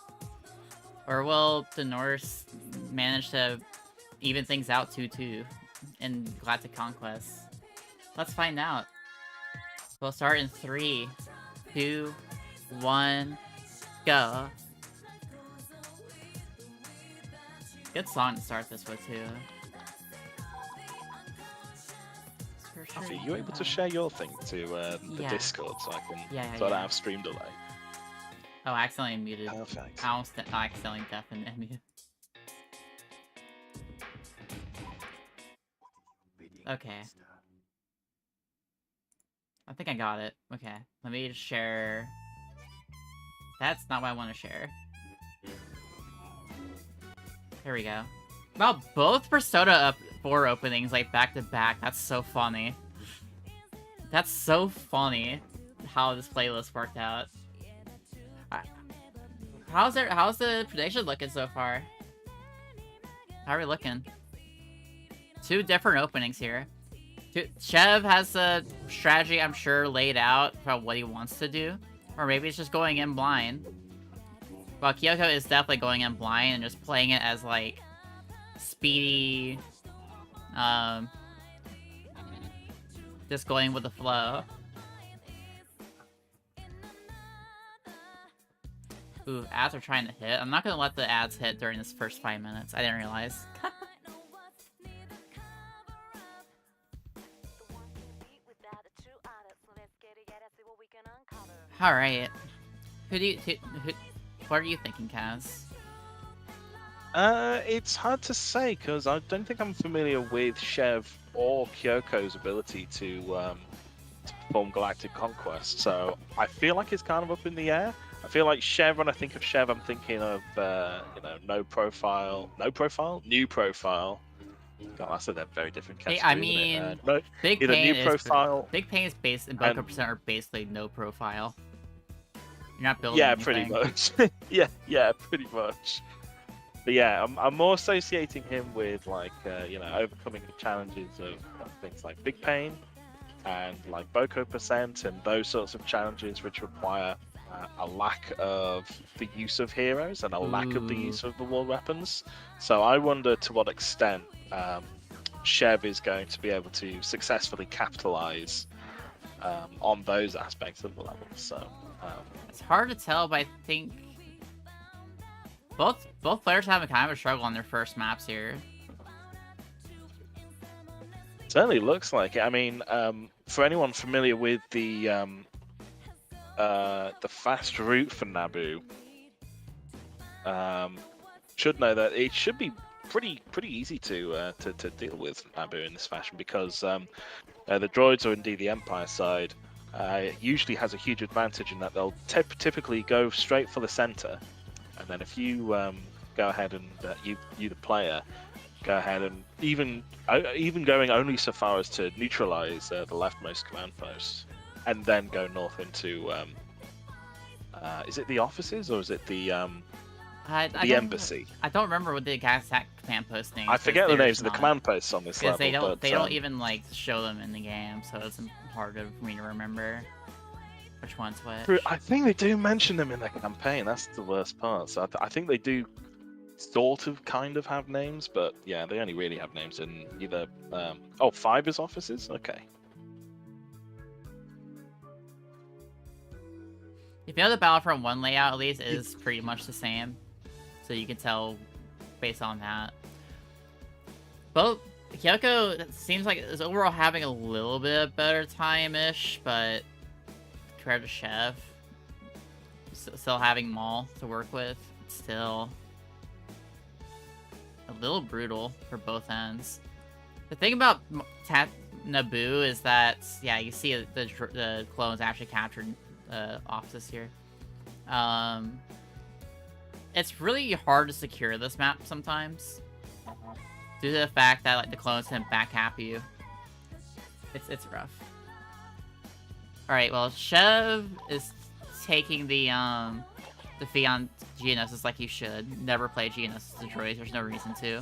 or will the Norse manage to even things out 2-2 in Galactic Conquest? Let's find out. We'll start in 3, 2, 1, go. Good song to start this with, too.
Are you able to share your thing to the
Yeah.
Discord so I can
Yeah,
so I don't
yeah.
have stream delay?
Oh, I accidentally muted.
Perfect.
I almost accidentally deafened mute. Okay. I think I got it. Okay. Let me just share. That's not what I want to share. Here we go. Wow, both Persona 4 openings, like, back to back. That's so funny. That's so funny how this playlist worked out. How's the prediction looking so far? How are we looking? 2 different openings here. Chev has a strategy, I'm sure, laid out about what he wants to do. Or maybe it's just going in blind. Well, Kyoko is definitely going in blind and just playing it as, like, speedy, just going with the flow. Ooh, ads are trying to hit. I'm not gonna let the ads hit during this first 5 minutes. I didn't realize. Alright. What are you thinking, Kaz?
It's hard to say because I don't think I'm familiar with Chev or Kyoko's ability to perform Galactic Conquest, so I feel like it's kind of up in the air. I feel like Chev, when I think of Chev, I'm thinking of new profile. God, that's a very different category.
Hey, I mean, Big Pain is based in Boca Percent are basically no profile. You're not building anything.
Pretty much. yeah, pretty much. But yeah, I'm more associating him with like overcoming the challenges of things like Big Pain and like Boko Percent and those sorts of challenges which require a lack of the use of heroes and a lack of the use of the war weapons. So I wonder to what extent Chev is going to be able to successfully capitalize on those aspects of the level. So
it's hard to tell, but I think both players have a kind of a struggle on their first maps here.
Certainly looks like it. I mean, for anyone familiar with the fast route for Naboo, should know that it should be pretty easy to deal with Naboo in this fashion because the droids, or indeed the Empire side, usually has a huge advantage in that they'll typically go straight for the center, and then if you go ahead and you the player go ahead and even going only so far as to neutralize the leftmost command post, and then go north into is it the offices or is it the embassy?
I don't remember what the exact command post names.
I forget the names of the command posts on this level.
They don't even like show them in the game, so it's hard for me to remember which one's which.
I think they do mention them in the campaign. That's the worst part. So I think they do sort of kind of have names, but yeah, they only really have names in either Fiber's offices. Okay.
If you know the Battlefront 1 layout, at least, is pretty much the same. So you can tell based on that. Both Kyoko seems like is overall having a little bit better time-ish, but compared to Chev, still having Maul to work with, it's still a little brutal for both ends. The thing about Naboo is that, yeah, you see the clones actually captured offices here. It's really hard to secure this map sometimes. Due to the fact that like the clones can back-cap you. It's rough. Alright, well, Chev is taking the defeat on Geonosis like you should. Never play Geonosis to droids, there's no reason to.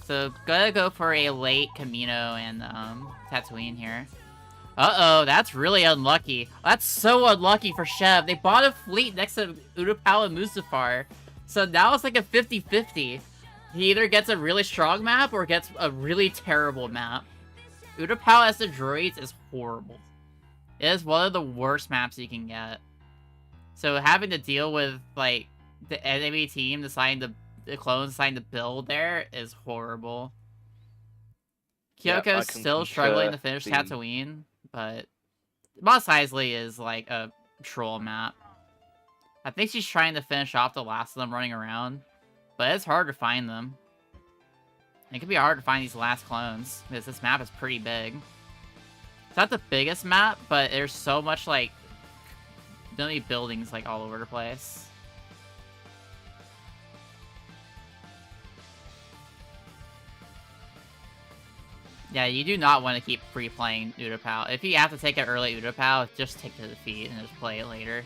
So, gotta go for a late Camino and Tatooine here. Uh-oh, that's really unlucky. That's so unlucky for Chev. They bought a fleet next to Utapau and Mustafar. So now it's like a 50-50. He either gets a really strong map or gets a really terrible map. Utapau as the droids is horrible. It is one of the worst maps you can get. So having to deal with, like, the enemy team deciding the clones deciding to build there is horrible. Kyoko's still struggling to finish Tatooine, but Mos Eisley is, like, a troll map. I think she's trying to finish off the last of them running around, but it's hard to find them. It can be hard to find these last clones, because this map is pretty big. It's not the biggest map, but there's so much, like, many buildings, like, all over the place. Yeah, you do not want to keep free-playing Utapau. If you have to take an early Utapau, just take the defeat and just play it later.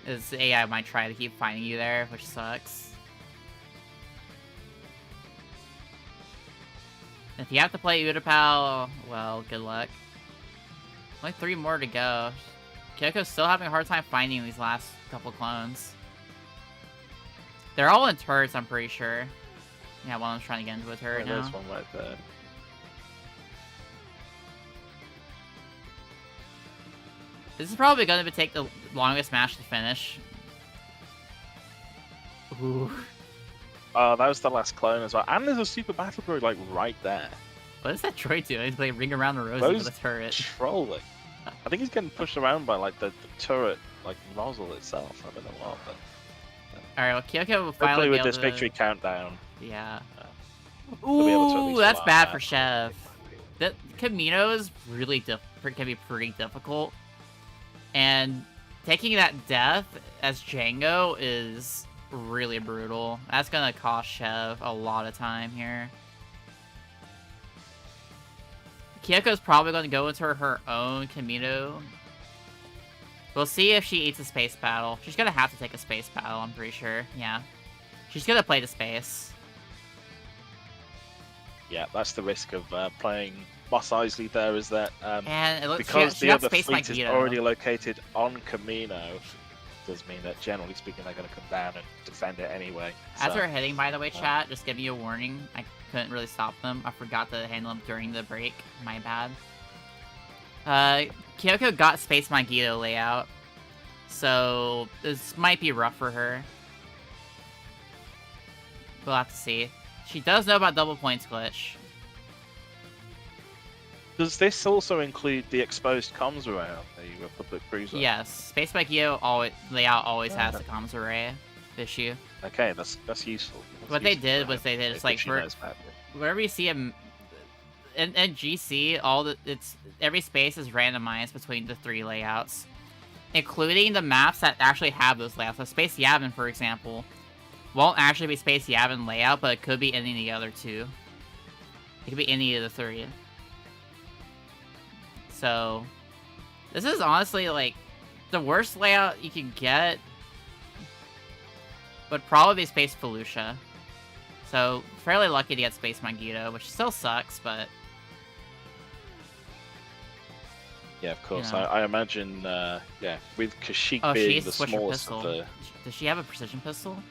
Because the AI might try to keep finding you there, which sucks. If you have to play Utapau, well, good luck. Only 3 more to go. Kyoko's still having a hard time finding these last couple clones. They're all in turrets, I'm pretty sure. Yeah, one of them's trying to get into a turret now.
There's one right there.
This is probably going to take the longest match to finish. Ooh.
Oh, that was the last clone as well. And there's a super battle droid, like, right there.
What is that droid doing? He's like ring around the rosy with a turret.
Trolling. I think he's getting pushed around by, like, the turret, like, nozzle itself. I don't know what, but...
Alright, well, Kyoko will finally
hopefully
be
with
able
this
to...
victory countdown.
Yeah.
They'll be able to at
Ooh,
least
that's
fly
bad
back.
for Chev. The Camino is really can be pretty difficult. And taking that death as Django is really brutal. That's gonna cost Chev a lot of time here. Kyoko's probably gonna go into her own Camino. We'll see if she eats a space battle. She's gonna have to take a space battle, I'm pretty sure. Yeah. She's gonna play the space.
Yeah, that's the risk of playing Mos Eisley there, is that
And it looks,
because
she
the
got
other
space
fleet is
Magneto.
already located on Camino, does mean that generally speaking they're going to come down and defend it anyway.
As
So,
we're heading, by the way, chat, just giving you a warning. I couldn't really stop them. I forgot to handle them during the break. My bad. Kyoko got Space Magneto layout, so this might be rough for her. We'll have to see. She does know about double points glitch.
does this also include the exposed comms around the Republic cruiser?
Yes, Space Magneto layout always has the comms array issue.
Okay, that's useful.
What they did was they did, it's like,
she
for
knows about it.
wherever you see in GC, every space is randomized between the 3 layouts, including the maps that actually have those layouts. So Space Yavin, for example, won't actually be Space Yavin layout, but it could be any of the other 2. It could be any of the 3. So, this is honestly, like, the worst layout you can get would probably be Space Felucia. So, fairly lucky to get Space Magneto, which still sucks, but...
Yeah, of course.
You know.
I imagine, yeah, with Kashyyyk
Oh, she
being
needs
the
to switch her
smallest
pistol.
of the...
Does she have a precision pistol?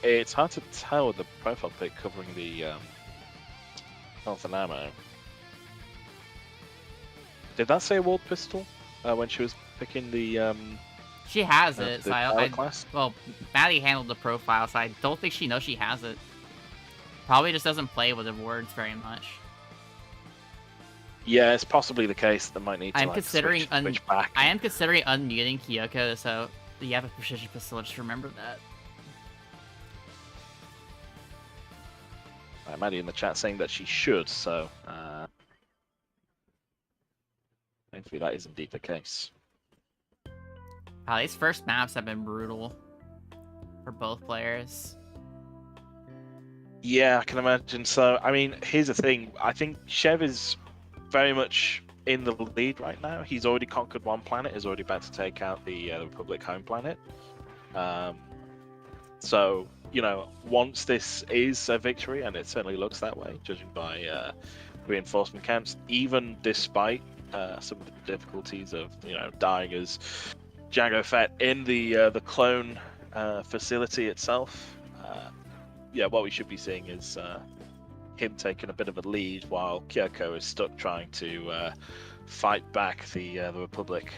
It's hard to tell with the profile pic covering the health and ammo. Did that say a walled pistol when she was picking the
She has it,
the
so
power class?
well, Maddie handled the profile, so I don't think she knows she has it. Probably just doesn't play with the words very much.
Yeah, it's possibly the case that might need to
I'm
like,
considering
switch back.
I am considering unmuting Kyoko, so you have a precision pistol, just remember that.
Maddie in the chat saying that she should, so hopefully that is indeed the case.
Wow, these first maps have been brutal for both players.
Yeah, I can imagine. So, I mean, here's the thing. I think Chev is very much in the lead right now. He's already conquered one planet. He's already about to take out the Republic home planet. So, you know, once this is a victory, and it certainly looks that way, judging by reinforcement camps, even despite some of the difficulties of, you know, dying as Jango Fett in the clone facility itself. Yeah, what we should be seeing is him taking a bit of a lead while Kyoko is stuck trying to fight back the Republic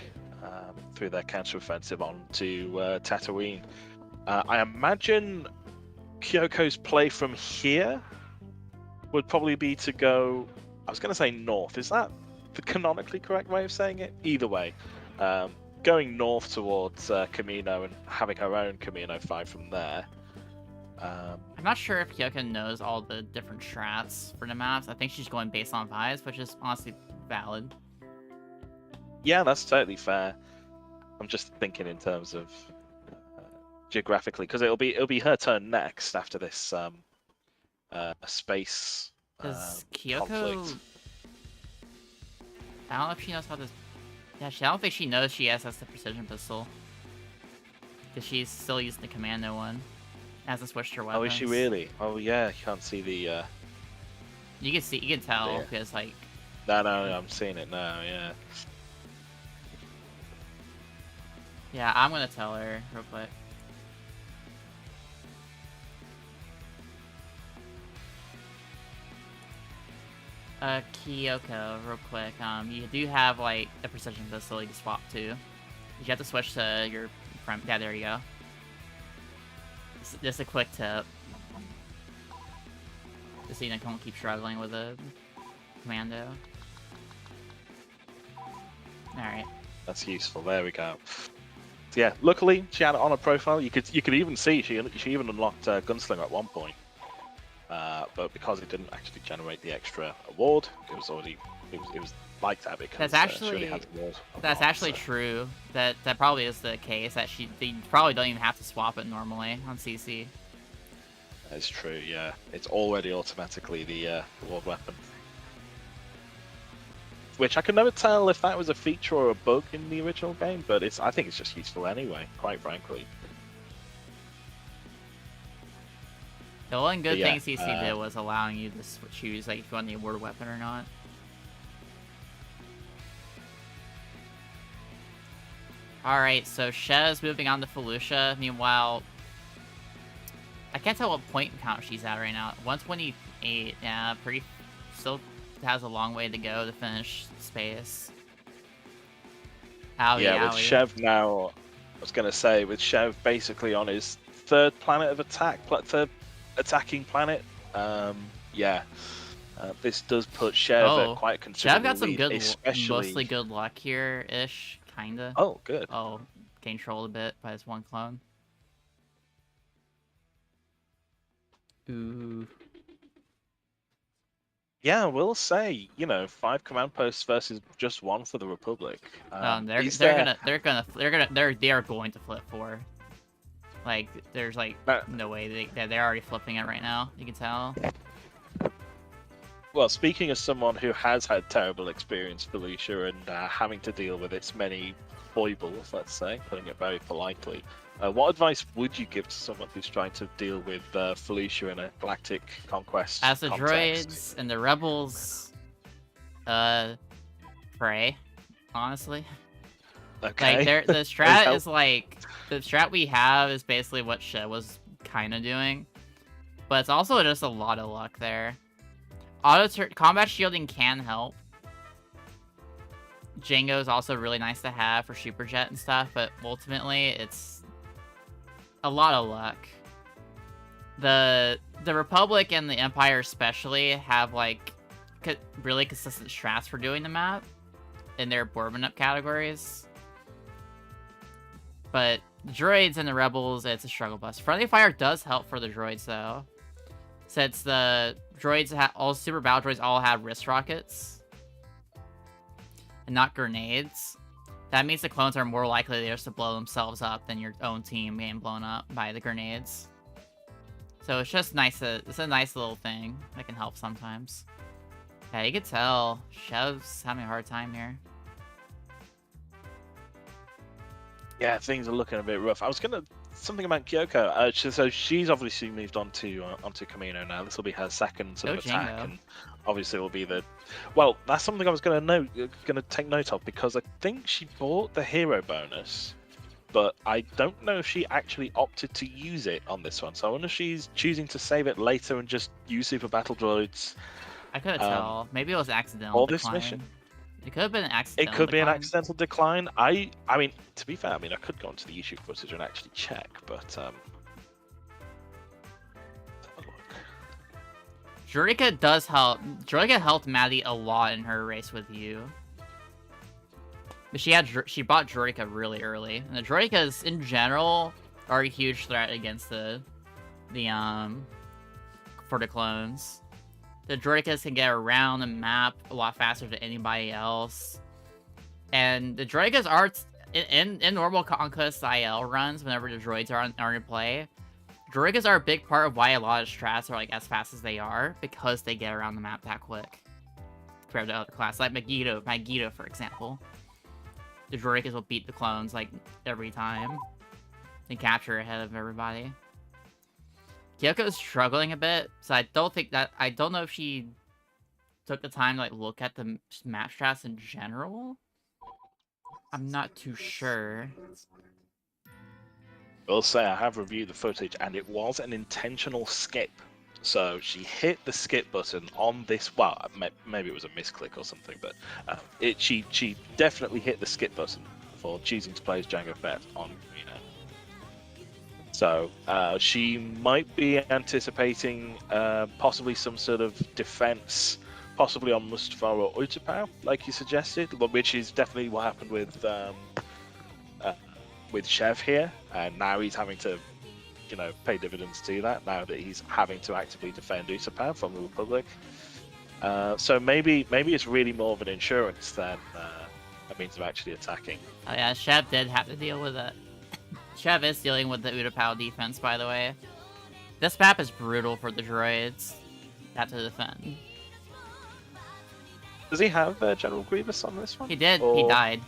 through their counteroffensive onto Tatooine. I imagine Kyoko's play from here would probably be to go, I was going to say north. Is that the canonically correct way of saying it? Either way, going north towards Kamino and having her own Kamino fight from there.
I'm not sure if Kyoko knows all the different strats for the maps. I think she's going based on vibes, which is honestly valid.
Yeah, that's totally fair. I'm just thinking in terms of geographically, because it'll be her turn next after this space
Does Kyoko?
conflict.
I don't know if she knows how to. Yeah, I don't think she knows she has the precision pistol. Because she's still using the commando one. Hasn't switched her weapons.
Oh, is she really? Oh, yeah. You can't see the.
You can see, you can tell
Yeah.
because like.
No, I'm seeing it now. Yeah.
Yeah, I'm gonna tell her real quick. Kyoko, real quick. You do have like a precision pistol you can swap to. You have to switch to your front. Yeah, there you go. Just a quick tip. Just so you don't keep struggling with a commando. Alright.
That's useful. There we go. So yeah, luckily she had it on her profile. You could even see she even unlocked Gunslinger at one point. But because it didn't actually generate the extra award, it was like that because
That's actually
she already had the award
that's
unlocked,
actually
so.
true. That probably is the case. That they probably don't even have to swap it normally on CC.
That's true. Yeah, it's already automatically the award weapon. Which I can never tell if that was a feature or a bug in the original game, but I think it's just useful anyway, quite frankly.
The one good
But yeah,
thing CC did was allowing you to choose like if you want the award weapon or not. Alright, so Shez moving on to Felucia. Meanwhile, I can't tell what point count she's at right now. 128. Yeah, pretty. Still has a long way to go to finish space. Owie,
Yeah, with
owie.
Chev now, I was going to say, with Chev basically on his third planet of attack, third attacking planet, yeah. This does put Chev at quite a considerable
Chev got some
lead,
good,
especially...
mostly good luck here-ish, kinda.
Oh, good.
Oh, getting trolled a bit by his one clone. Ooh.
Yeah, I will say, you know, 5 command posts versus just 1 for the Republic.
They are going to flip 4. Like, there's like no way they're already flipping it right now. You can tell.
Well, speaking as someone who has had terrible experience with Felucia and having to deal with its many foibles, let's say, putting it very politely, what advice would you give to someone who's trying to deal with Felucia in a galactic conquest
As the
context?
droids and the rebels, pray, honestly.
Okay.
Like, the strat is like, the strat we have is basically what Shed was kind of doing, but it's also just a lot of luck there. Combat shielding can help. Jango is also really nice to have for Superjet and stuff, but ultimately it's a lot of luck. The Republic and the Empire especially have like really consistent strats for doing the map in their Bourbon up categories. But the droids and the rebels, it's a struggle bus. Friendly fire does help for the droids though, since the droids all super battle droids all have wrist rockets and not grenades. That means the clones are more likely just to blow themselves up than your own team getting blown up by the grenades. So So it's just nice to, it's a nice little thing that can help sometimes. Yeah, you can tell Chev's having a hard time here.
Yeah, things are looking a bit rough. I was gonna something about Kyoko. So she's obviously moved on to onto Camino now. This will be her second sort of attack,
Jingo.
and obviously it will be the. Well, that's something I was gonna take note of because I think she bought the hero bonus, but I don't know if she actually opted to use it on this one. So I wonder if she's choosing to save it later and just use Super Battle Droids.
I couldn't tell. Maybe it was accidental
All
decline.
this mission.
It could have been an accidental
It could be an
decline.
accidental decline. I mean, to be fair, I mean I could go onto the YouTube footage and actually check, but let's have a look.
Jurica does help. Jurica helped Maddie a lot in her race with you. But she bought Jurica really early. And the Juricas in general are a huge threat against for the clones. The Droikas can get around the map a lot faster than anybody else. And the Droikas are, in normal Conquest IL runs, whenever the droids are in play, Droikas are a big part of why a lot of strats are like as fast as they are, because they get around the map that quick. Compared to other classes, like Magneto, for example. The Droikas will beat the clones like every time. And capture ahead of everybody. Kyoko's struggling a bit, so I don't know if she took the time to like look at the map strats in general. I'm not too sure.
I'll say I have reviewed the footage, and it was an intentional skip. So she hit the skip button on this. Well, maybe it was a misclick or something, but she definitely hit the skip button for choosing to play as Jango Fett on. So she might be anticipating possibly some sort of defense, possibly on Mustafar or Utapau, like you suggested, which is definitely what happened with Chev here, and now he's having to, pay dividends to that. Now that he's having to actively defend Utapau from the Republic, so maybe it's really more of an insurance than a means of actually attacking.
Oh yeah, Chev did have to deal with it. Chev is dealing with the Utapau defense, by the way. This map is brutal for the droids. Have to defend.
Does he have General Grievous on this one?
He did.
Or...
He died.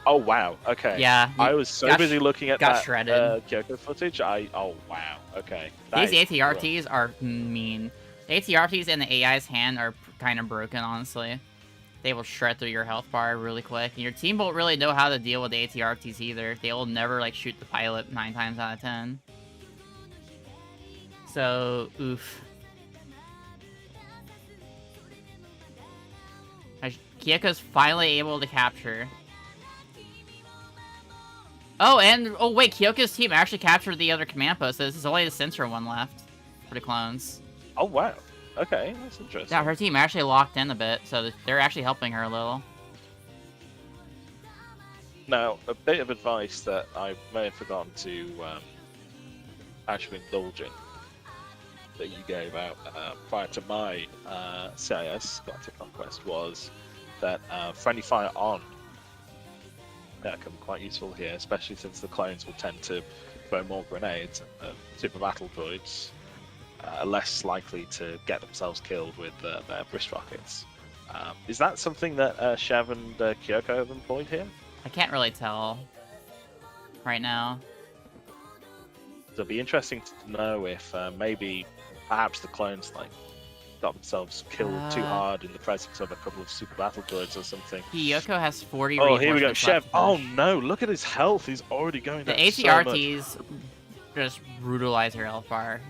Oh wow. Okay.
Yeah.
I was so busy looking at that Kyoko footage. Oh wow. Okay.
These ATRTs are mean. The ATRTs in the AI's hand are kind of broken, honestly. They will shred through your health bar really quick, and your team won't really know how to deal with the ATRTs either. They will never like shoot the pilot 9 times out of 10. So, oof. Kyoko's finally able to capture. Oh, wait, Kyoko's team actually captured the other command post, so this is only the censor one left for the clones.
Oh wow. Okay, that's interesting.
Yeah, her team actually locked in a bit, so they're actually helping her a little.
Now, a bit of advice that I may have forgotten to actually indulge in that you gave out prior to my CIS Galactic Conquest was that friendly fire on can be quite useful here, especially since the clones will tend to throw more grenades and super battle droids are less likely to get themselves killed with their brisk rockets. Is that something that Chev and Kyoko have employed here?
I can't really tell right now.
It'll be interesting to know if perhaps the clones got themselves killed too hard in the presence of a couple of super battle droids or something.
Kyoko has 40
Oh, here we go,
reinforcements
Chev.
left.
Oh no, look at his health. He's already going
The
down so much.
ATRTs just brutalize her health bar.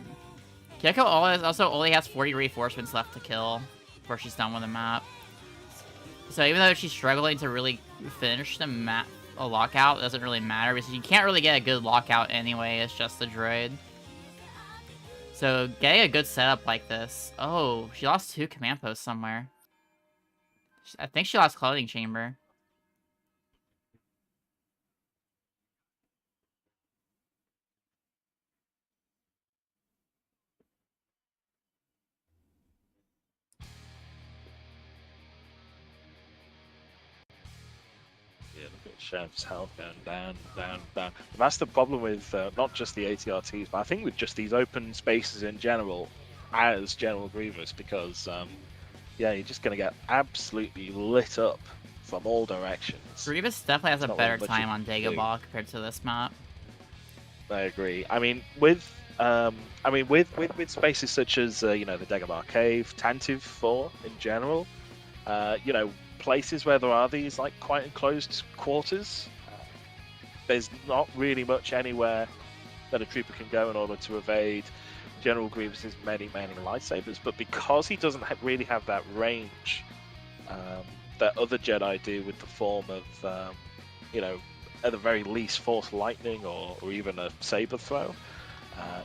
Kyoko also only has 40 reinforcements left to kill before she's done with the map. So even though she's struggling to really finish the map, a lockout, it doesn't really matter because you can't really get a good lockout anyway, it's just the droid. So getting a good setup like this... Oh, she lost 2 command posts somewhere. I think she lost Clothing Chamber.
Yeah, look Chef's health going down, down, down. And that's the problem with not just the ATRTs, but I think with just these open spaces in general, as General Grievous, because yeah, you're just going to get absolutely lit up from all directions.
Grievous definitely has a
Not
better
really much
time
you
on
can do.
Dagobah compared to this map.
I agree. I mean, with spaces such as you know, the Dagobah Cave, Tantive 4 in general, you know, places where there are these like quite enclosed quarters, there's not really much anywhere that a trooper can go in order to evade General Grievous's many lightsabers. But because he doesn't really have that range that other Jedi do with the form of you know, at the very least Force Lightning or even a saber throw,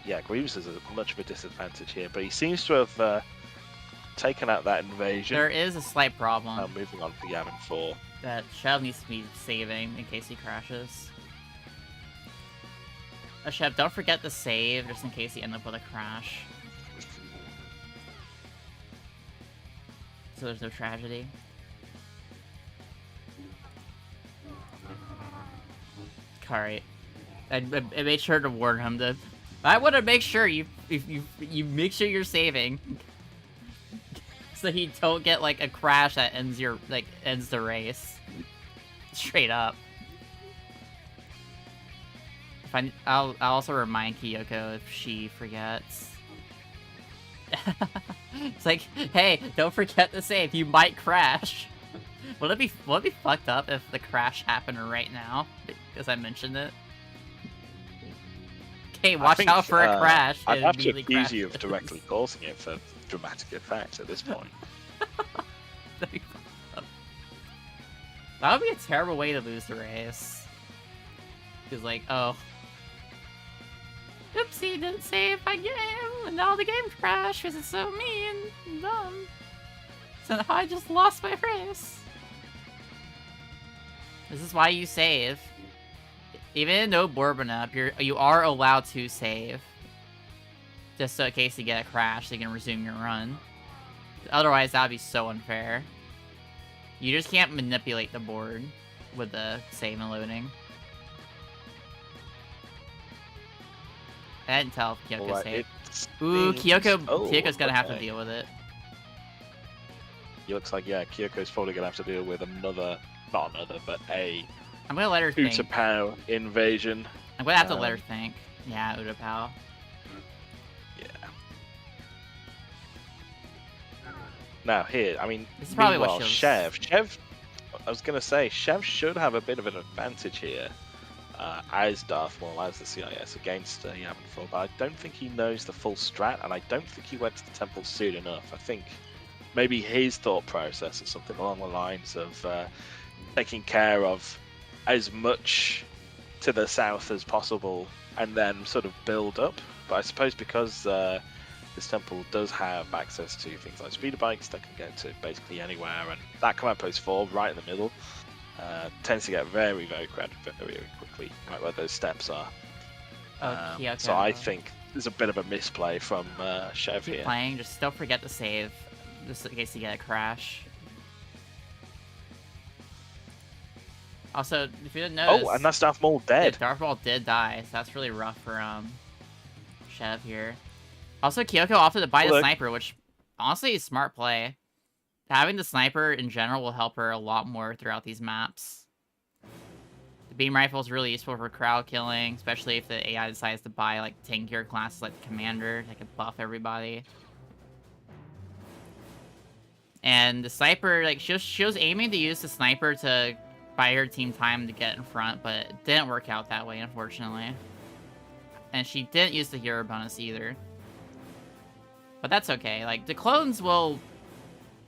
yeah, Grievous is at much of a disadvantage here. But he seems to have taken out that invasion.
There is a slight problem
Moving on to Yavin 4.
that Sheb needs to be saving in case he crashes. Sheb, don't forget to save just in case you end up with a crash. So there's no tragedy. Alright. I made sure to warn him to. I want to make sure you make sure you're saving, so you don't get like a crash that ends ends the race. Straight up. I'll also remind Kyoko if she forgets. It's like, hey, don't forget to save. You might crash. Would it be fucked up if the crash happened right now because I mentioned it? Okay, watch out for a crash.
I'd have to
immediately
accuse you of
crashes.
directly causing it for dramatic effect at this point.
That'd be fucked up. That would be a terrible way to lose the race. Because like, oh, oopsie, didn't save my game, and now the game crashed because it's so mean and dumb. So I just lost my race. This is why you save. Even in no Bourbon up, you are allowed to save. Just so in case you get a crash, you can resume your run. Otherwise, that would be so unfair. You just can't manipulate the board with the save and loading. I didn't tell if Kyoko saved. Ooh, Kyoko's gonna have to deal with it.
It looks like, yeah, Kyoko's probably gonna have to deal with not another, but a
I'm gonna let her think.
Utapau invasion.
I'm gonna have to let her think. Yeah, Utapau.
Yeah. Now here, I mean,
This is probably what
meanwhile, Shev, I was gonna say, Shev should have a bit of an advantage here, as Darth Maul, as the CIS against Yavin 4, but I don't think he knows the full strat, and I don't think he went to the temple soon enough. I think maybe his thought process is something along the lines of taking care of as much to the south as possible and then sort of build up. But I suppose because this temple does have access to things like speeder bikes that can get to basically anywhere, and that command post 4 right in the middle tends to get very crowded very quickly, right where those steps are. So I think there's a bit of a misplay from Shev here.
Playing, just don't forget to save, just in case you get a crash. Also, if you didn't notice...
Oh, and that's Darth Maul dead.
Yeah, Darth Maul did die, so that's really rough for Shev here. Also, Kyoko opted to buy the sniper, which honestly is smart play. Having the sniper in general will help her a lot more throughout these maps. The beam rifle is really useful for crowd killing, especially if the AI decides to buy like tankier classes like the commander that can buff everybody. And the sniper, like she was aiming to use the sniper to buy her team time to get in front, but it didn't work out that way, unfortunately. And she didn't use the hero bonus either. But that's okay. Like, the clones will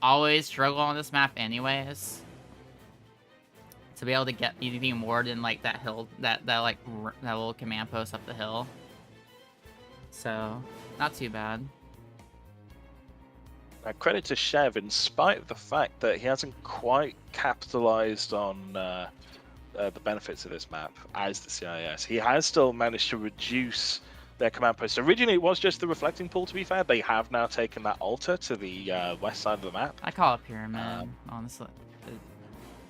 always struggle on this map anyways. To be able to get anything more than, like, that hill, that little command post up the hill. So, not too bad.
Now, credit to Shev, in spite of the fact that he hasn't quite capitalized on the benefits of this map as the CIS, he has still managed to reduce their command post. Originally, it was just the reflecting pool, to be fair. They have now taken that altar to the west side of the map.
I call it pyramid, honestly.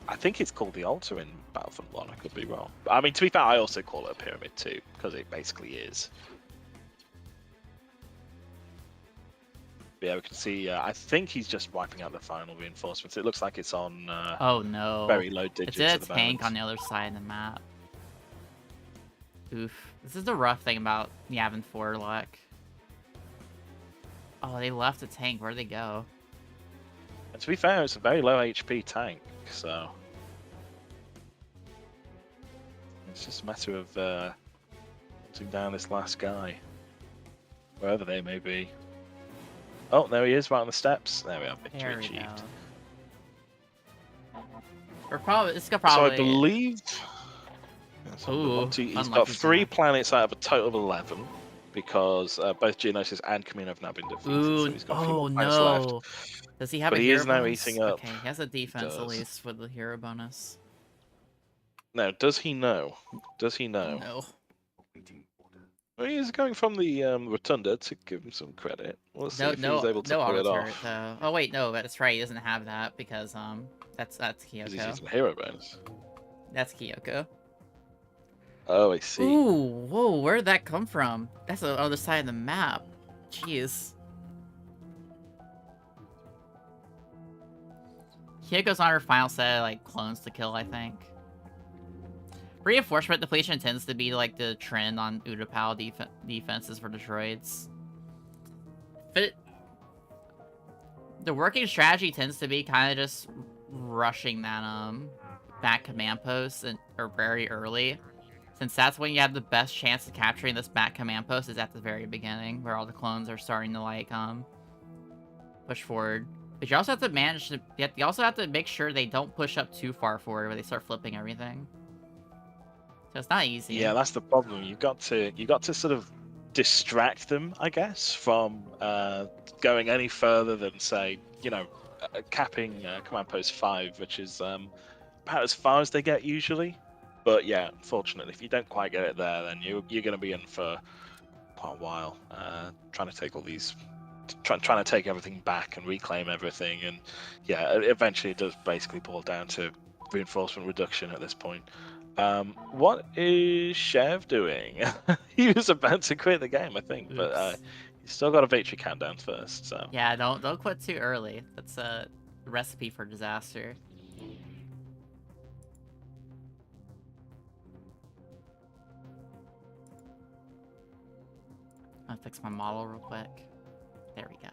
I think it's called the altar in Battlefront 1. I could be wrong. But, I mean, to be fair, I also call it a pyramid too, because it basically is. But yeah, we can see. I think he's just wiping out the final reinforcements. It looks like it's on.
Oh no.
Very low digits.
It's
at
a
the
tank
moment.
on the other side of the map. Oof. This is the rough thing about Yavin 4 luck. Oh, they left a tank. Where'd they go?
And to be fair, it's a very low HP tank, so it's just a matter of hunting down this last guy, wherever they may be. Oh, there he is, right on the steps. There we are, victory
There we
achieved.
go. We're probably. This could probably.
So I believe.
Ooh,
he's got
unlucky
3
Zach.
planets out of a total of 11, because both Geonosis and Camino have now been defeated.
Ooh,
so he's got a few
oh
more planets
no.
left.
Does he have
But
a
he
hero
is now
bonus?
eating up.
Okay, he has a defense at
Does.
least with the hero bonus.
Now, does he know? Does he know?
No.
Well, he's going from the rotunda to give him some credit. We'll see if he's able to
no
pull it
auto turret
off.
though. Oh wait, no, that's right. He doesn't have that because that's
Because he's
Kyoko.
using hero bonus.
That's Kyoko.
Oh, I see.
Ooh, whoa, where'd that come from? That's the other side of the map. Jeez. Kyoko's on her final set of, like, clones to kill, I think. Reinforcement depletion tends to be, like, the trend on Utapau defenses for the droids. The working strategy tends to be kind of just rushing that, back command post or very early. Since that's when you have the best chance of capturing this back command post is at the very beginning, where all the clones are starting to, like, push forward. But you also have to manage to, you also have to make sure they don't push up too far forward where they start flipping everything. So it's not easy.
Yeah, that's the problem. You got to sort of distract them, I guess, from going any further than, say, capping command post 5, which is about as far as they get usually. But yeah, unfortunately, if you don't quite get it there, then you're going to be in for quite a while, trying to take all these, trying to take everything back and reclaim everything, and yeah, eventually it does basically boil down to reinforcement reduction at this point. What is Chev doing? He was about to quit the game, I think, but he's still got a victory countdown first. So
yeah, don't quit too early. That's a recipe for disaster. I'll fix my model real quick. There we go.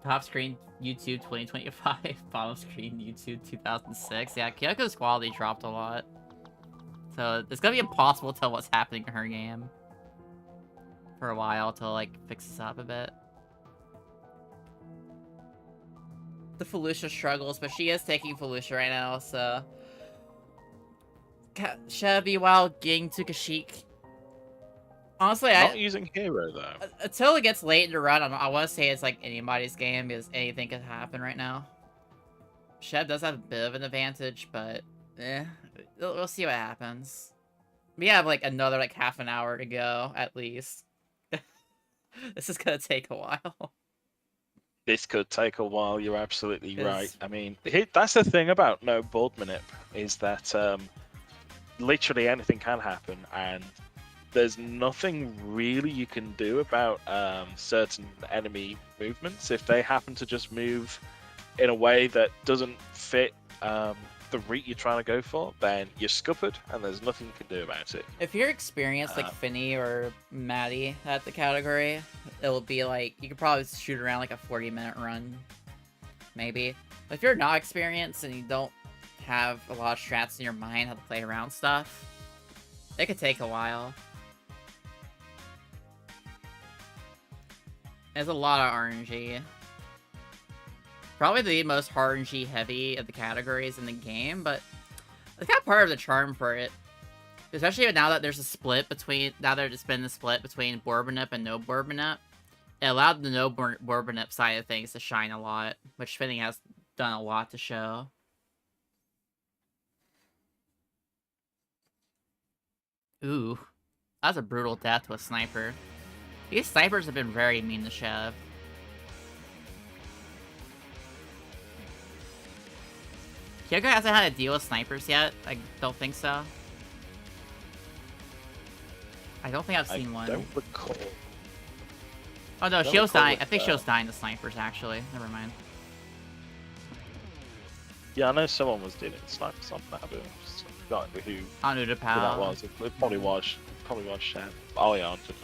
Top screen YouTube 2025, bottom screen YouTube 2006. Yeah, Kyoko's quality dropped a lot. So it's gonna be impossible to tell what's happening in her game for a while till like fixes up a bit. The Felucia struggles, but she is taking Felucia right now, so Chevy while getting to Kashyyyk. Honestly,
not using hero though.
Until it gets late in the run, I want to say it's like anybody's game because anything could happen right now. Chev does have a bit of an advantage, but we'll see what happens. We have like another like half an hour to go at least. This is gonna take a while.
This could take a while. You're absolutely right. I mean, that's the thing about no board manip is that literally anything can happen, and there's nothing really you can do about certain enemy movements. If they happen to just move in a way that doesn't fit the route you're trying to go for, then you're scuppered, and there's nothing you can do about it.
If you're experienced like Finny or Maddie at the category, it'll be like, you could probably shoot around like a 40-minute run, maybe. But if you're not experienced and you don't have a lot of strats in your mind how to play around stuff, it could take a while. There's a lot of RNG. Probably the most RNG heavy of the categories in the game, but it's kind of part of the charm for it. Especially now that there's a split between, now there's been the split between Bourbanip and no Bourbanip. It allowed the no Bourbanip side of things to shine a lot, which Finny has done a lot to show. Ooh, that was a brutal death to a sniper. These snipers have been very mean to Chev. Kyoko hasn't had to deal with snipers yet. I don't think so. I don't think I've seen one.
Don't recall.
Oh no,
don't
Shio's
recall
dying.
it,
I think Shio's dying to snipers actually. Never mind.
Yeah, I know someone was dealing with snipers on that, but I forgot who
On
that
Udapau.
was. It probably was Chef. Oh yeah, I don't know.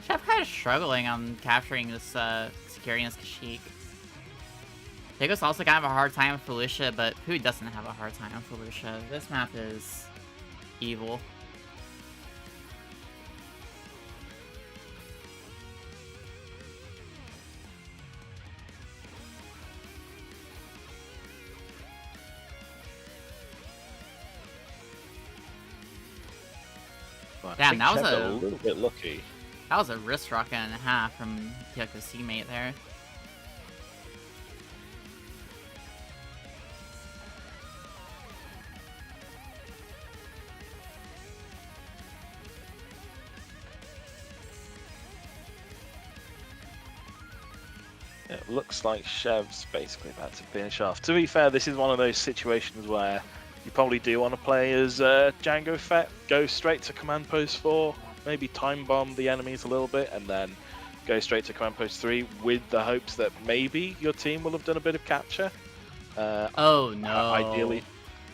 Chef kind of struggling on capturing this securing this Kashyyyk. Kyoko's also kind of a hard time with Felicia, but who doesn't have a hard time with Felicia? This map is evil.
But I
Damn,
think
that was
Chef got
a-
little bit lucky.
That was a wrist rocket and a half from Kyoko's teammate there.
It looks like Chev's basically about to finish off. To be fair, this is one of those situations where you probably do want to play as Django Fett, go straight to Command Post 4, maybe time bomb the enemies a little bit, and then go straight to Command Post 3 with the hopes that maybe your team will have done a bit of capture.
Oh no.
Ideally.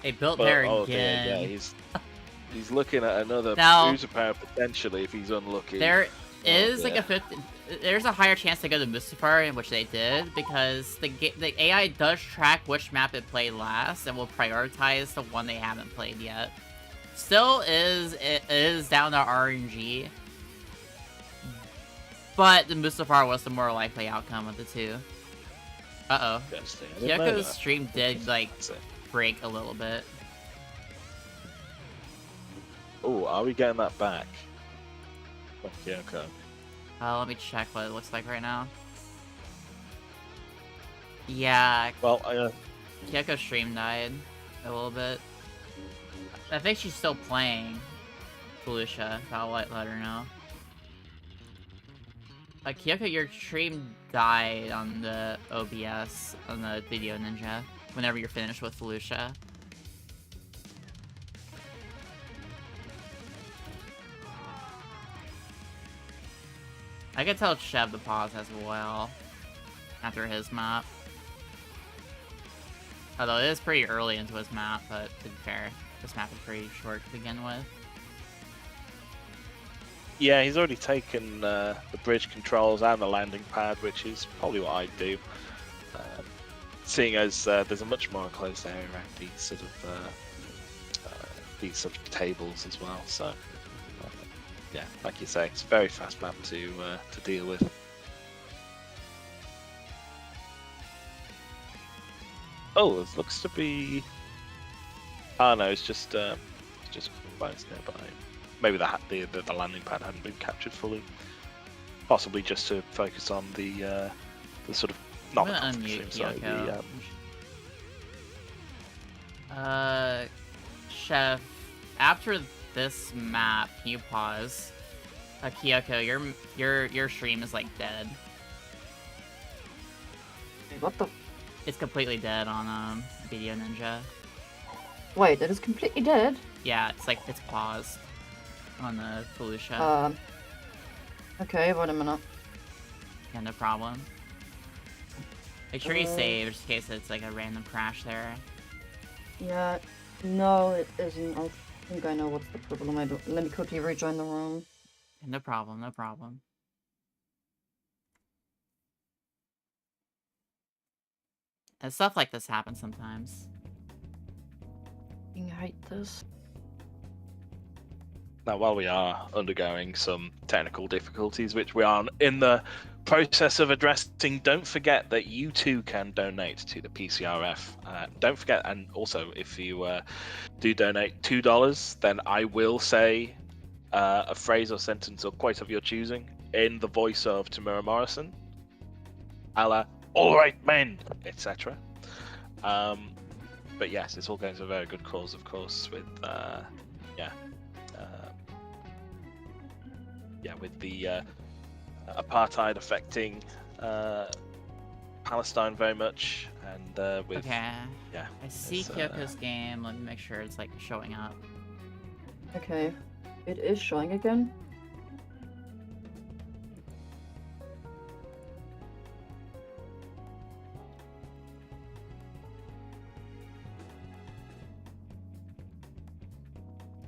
They built
But,
there
oh,
again.
dear, yeah, he's looking at another
Now-
user power potentially if he's unlucky.
There is like
dear.
a 50. There's a higher chance to go to Mustafar, in which they did, because the AI does track which map it played last and will prioritize the one they haven't played yet. Still it is down to RNG, but the Mustafar was the more likely outcome of the two. Uh oh. Kyoko's stream did like break a little bit.
Oh, are we getting that back? From Kyoko.
Let me check what it looks like right now. Yeah,
Well,
Kyoko's stream died a little bit. I think she's still playing Felicia, so I'll let her know. Kyoko, your stream died on the OBS, on the Video Ninja, whenever you're finished with Felicia. I could tell Chev to pause as well after his map. Although it is pretty early into his map, but to be fair, this map is pretty short to begin with.
yeah, he's already taken the bridge controls and the landing pad, which is probably what I'd do. Seeing as there's a much more enclosed area around these sort of tables as well, so yeah, like you say, it's a very fast map to deal with. Oh, it looks to be. Oh no, it's just close nearby. Maybe the landing pad hadn't been captured fully. Possibly just to focus on the sort of not the
I'm gonna
conflict
unmute
stream, sorry,
Kyoko. Chef, after this map, can you pause? Kyoko, your stream is like dead.
What the?
It's completely dead on Video Ninja.
Wait, it is completely dead?
Yeah, it's paused on the Felicia.
Okay, wait a minute.
Yeah, no problem. Make sure you save just in case it's like a random crash there.
Yeah, no, it isn't. I think I know what's the problem. Let me quickly rejoin the room.
No problem, no problem. And stuff like this happens sometimes.
I hate this.
Now, while we are undergoing some technical difficulties, which we are in the process of addressing, don't forget that you too can donate to the PCRF. Don't forget, and also if you do donate $2, then I will say a phrase or sentence or quote of your choosing in the voice of Tamura Morrison, a la "All right, men," etc. But yes, it's all going to a very good cause, of course, with with the apartheid affecting Palestine very much, and with
Okay.
yeah,
I see
it's,
Kyoko's game. Let me make sure it's like showing up.
Okay, it is showing again.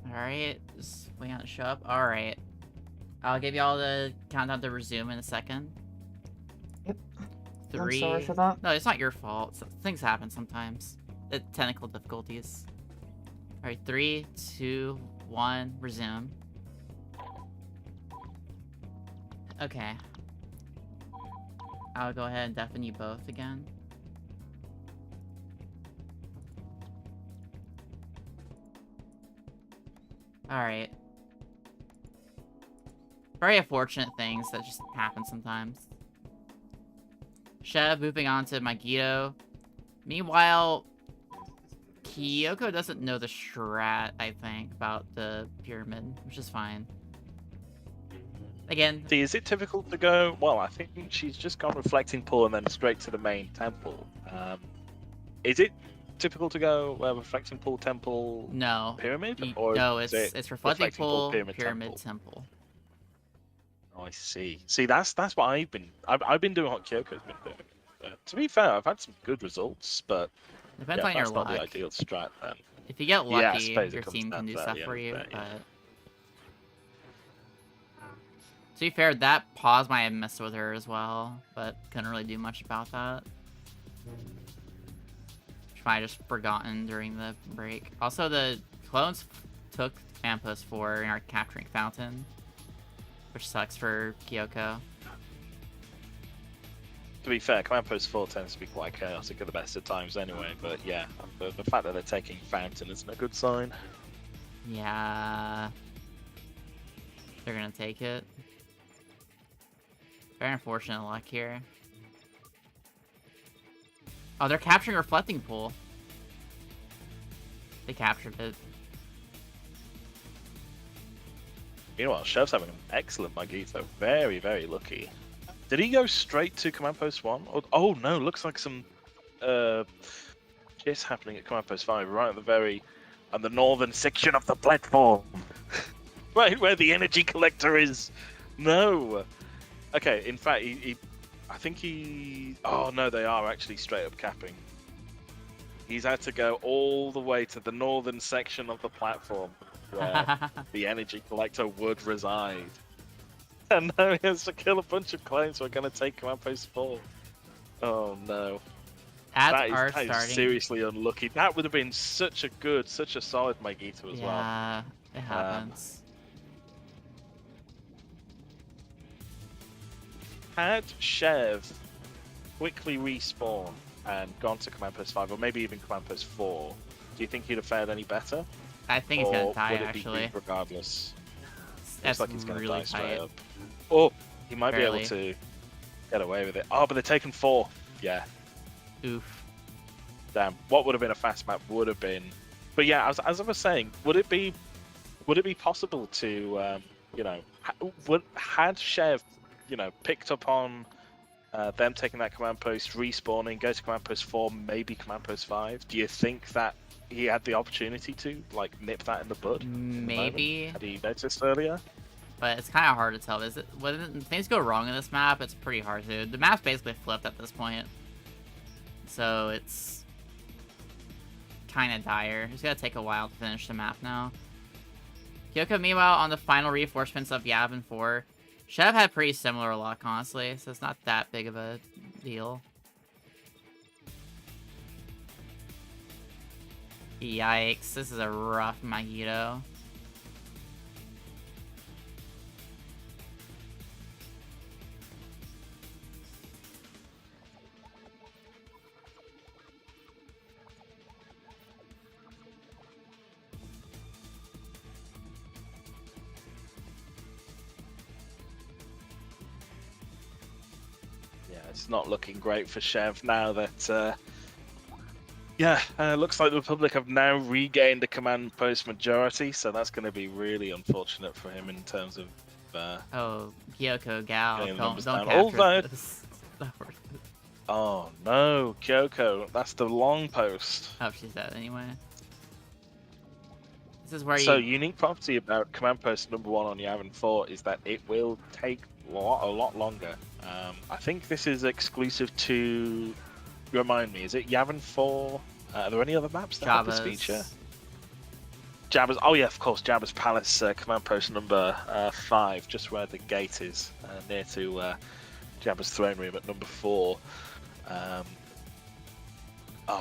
Alright, just waiting on it to show up. Alright. I'll give y'all the countdown to resume in a second.
Yep.
3.
I'm sorry for that.
No, it's not your fault. Things happen sometimes. Technical difficulties. Alright, 3, 2, 1, resume. Okay. I'll go ahead and deafen you both again. Alright. Very unfortunate things that just happen sometimes. Shev moving on to Magito. Meanwhile, Kyoko doesn't know the strat, I think, about the pyramid, which is fine. Again,
See, is it typical to go? Well, I think she's just gone reflecting pool and then straight to the main temple. Is it typical to go reflecting pool, temple,
no.
pyramid? Or
No,
is
it's
it
reflecting
reflecting
pool,
pyramid,
pyramid,
temple?
temple.
Oh, I see. See, that's what I've been doing. What Kyoko's been doing. To be fair, I've had some good results, but
Depends
yeah,
on your
that's not
luck.
the ideal strat then.
If you get
Yeah, I
lucky,
suppose it
your
comes
team
down
can
to
do
that at
stuff
the
for
end
you,
of the day, yeah.
but... To be fair, that pause might have messed with her as well, but couldn't really do much about that. She might have just forgotten during the break. Also, the clones took Campus 4 and are capturing Fountain, which sucks for Kyoko.
To be fair, Command Post 4 tends to be quite chaotic at the best of times anyway, but yeah, the fact that they're taking Fountain isn't a good sign.
Yeah. They're gonna take it. Very unfortunate luck here. Oh, they're capturing Reflecting Pool. They captured it.
Meanwhile, Chef's having an excellent Magito. Very, very lucky. Did he go straight to Command Post 1? Or, oh no, looks like some shit's happening at Command Post 5, right at the very... on the northern section of the platform. Right where the energy collector is. No! Okay, in fact, I think he... Oh no, they are actually straight up capping. He's had to go all the way to the northern section of the platform where the energy collector would reside. And now he has to kill a bunch of clones who are going to take Command Post 4. Oh no.
Ads are
that is
starting.
seriously unlucky. That would have been such a solid Magito as well.
Yeah, it happens.
Had Shev quickly respawned and gone to Command Post 5, or maybe even Command Post 4, do you think he'd have fared any better?
I think he's gonna die,
would it
actually.
Be regardless?
That's
Looks like he's gonna
really
die straight
tight.
up. Oh, he might be
Barely.
able to get away with it. Oh, but they're taking 4. Yeah.
Oof.
Damn. What would have been a fast map would have been. But yeah, as I was saying, would it be possible to, had Shev, picked up on them taking that command post, respawning, go to Command Post 4, maybe Command Post 5, do you think that he had the opportunity to, nip that in the bud?
Maybe.
Had he noticed earlier?
But it's kind of hard to tell. When things go wrong in this map, it's pretty hard to. The map's basically flipped at this point. So it's kind of dire. It's gonna take a while to finish the map now. Kyoko, meanwhile, on the final reinforcements of Yavin 4. Shev had pretty similar luck, honestly, so it's not that big of a deal. Yikes, this is a rough Magito.
Yeah, it's not looking great for Shev now that, looks like the Republic have now regained the command post majority, so that's going to be really unfortunate for him in terms of...
Oh, Kyoko, Gal,
getting
don't
numbers down.
capture
Although-
this. It's not worth it.
Oh no, Kyoko, that's the long post.
Oh, she's dead anyway. This is where
So
you...
unique property about command post number 1 on Yavin 4 is that it will take a lot longer. I think this is exclusive to... Remind me, is it Yavin 4? Are there any other maps that have this feature? Jabba's, oh yeah, of course, Jabba's Palace, command post number 5, just where the gate is, near to Jabba's throne room at number 4. Oh,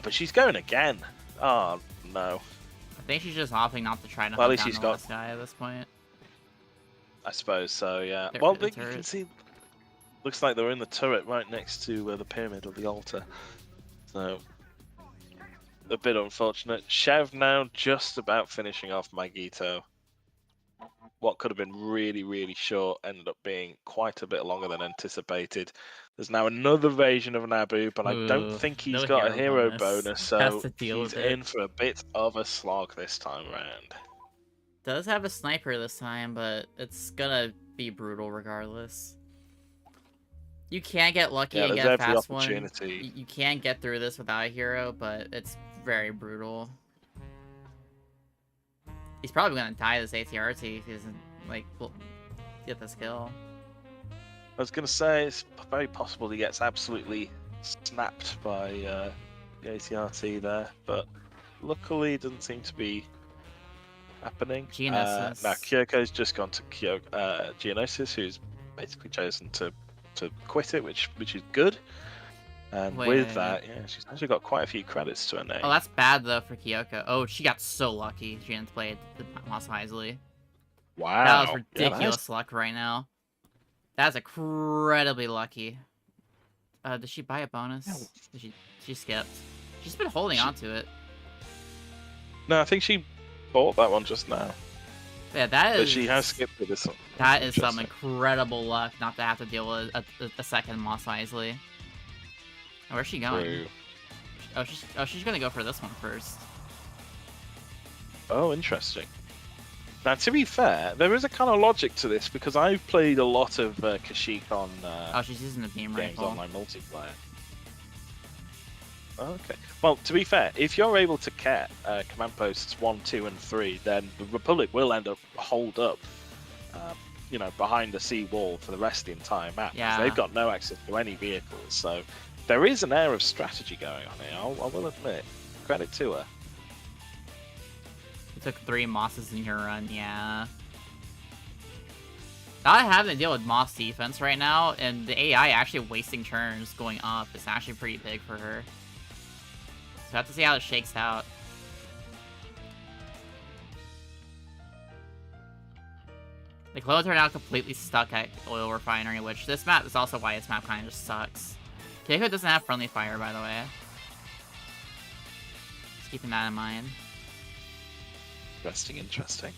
but she's going again. Oh no.
I think she's just opting not to try to
Well, at
hunt
least
down
she's
the
got...
last guy at this point.
I suppose so, yeah.
They're
Well,
in the
you can
turret.
see, looks like they're in the turret right next to the pyramid or the altar. So, a bit unfortunate. Chev now just about finishing off Magito. What could have been really short ended up being quite a bit longer than anticipated. There's now another version of Naboo, but I don't
Ooh,
think he's
no
got a hero
bonus.
bonus,
Has
so
to deal
he's
with it.
in for a bit of a slog this time around.
Does have a sniper this time, but it's gonna be brutal regardless. You can get lucky
Yeah,
and
there's
get a
every
fast one.
opportunity.
You can get through this without a hero, but it's very brutal. He's probably gonna die this ATRT if he doesn't, like, get this kill.
I was going to say, it's very possible he gets absolutely snapped by the ATRT there, but luckily it doesn't seem to be happening.
Geonosis.
Now, Kyoko's just gone to Geonosis, who's basically chosen to quit it, which is good. And with that, yeah, she's actually got quite a few credits to her name.
Oh, that's bad, though, for Kyoko. Oh, she got so lucky. She didn't play the Mos Eisley.
Wow.
That was ridiculous
Yeah,
luck right now. That's incredibly lucky. Did she buy a bonus?
Yeah.
She skipped. She's been holding on to it.
No, I think she bought that one just now.
Yeah, that
But
is...
she has skipped with this one.
That is some
Interesting.
incredible luck not to have to deal with a second Mos Eisley. Oh, where's she going?
True.
Oh, she's gonna go for this one first.
Oh, interesting. Now, to be fair, there is a kind of logic to this because I've played a lot of Kashyyyk on
Oh, she's using the beam
games
rifle.
online multiplayer. Okay. Well, to be fair, if you're able to get command posts 1, 2, and 3, then the Republic will end up holed up, you know, behind the sea wall for the rest of the entire map. 'Cause
Yeah.
They've got no access to any vehicles, so there is an air of strategy going on here. I will admit. Credit to her.
You took 3 Mosses in your run, yeah. Not having to deal with Moss defense right now, and the AI actually wasting turns going up is actually pretty big for her. So I have to see how it shakes out. The clothes are now completely stuck at Oil Refinery, which this map is also why this map kind of just sucks. Keiko doesn't have friendly fire, by the way. Just keeping that in mind.
Interesting.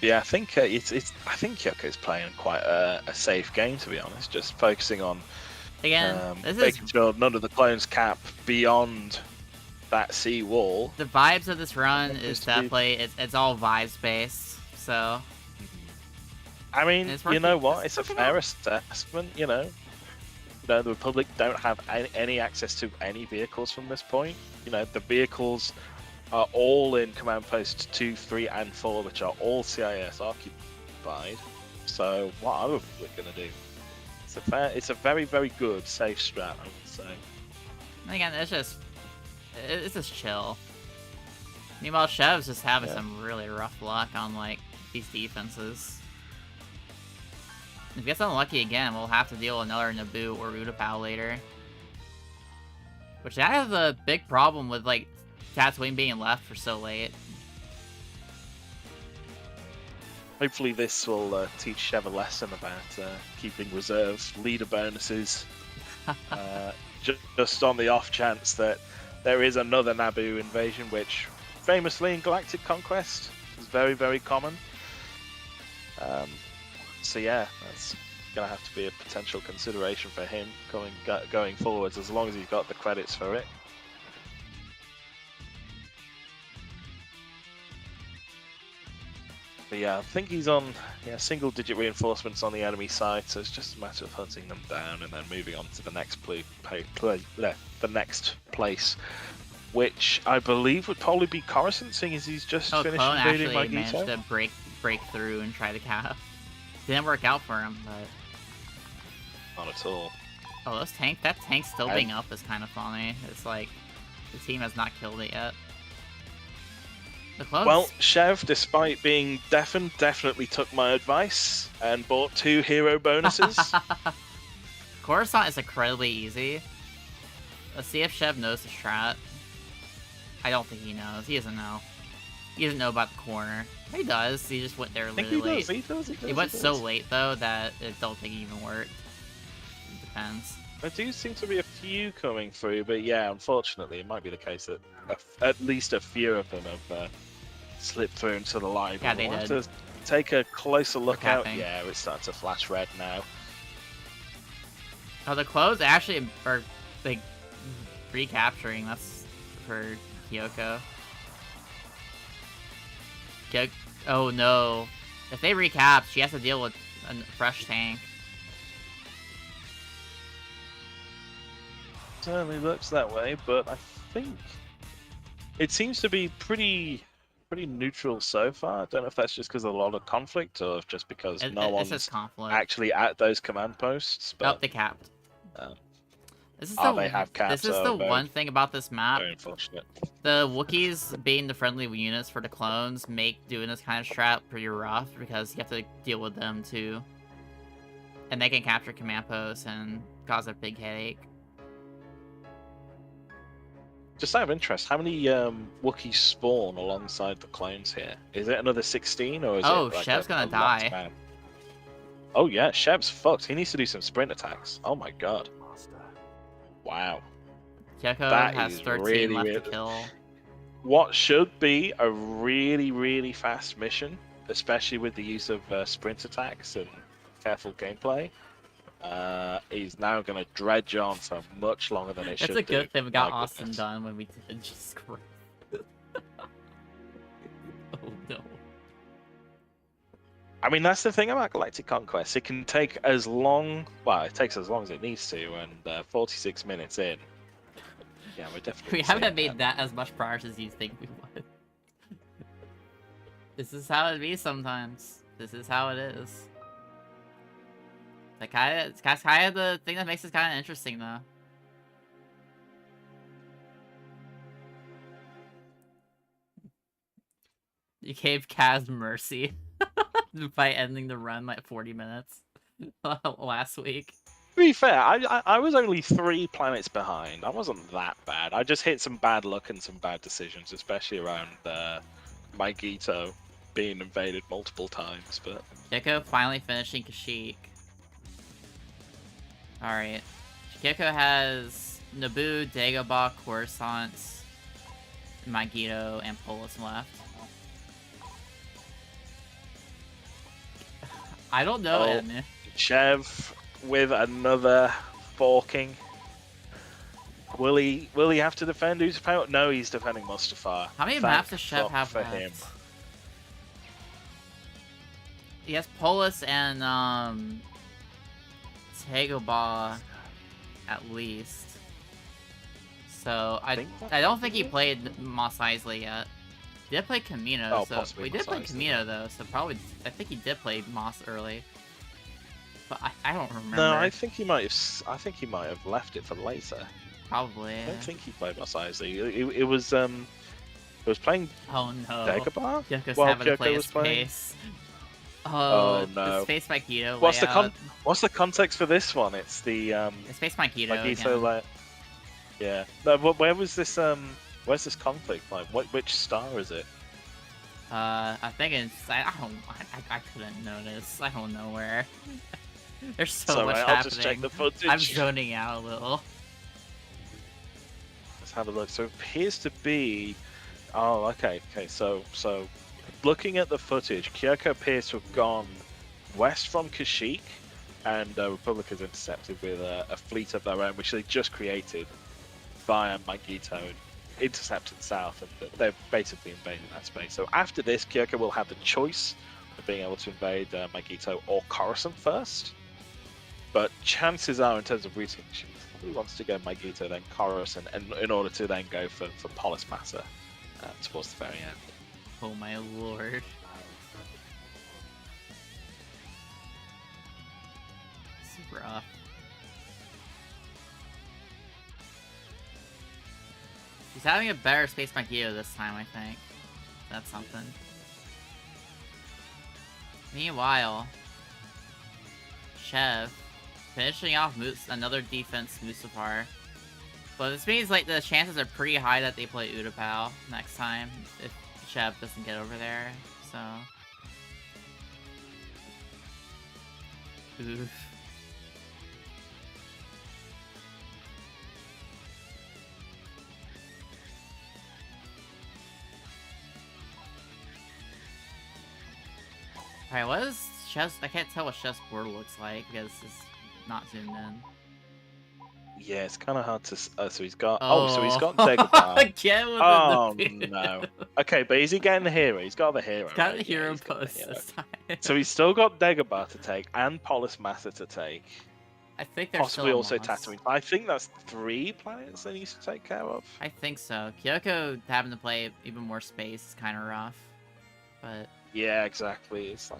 Yeah, I think I think Kyoko's playing quite a safe game, to be honest. Just focusing on
Again, this
making
is
sure none of the clones cap beyond that sea wall.
the vibes of this run
Seems
is
to be-
definitely it's all vibes based. So
I mean,
It's
you
working-
know what?
it's
It's a
working
fair
out.
assessment. You know, the Republic don't have any access to any vehicles from this point. You know, the vehicles are all in command posts 2, 3, and 4, which are all CIS occupied. So what are we gonna do? It's a very, very good safe strat, I would say.
and again, it's just chill. Meanwhile, Chev's just having
Yeah.
some really rough luck on like these defenses. If he gets unlucky again, we'll have to deal with another Naboo or Utapau later. Which that has a big problem with like Tatooine being left for so late.
Hopefully this will teach Chev a lesson about keeping reserve leader bonuses. Just on the off chance that there is another Naboo invasion, which famously in Galactic Conquest is very, very common. So yeah, that's gonna have to be a potential consideration for him going forwards, as long as he's got the credits for it. But yeah, I think he's on single-digit reinforcements on the enemy side, so it's just a matter of hunting them down and then moving on to the next the next place, which I believe would probably be Coruscant, seeing as he's just finished
Clone
invading
actually managed
Magneto.
to break through and try to cap. Didn't work out for him, but
Not at all.
oh, that tank still being up is kind of funny. It's like the team has not killed it yet. The clones.
Well, Chev, despite being deafened, definitely took my advice and bought 2 hero bonuses.
Coruscant is incredibly easy. Let's see if Chev knows the strat. I don't think he knows. He doesn't know. He doesn't know about the corner. He does. He just went there really late. He went so late though that I don't think he even worked. It depends.
There do seem to be a few coming through, but yeah, unfortunately, it might be the case that at least a few of them have slipped through into the line.
Yeah, they
we'll
did.
have to take a closer look out.
capping.
Yeah, it's starting to flash red now.
Oh, the clothes actually are like recapturing. That's for Kyoko. Oh no! If they recap, she has to deal with a fresh tank.
Certainly looks that way, but I think it seems to be pretty neutral so far. I don't know if that's just because of a lot of conflict or if just because no
It's
one's
just conflict.
actually at those command posts.
Oh,
But
they capped.
Oh.
This is
They have caps.
This is the one thing about this map.
Very unfortunate.
The Wookiees being the friendly units for the clones make doing this kind of strat pretty rough because you have to deal with them too. And they can capture command posts and cause a big headache.
Just out of interest, how many Wookiees spawn alongside the clones here? Is it another 16 or is
Oh,
it like
Shev's gonna
locked
die.
man? Oh yeah, Shev's fucked. He needs to do some sprint attacks. Oh my god. Wow.
Kyoko
That
has
is
13
really,
left
really-
to kill.
What should be a really fast mission, especially with the use of sprint attacks and careful gameplay, is now going to dredge on for much longer than it should
It's a good
do.
thing we got
My
Austin
goodness.
done when we did just screw. Oh no.
I mean, that's the thing about Galactic Conquest. It can take as long, well, it takes as long as it needs to, and 46 minutes in. Yeah, we're definitely.
We haven't made that as much progress as you think we would. This is how it be sometimes. This is how it is. It's kind of the thing that makes it kind of interesting, though. You gave Kaz mercy by ending the run like 40 minutes last week.
To be fair, I was only 3 planets behind. I wasn't that bad. I just hit some bad luck and some bad decisions, especially around Magneto being invaded multiple times. But
Kyoko finally finishing Kashyyyk. Alright. Kyoko has Naboo, Dagobah, Coruscant, Magneto, and Polis left. I don't know,
Oh.
Edna.
Chev with another forking. Will he have to defend who's opponent? No, he's defending Mustafar.
How many
Thank
maps does Chev
fuck
have
for
left?
him?
He has Polis and Dagobah at least. So I don't think he played Mos Eisley yet. He did play Camino,
Oh,
so
possibly
we did
Mos
play
Eisley,
Camino
yeah.
though, so probably I think he did play Moss early. But I don't remember.
No, I think he might have left it for later.
Probably.
I don't think he played Mos Eisley. It was playing
Oh no.
Dagobah
Kyoko's
while
having to play
Kyoko
his
was playing.
space.
Oh,
The
no.
Space Magneto
What's the
layout.
What's the context for this one? It's the
The Space Magneto
Magneto
again.
layout. Yeah. No, but where was this where's this conflict? Like, which star is it?
I think it's I couldn't notice. I don't know where. There's so
Sorry,
much
I'll
happening.
just check the footage.
I'm zoning out a little.
Let's have a look. So it appears to be. Oh, okay. So looking at the footage, Kyoko appears to have gone west from Kashyyyk, and Republic has intercepted with a fleet of their own, which they just created via Magneto, and intercepted south, and they've basically invaded that space. So after this, Kyoko will have the choice being able to invade Magito or Coruscant first. But chances are, in terms of routing, she probably wants to go Magito, then Coruscant, and in order to then go for Polis Massa towards the very end.
Oh my lord. It's rough. He's having a better Space Magneto this time, I think. That's something. Meanwhile, Chev finishing off another defense Mustafar. But this means like the chances are pretty high that they play Utapau next time if Chev doesn't get over there. So, oof. Alright, what is Chef's... I can't tell what Chef's board looks like because it's not zoomed in.
Yeah, it's kind of hard to... so he's got...
Oh,
so he's got Dagobah.
Again with
Oh,
the
no. Okay, but is he getting the hero? He's got the hero.
He's got
right?
the hero
he's got the
post
hero.
this time.
So he's still got Dagobah to take and Polis Massa to take.
I think there's
Possibly
still
also
Moss.
Tatooine. I think that's 3 planets that he needs to take care of.
I think so. Kyoko having to play even more space is kind of rough. But...
Yeah, exactly. It's like...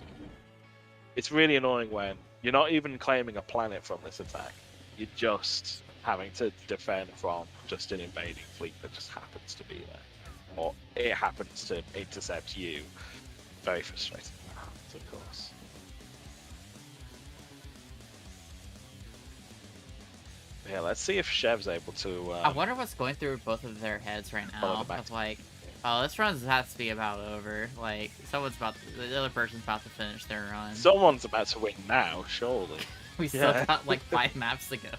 It's really annoying when you're not even claiming a planet from this attack. You're just having to defend from just an invading fleet that just happens to be there. Or it happens to intercept you. Very frustrating, of course. Yeah, let's see if Chev's able to...
I wonder what's going through both of their heads right
follow
now.
the back.
Of like, oh, this run has to be about over. Like, the other person's about to finish their run.
Someone's about to win now, surely.
We still
Yeah.
got like 5 maps to go.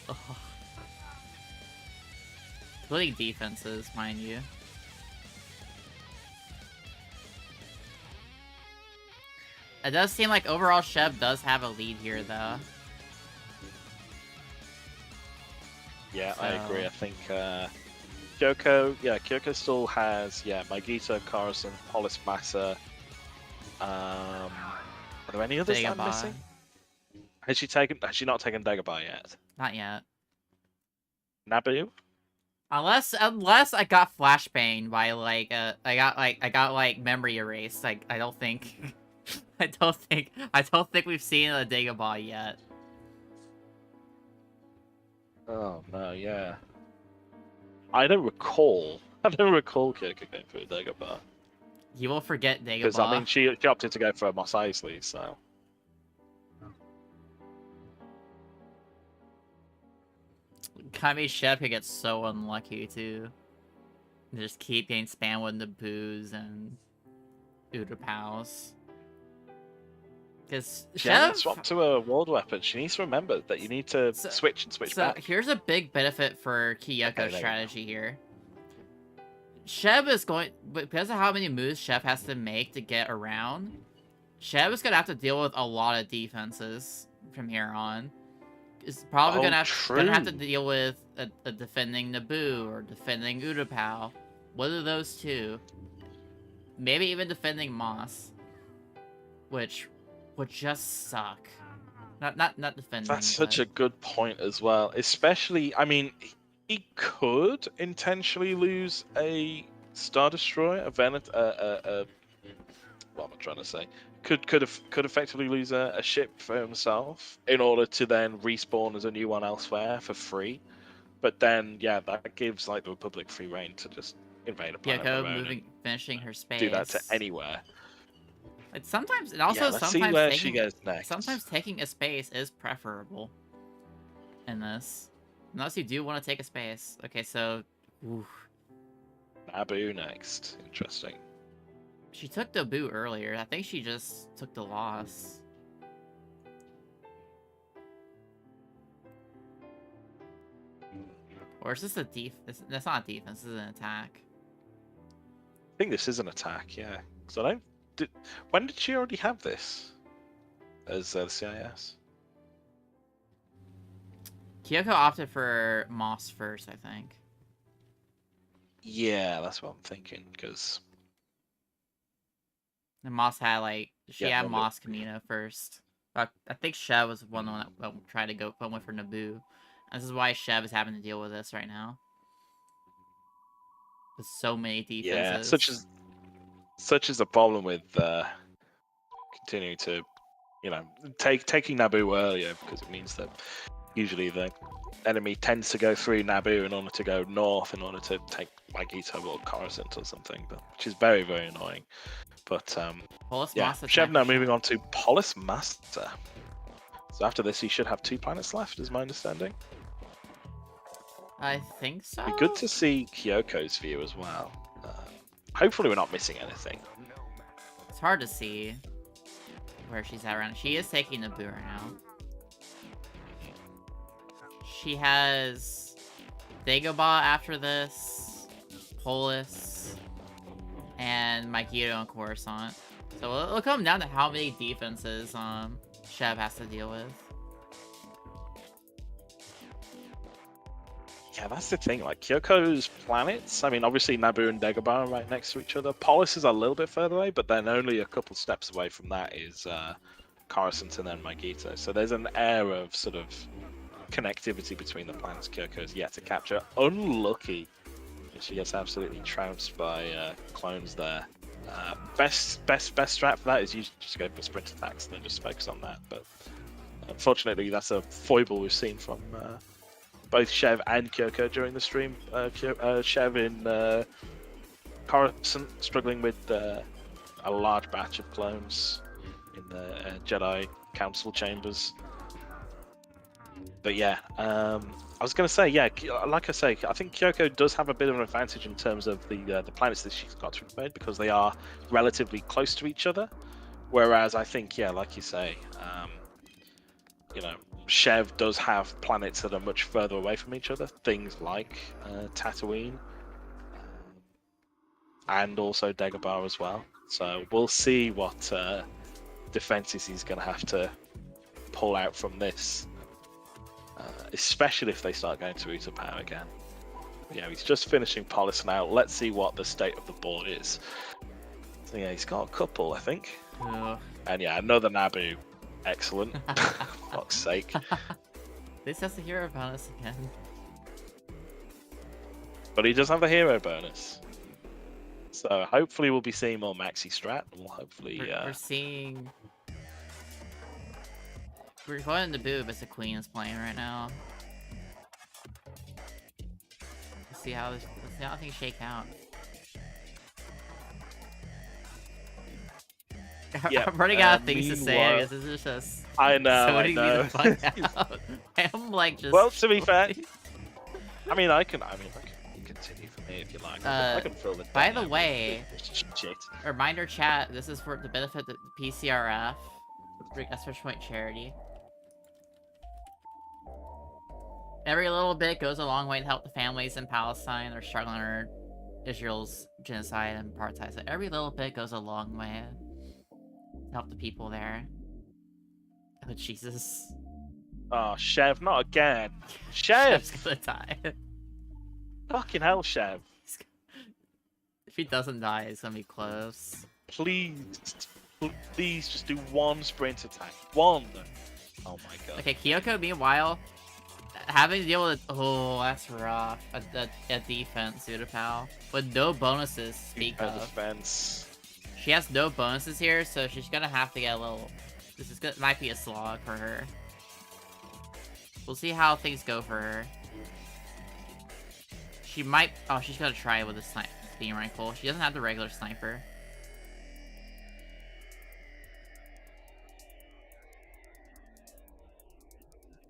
Oh. Splitting defenses, mind you. It does seem like overall Chev does have a lead here, though.
Yeah, I agree.
So-
I think Kyoko still has Magito, Coruscant, Polis Massa. Are there any others that I'm
Dagobah.
missing? Has she not taken Dagobah yet?
Not yet.
Naboo?
Unless I got flashbanged by like I got like memory erased. Like I don't think I don't think we've seen a Dagobah yet.
Oh no, yeah. I don't recall Kyoko going for a Dagobah.
You will forget Dagobah.
Because I mean she opted to go for Mos Eisley, so
Kami Chef could get so unlucky too. Just keep getting spammed with the boos and Udapows. Because
she hasn't
Chef...
swapped to a world weapon. She needs to remember that you need to switch and switch
So
back.
here's a big benefit for Kyoko's
there you go.
strategy here. Sheb is going, because of how many moves Sheb has to make to get around, Sheb is gonna have to deal with a lot of defenses from here on. Is probably gonna have to deal with a defending Naboo or defending Utapau. One of those two. Maybe even defending Moss, which would just suck. Not defending.
That's such a good point as well. Especially, I mean, he could intentionally lose a Star Destroyer, a Venet, what am I trying to say? Could effectively lose a ship for himself in order to then respawn as a new one elsewhere for free. But then, yeah, that gives like the Republic free reign to just invade a planet.
Kyoko finishing her space.
Do that to anywhere.
It's sometimes, and also
Let's see
sometimes
where she goes next.
Sometimes taking a space is preferable in this, unless you do want to take a space. Okay, so, oof.
Naboo next. Interesting.
She took the boot earlier. I think she just took the loss. Or is this a that's not a defense. This is an attack.
I think this is an attack, yeah. So I don't. When did she already have this as the CIS?
Kyoko opted for Moss first, I think.
Yeah, that's what I'm thinking. Because
And Moss had like she
Yeah,
had
Naboo.
Moss Camino first. But I think Shev was one that tried to go went for Naboo. This is why Shev is having to deal with this right now. With so many
Yeah,
defenses.
such is the problem with continuing to, taking Naboo earlier, because it means that usually the enemy tends to go through Naboo in order to go north in order to take Magneto or Coruscant or something, which is very, very annoying. But
Polis
yeah,
Master
Shev now
attack.
moving on to Polis Master. So after this, he should have 2 planets left, is my understanding.
I think so.
Be good to see Kyoko's view as well. Hopefully, we're not missing anything.
It's hard to see where she's at right now. She is taking Naboo right now. She has Dagobah after this, Polis, and Magneto and Coruscant. So it'll come down to how many defenses Shev has to deal with.
Yeah, that's the thing. Like Kyoko's planets, I mean, obviously Naboo and Dagobah are right next to each other. Polis is a little bit further away, but then only a couple steps away from that is Coruscant and then Magneto. So there's an air of sort of connectivity between the planets Kyoko's yet to capture. Unlucky. She gets absolutely trounced by clones there. Best strat for that is you just go for sprint attacks and then just focus on that. But unfortunately, that's a foible we've seen from both Shev and Kyoko during the stream. Shev in Coruscant struggling with a large batch of clones in the Jedi Council chambers. But yeah, I was going to say, yeah, like I say, I think Kyoko does have a bit of an advantage in terms of the planets that she's got to invade because they are relatively close to each other. Whereas I think, yeah, like you say, Shev does have planets that are much further away from each other, things like Tatooine and also Dagobah as well. So we'll see what defenses he's going to have to pull out from this, especially if they start going to Uta Power again. Yeah, he's just finishing Polis now. Let's see what the state of the board is. So yeah, he's got a couple, I think.
Ugh.
And yeah, another Naboo. Excellent. Fuck's sake.
This has the hero bonus again.
But he does have the hero bonus. So hopefully we'll be seeing more Maxi Strat. We'll hopefully...
We're seeing... We're going to Naboo as the Queen is playing right now. Let's see how things shake out.
Yeah,
I'm running out of things to say because this is just...
I know,
so
I know.
the fuck out. I'm like just...
Well, to be fair, I can continue from here if you like. I can fill it.
By the way,
shit.
reminder chat, this is for the benefit of the PCRF, Special Point Charity. Every little bit goes a long way to help the families in Palestine that are struggling under Israel's genocide and apartheid. So every little bit goes a long way to help the people there. Oh, Jesus.
Oh, Shev, not again.
Chef's
Shev!
gonna die.
Fucking hell, Shev.
If he doesn't die, it's gonna be close.
Please just do one sprint attack. One! Oh my god.
Okay, Kyoko, meanwhile, having to deal with... Oh, that's rough. A defense, Udapau. With no bonuses to speak of.
Defense.
She has no bonuses here, so she's gonna have to get a little... might be a slog for her. We'll see how things go for her. She might... Oh, she's gonna try it with a beam rifle. She doesn't have the regular sniper.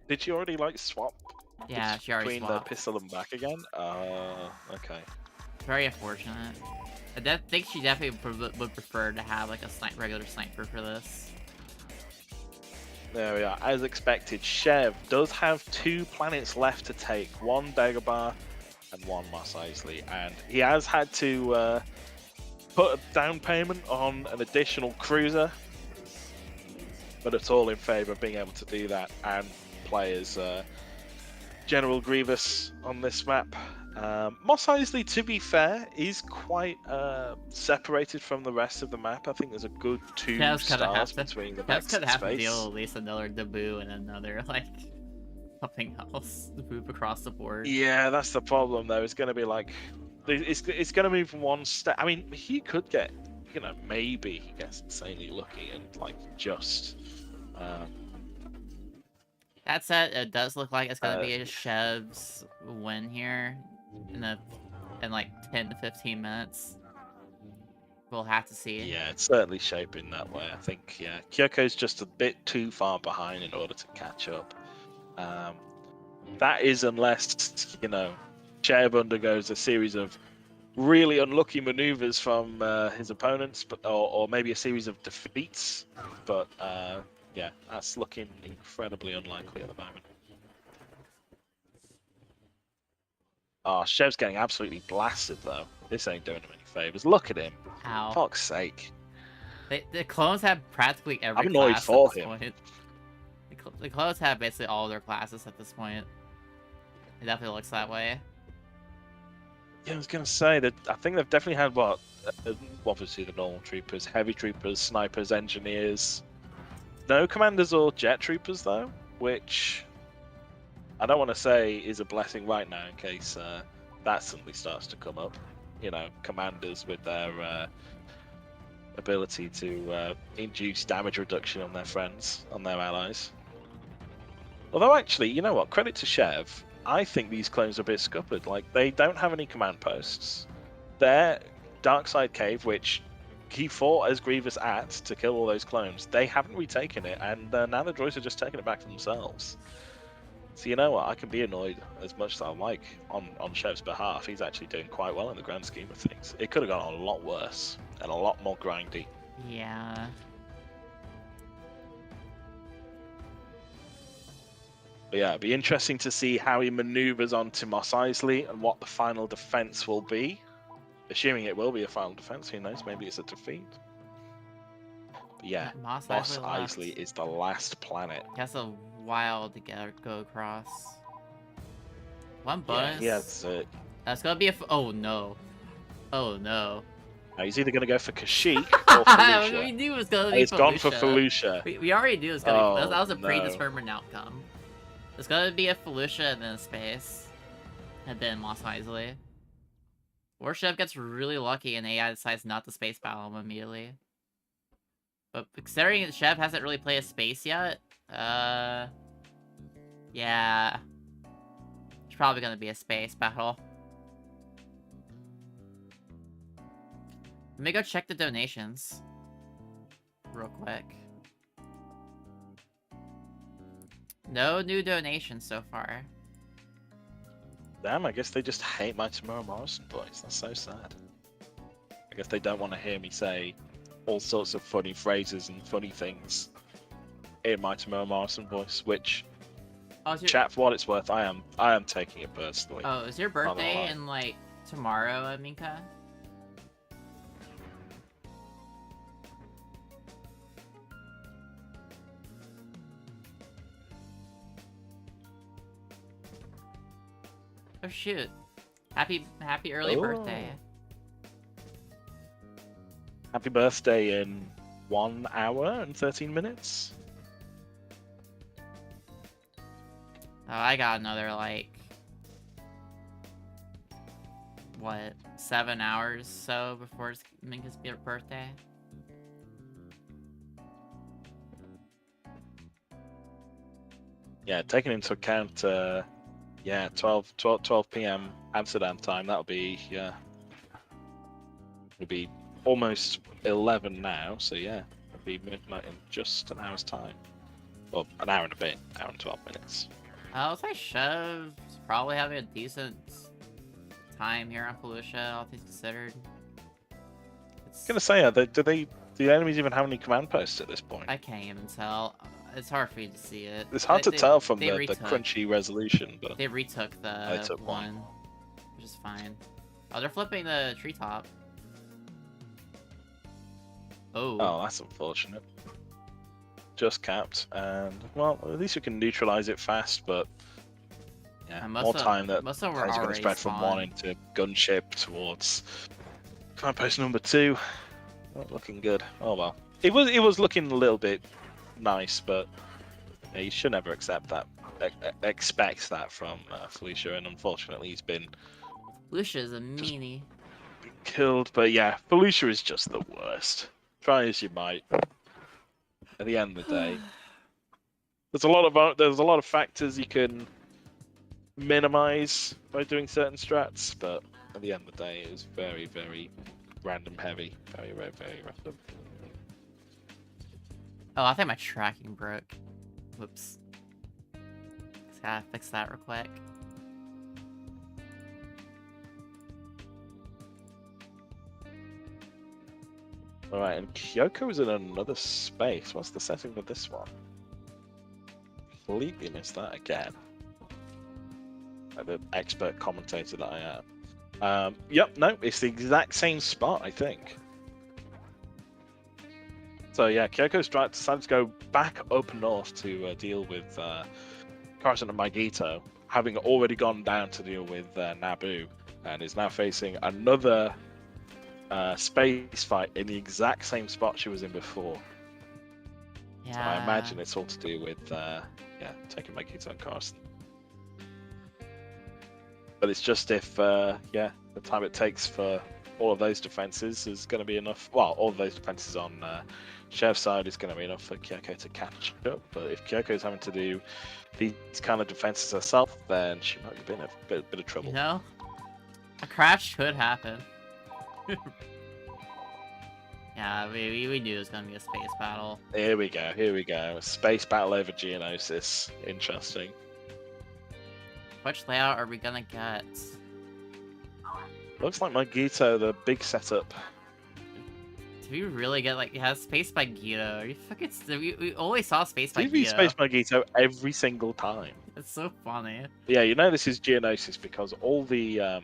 Did she already, like, swap?
Yeah, she already
between
swapped.
the pistol and back again? Okay.
Very unfortunate. I think she definitely would prefer to have, like, a regular sniper for this.
There we are. As expected, Shev does have 2 planets left to take. One Dagobah and one Mos Eisley. And he has had to put a down payment on an additional cruiser. But it's all in favour of being able to do that and play as General Grievous on this map. Mos Eisley, to be fair, is quite separated from the rest of the map. I think there's a good 2 stars between the
That's
next
gonna have to
space.
deal at least another debut and another like something else to move across the board.
Yeah, that's the problem though. It's going to be like it's going to move one step. I mean, he could get, you know, maybe he gets insanely lucky and like just.
That said, it does look like it's gonna be a Chev's win here in like 10 to 15 minutes. We'll have to see.
Yeah, it's certainly shaping that way. I think, yeah, Kyoko's just a bit too far behind in order to catch up. That is unless, you know, Chev undergoes a series of really unlucky maneuvers from his opponents, but or maybe a series of defeats. But yeah, that's looking incredibly unlikely at the moment. Oh, Chev's getting absolutely blasted though. This ain't doing him any favors. Look at him.
Ow.
Fuck's sake.
The clones have practically every
I'm annoyed
class
for
at this
him.
point. The clones have basically all their classes at this point. It definitely looks that way.
Yeah, I was gonna say that I think they've definitely had what, obviously the normal troopers, heavy troopers, snipers, engineers. No commanders or jet troopers though, which I don't want to say is a blessing right now in case that suddenly starts to come up. You know, commanders with their ability to induce damage reduction on their friends, on their allies. Although actually, you know what? Credit to Chev. I think these clones are a bit scuppered. Like, they don't have any command posts. Their Darkside Cave, which he fought as Grievous at to kill all those clones, they haven't retaken it, and now the droids are just taking it back for themselves. So you know what? I can be annoyed as much as I like on Chev's behalf. He's actually doing quite well in the grand scheme of things. It could have gone a lot worse and a lot more grindy.
Yeah.
But yeah, it'd be interesting to see how he maneuvers onto Mos Eisley and what the final defense will be. Assuming it will be a final defense, who knows? Maybe it's a defeat. But yeah,
Mos
Mos
Eisley
Eisley is the last planet.
That's a while to go across. One bonus.
Yeah, that's it.
That's gonna be a. Oh no. Oh no.
Now he's either going to go for Kashyyyk or Felucia.
We knew it was gonna be
He's gone for Felucia.
We already knew it was gonna be.
Oh,
That was a
no.
predetermined outcome. It's gonna be a Felucia and then a space. And then Mos Eisley. Or Chev gets really lucky and AI decides not to space battle him immediately. But considering that Chev hasn't really played a space yet, yeah. It's probably gonna be a space battle. Let me go check the donations. Real quick. No new donations so far.
Damn, I guess they just hate my Tamura Morrison voice. That's so sad. I guess they don't want to hear me say all sorts of funny phrases and funny things in my Tamura Morrison voice, which, chat, for what it's worth, I am taking it personally.
Oh, is your birthday in, like, tomorrow, Aminka? Oh shoot. Happy early birthday.
Happy birthday in 1 hour and 13 minutes.
Oh, I got another, like, what, 7 hours so before it's Minka's birthday?
Yeah, taking into account, yeah, 12 p.m. Amsterdam time, that'll be, yeah, it'll be almost 11 now, so yeah, it'll be midnight in just an hour's time. Well, an hour and a bit, hour and 12 minutes.
Looks like Chev's probably having a decent time here on Felucia, all things considered.
I was gonna say, do the enemies even have any command posts at this point?
I can't even tell. It's hard for you to see it.
It's hard to tell from the
retook.
crunchy resolution, but
They retook the one, which is fine. Oh, they're flipping the treetop.
Oh, that's unfortunate. Just capped, and well, at least we can neutralize it fast. But Yeah,
And
more time that
most of them were
time's going to
already
spread from one
spawned.
into gunship towards command post number 2. Not looking good. Oh well. It was looking a little bit nice, but yeah, you should never accept that. Expect that from Felicia, and unfortunately he's been
Lucia's a meanie.
killed. But yeah, Felicia is just the worst. Try as you might. At the end of the day, there's a lot of factors you can minimize by doing certain strats, but at the end of the day, it was very, very random heavy. Very, very, very random.
Oh, I think my tracking broke. Whoops. Just gotta fix that real quick.
Alright, and Kyoko is in another space. What's the setting with this one? Completely missed that again. Like the expert commentator that I am. Yep, no, it's the exact same spot, I think. So yeah, Kyoko's decided to go back up north to deal with Carson and Magito, having already gone down to deal with Naboo, and is now facing another space fight in the exact same spot she was in before.
Yeah.
So I imagine it's all to do with taking Magito and Carson. But it's just if the time it takes for all of those defenses is going to be enough. Well, all of those defenses on Chef's side is going to be enough for Kyoko to catch up. But if Kyoko is having to do these kind of defenses herself, then she might be in a bit of trouble.
You know, a crash could happen. Yeah, we knew it was gonna be a space battle.
Here we go. A space battle over Geonosis. Interesting.
Which layout are we gonna get?
Looks like Magito, the big setup.
Did we really get Space by Gito? Are you fucking? We always saw Space by
TV
Gito.
Space Magito every single time.
It's so funny.
Yeah, you know this is Geonosis because all the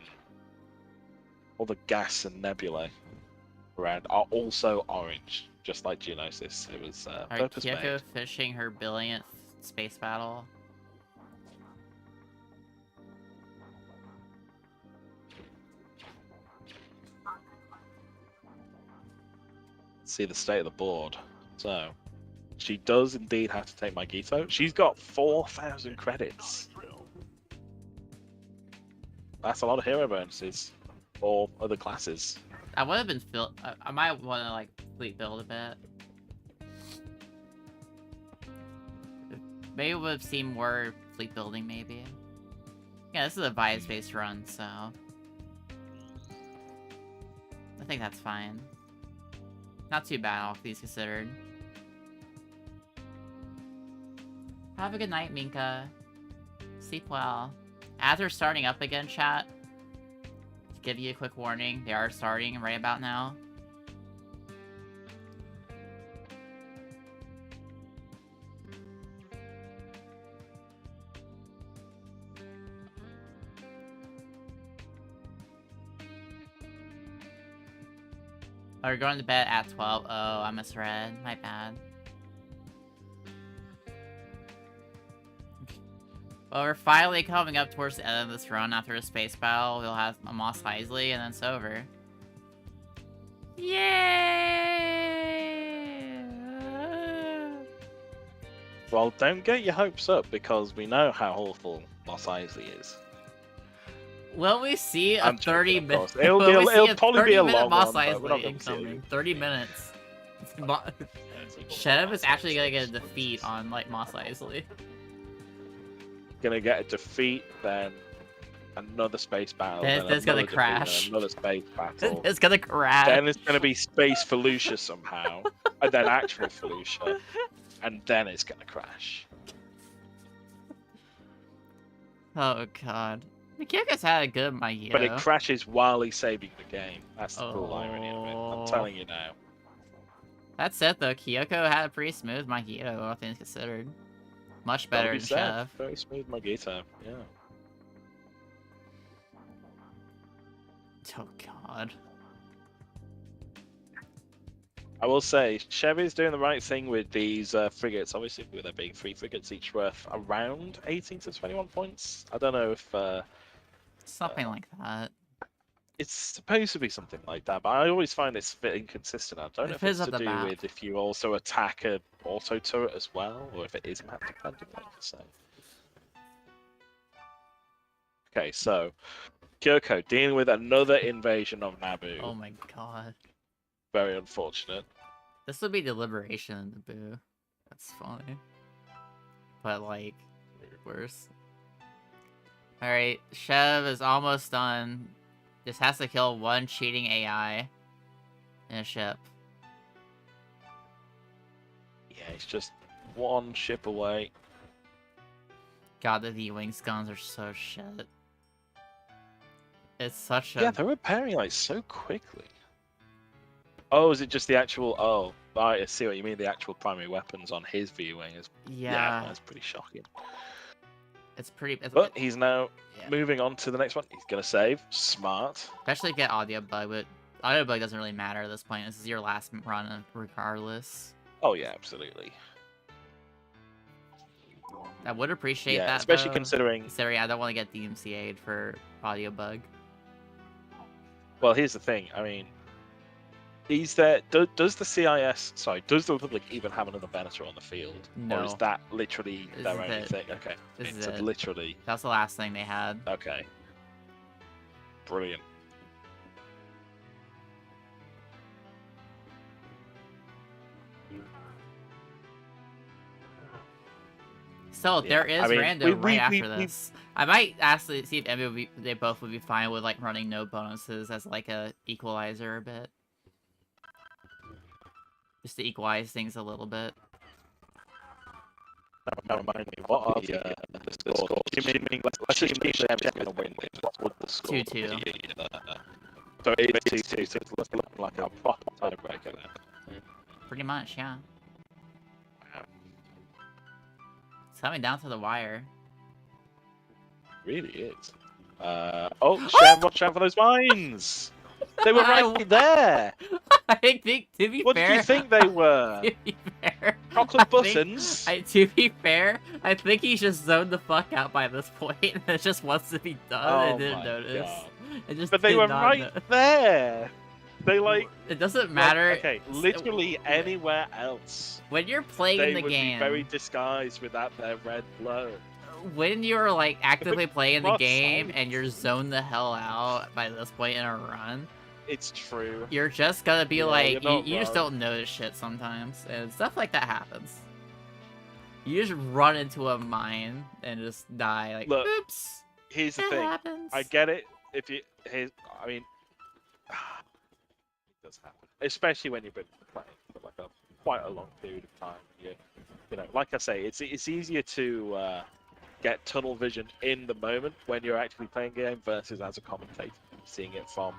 gas and nebulae around are also orange, just like Geonosis. It was purpose
Kyoko
made.
finishing her billionth space battle.
See the state of the board. So, she does indeed have to take Magito. She's got 4,000 credits. That's a lot of hero bonuses for other classes.
I would have been I might want to fleet build a bit. Maybe it would have seen more fleet building. Maybe. Yeah, this is a Vias-based run, so I think that's fine. Not too bad, all things considered. Have a good night, Minka. Sleep well. As they're starting up again, chat, to give you a quick warning, they are starting right about now. Oh, we're going to bed at 12. Oh, I misread. My bad. Well, we're finally coming up towards the end of this run after a space battle. We'll have a Mos Eisley, and then it's over. Yay!
Well, don't get your hopes up because we know how awful Mos Eisley is.
Will we see a 30-minute?
It'll probably be a long
Mos
one, but we're not
Eisley
going to see
incoming?
it.
30 minutes. Shev is actually gonna get a defeat on Mos Eisley.
Gonna get a defeat, then another space battle.
Then it's gonna crash.
Another space battle.
It's gonna crash.
Then it's gonna be Space Felucia somehow, and then actual Felucia, and then it's gonna crash.
Oh god. Kyoko's had a good Magito.
But it crashes while he's saving the game. That's the cool irony of it.
Oh.
I'm telling you now.
That said, though, Kyoko had a pretty smooth Magito, all things considered. Much better than Chev.
Very smooth Magito, yeah.
Oh god.
I will say, Chevy's doing the right thing with these frigates. Obviously, with there being 3 frigates, each worth around 18 to 21 points. I don't know if
Something like that.
it's supposed to be something like that, but I always find it's a bit inconsistent. I don't know if
Depends
it's
on
to
the
do
map.
with if you also attack a auto turret as well, or if it is map dependent, like you say. Okay, so Kyoko dealing with another invasion of Naboo.
Oh my god.
Very unfortunate.
This would be deliberation in Naboo. That's funny. But like, worse. Alright, Chev is almost done. Just has to kill one cheating AI in a ship.
Yeah, he's just one ship away.
God, the V-Wings guns are so shit. It's such a...
Yeah, they're repairing like so quickly. Oh, is it just the actual... Oh, right, I see what you mean. The actual primary weapons on his V-Wing is...
Yeah.
That's pretty shocking.
It's pretty...
But he's now
yeah.
moving on to the next one. He's going to save. Smart.
Especially get audio bug, but audio bug doesn't really matter at this point. This is your last run regardless.
Oh, yeah, absolutely.
I would appreciate that,
especially
though.
considering...
I don't want to get DMCA'd for audio bug.
Well, here's the thing. I mean, is there... Does the CIS... Sorry, does the Republic even have another Venator on the field?
No.
Or is that literally
This
their
is
only
it.
thing? Okay.
This
It's
is it.
literally...
That's the last thing they had.
Okay. Brilliant.
So
Yeah,
there is
I mean,
random
we-
right after
we-
this. I might actually see if they both would be fine with like running no bonuses as like a equalizer a bit, just to equalize things a little bit.
Now remind me, what are the scores? Assuming, let's assume Chev's going to win this. What would the score
2-2.
be? So it's 2-2, so it's looking like a proper tiebreaker then.
Pretty much, yeah. It's coming down to the wire.
Really is. Chev, watch out for those mines! They were right there!
I think, to be
What
fair...
did you think they were?
To be fair...
Chocolate buttons?
To be fair, I think he's just zoned the fuck out by this point and just wants to be done and didn't notice.
God.
It just
But they
did
were
not
right
know.
there! They like...
It doesn't matter.
Like, okay, literally anywhere else.
When you're playing
They
the
would
game...
be very disguised without their red glow.
When you're like actively playing the
cross
game
sight.
and you're zoned the hell out by this point in a run,
It's true.
you're just gonna be
Yeah,
like,
you're not
you just
wrong.
don't notice shit sometimes, and stuff like that happens. You just run into a mine and just die, like,
Look,
oops,
Here's the
that
thing.
happens.
I get it. If you, I mean, it does happen, especially when you've been playing for like quite a long period of time. You know, like I say, it's easier to get tunnel vision in the moment when you're actually playing a game versus as a commentator seeing it from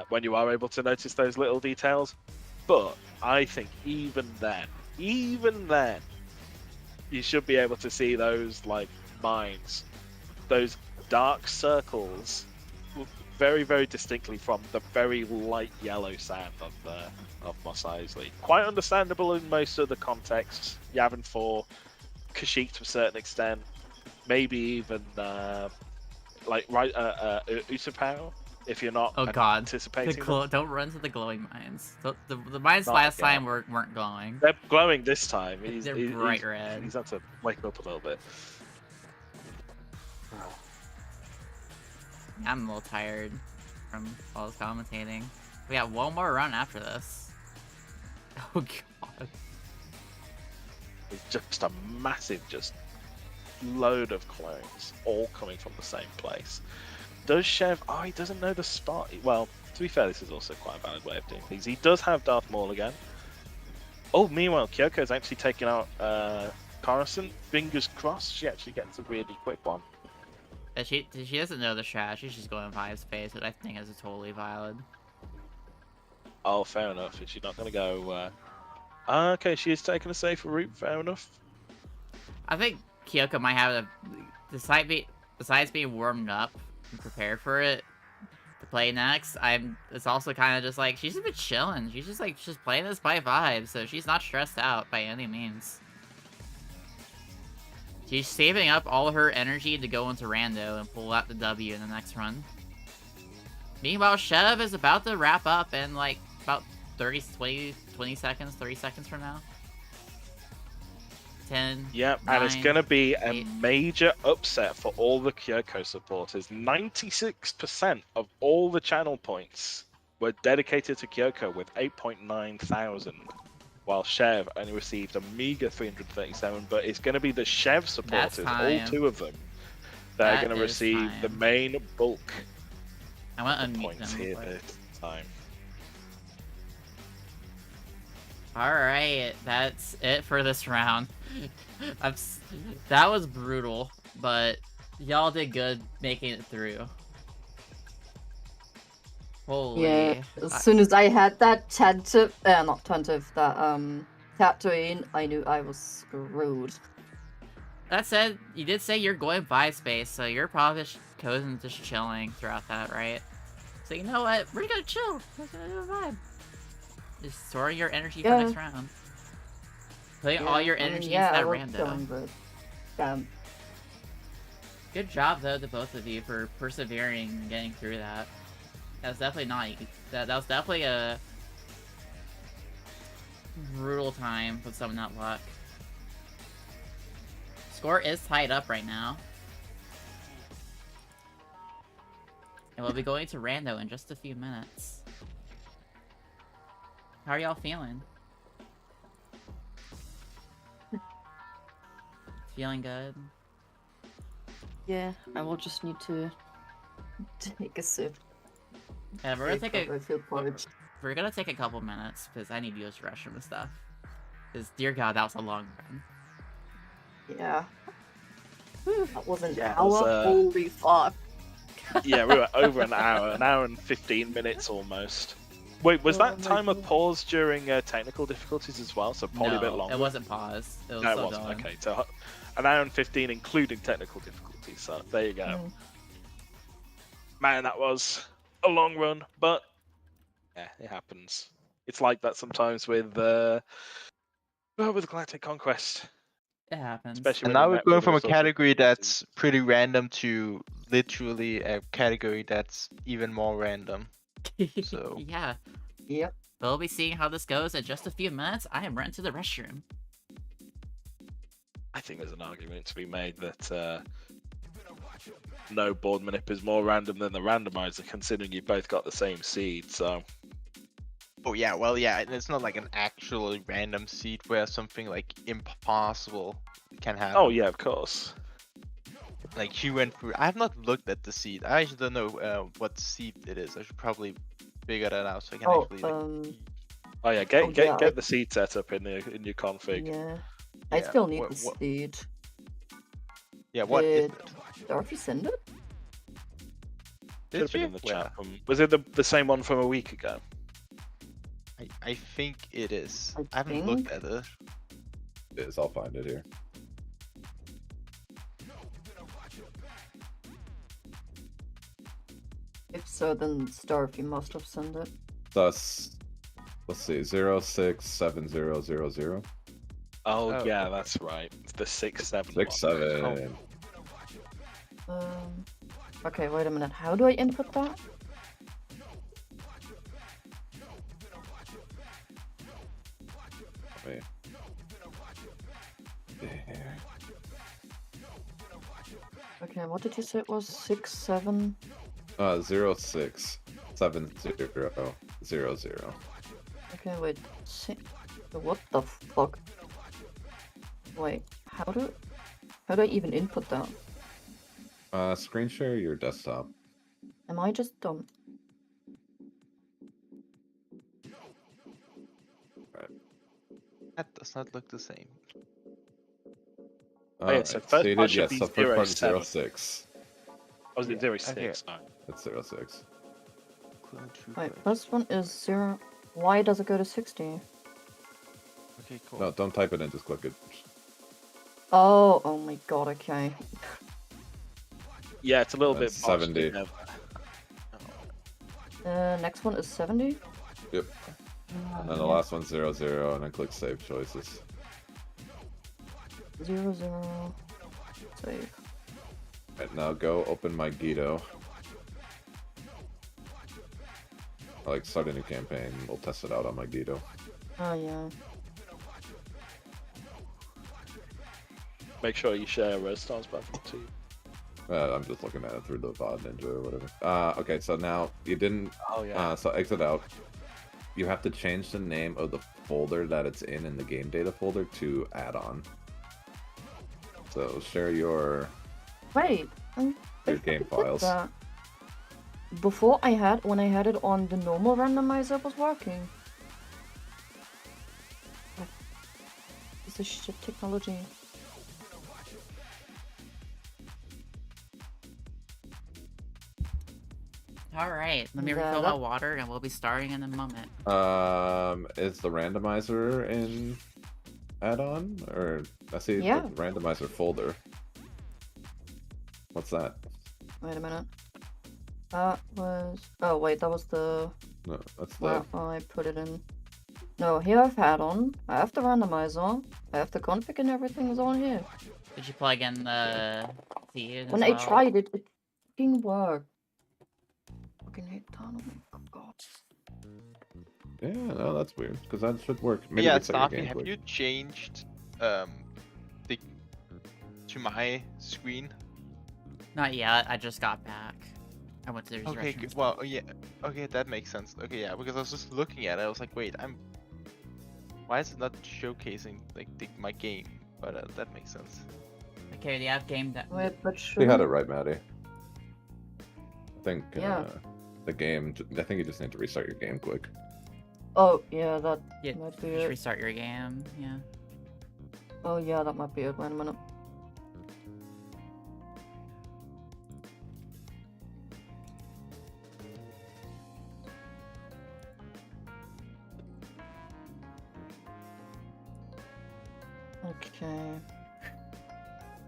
when you are able to notice those little details. But I think even then, you should be able to see those like mines, those dark circles, very, very distinctly from the very light yellow sand of Mos Eisley. Quite understandable in most of the contexts. Yavin 4, Kashyyyk to a certain extent, maybe even Utapau, if you're not anticipating.
Don't run to the glowing mines. The mines
Not
last
again.
time weren't glowing.
They're glowing this time.
They're bright red.
He's had to wake up a little bit.
I'm a little tired from all this commentating. We got one more run after this. Oh god.
It's just a massive, load of clones, all coming from the same place. Does Chev... Oh, he doesn't know the spot. Well, to be fair, this is also quite a valid way of doing things. He does have Darth Maul again. Oh, meanwhile, Kyoko's actually taken out Coruscant. Fingers crossed she actually gets a really quick one.
She doesn't know the strat. She's just going 5 space, which I think is totally valid.
Oh, fair enough. Is she not going to go... okay, she is taking a safer route. Fair enough.
I think Kyoko might have besides being warmed up and prepared for it, play next, it's also kind of just like, she's a bit chilling. She's just like, just playing this by vibe, so she's not stressed out by any means. She's saving up all her energy to go into Rando and pull out the W in the next run. Meanwhile, Chev is about to wrap up in like about 30 seconds from now. 10.
Yep,
9,
and it's going to be a
8.
major upset for all the Kyoko supporters. 96% of all the channel points were dedicated to Kyoko with 8.9 thousand, while Chev only received a meager 337, but it's going to be the Chev supporters, all 2 of them, that are going to receive the main bulk
I want to unmute
points
them
here
before.
this time.
Alright, that's it for this round. That was brutal, but y'all did good making it through. Holy.
Yeah, as soon as I had that tentative, not tentative, that Tatooine, I knew I was screwed.
That said, you did say you're going by space, so you're probably just coasting, just chilling throughout that, right? So you know what? We're gonna chill. We're gonna do a vibe. Just store your energy for next round. Put all your energy into that rando. Good job though to both of you for persevering and getting through that. That was definitely not easy. That was definitely a brutal time with some of that luck. Score is tied up right now. And we'll be going to rando in just a few minutes. How are y'all feeling? Feeling good?
Yeah, I will just need to take a sip.
Yeah, we're gonna take a couple minutes because I need to use the restroom and stuff. Because dear God, that was a long run.
Yeah. That was an hour.
Was,
Holy fuck.
Yeah, we were over an hour and 15 minutes almost. Wait, was that timer paused during technical difficulties as well? So probably a bit longer.
It wasn't paused. It was
no,
still
it wasn't.
going.
Okay, so an hour and 15 including technical difficulties. So there you go. Man, that was a long run, but yeah, it happens. It's like that sometimes with Galactic Conquest.
It happens.
Especially and now we're going from a category that's pretty random to literally a category that's even more random. So
yeah.
Yep.
We'll be seeing how this goes in just a few minutes. I am running to the restroom.
I think there's an argument to be made that no board manip is more random than the randomizer, considering you both got the same seed. So.
Oh yeah, well yeah, it's not like an actually random seed where something like impossible can happen.
Oh yeah, of course.
Like she went through. I have not looked at the seed. I actually don't know what seed it is. I should probably figure that out so I can actually.
Oh yeah, get the seed set up in your config.
Yeah, I still need the seed.
Yeah, what is it?
Starfy send it?
Could have been in the chat. Was it the same one from a week ago?
I think it is. I haven't looked at it.
It is. I'll find it here.
If so, then Starfy must have sent it.
Thus, let's see, 067000.
Oh yeah, that's right. It's the 67.
67.
Okay, wait a minute. How do I input that?
Wait. Yeah.
Okay, what did you say it was? 67?
067000.
Okay, wait. What the fuck? Wait, how do I even input that?
Screen share your desktop.
Am I just dumb?
Right.
That does not look the same.
Oh yeah, so first part should be 07.
06.
Oh, is it 06?
Okay.
No.
It's 06.
Wait, first one is 0. Why does it go to 60?
Okay, cool.
No, don't type it in, just click it.
Oh my god, okay.
Yeah, it's a little bit
70.
Next one is 70.
Yep. And then the last one's 0, 0, and then click save choices.
0, 0. Save.
Right, now go open my Guido. Like, start a new campaign. We'll test it out on my Guido.
Oh, yeah.
Make sure you share Stars Battlefront 2.
I'm just looking at it through the VOD Ninja or whatever. Okay, so now you didn't.
Oh yeah.
So exit out. You have to change the name of the folder that it's in the game data folder to add-on. So share your
Wait.
your game files.
Before when I had it on the normal randomizer, it was working. This is shit technology.
Alright, let me refill my water and we'll be starting in a moment.
Is the randomizer in add-on? Or I see
Yeah.
the randomizer folder. What's that?
Wait a minute. That was... Oh, wait, that was the...
No, that's the...
Where I put it in. No, here I've add-on. I have the randomizer. I have the config and everything is on here.
Did you plug in the seed
When I tried it, it fucking worked. Fucking hate tunnel. Oh god.
Yeah, no, that's weird. Because that should work.
But
Maybe
yeah,
reset your
Starfy,
game
have
quick.
you changed to my screen?
Not yet, I just got back. I went to the
Okay,
resurrection.
well, yeah, okay, that makes sense. Okay, yeah, because I was just looking at it, I was like, wait, why is it not showcasing like my game? But that makes sense.
Okay, do you have game that?
Wait, but
You
should
had it right, Maddie. I think
Yeah.
the game. I think you just need to restart your game quick.
Oh, yeah, that
Yeah,
might be
just
it.
restart your game. Yeah.
Oh, yeah, that might be it. Wait a minute. Okay.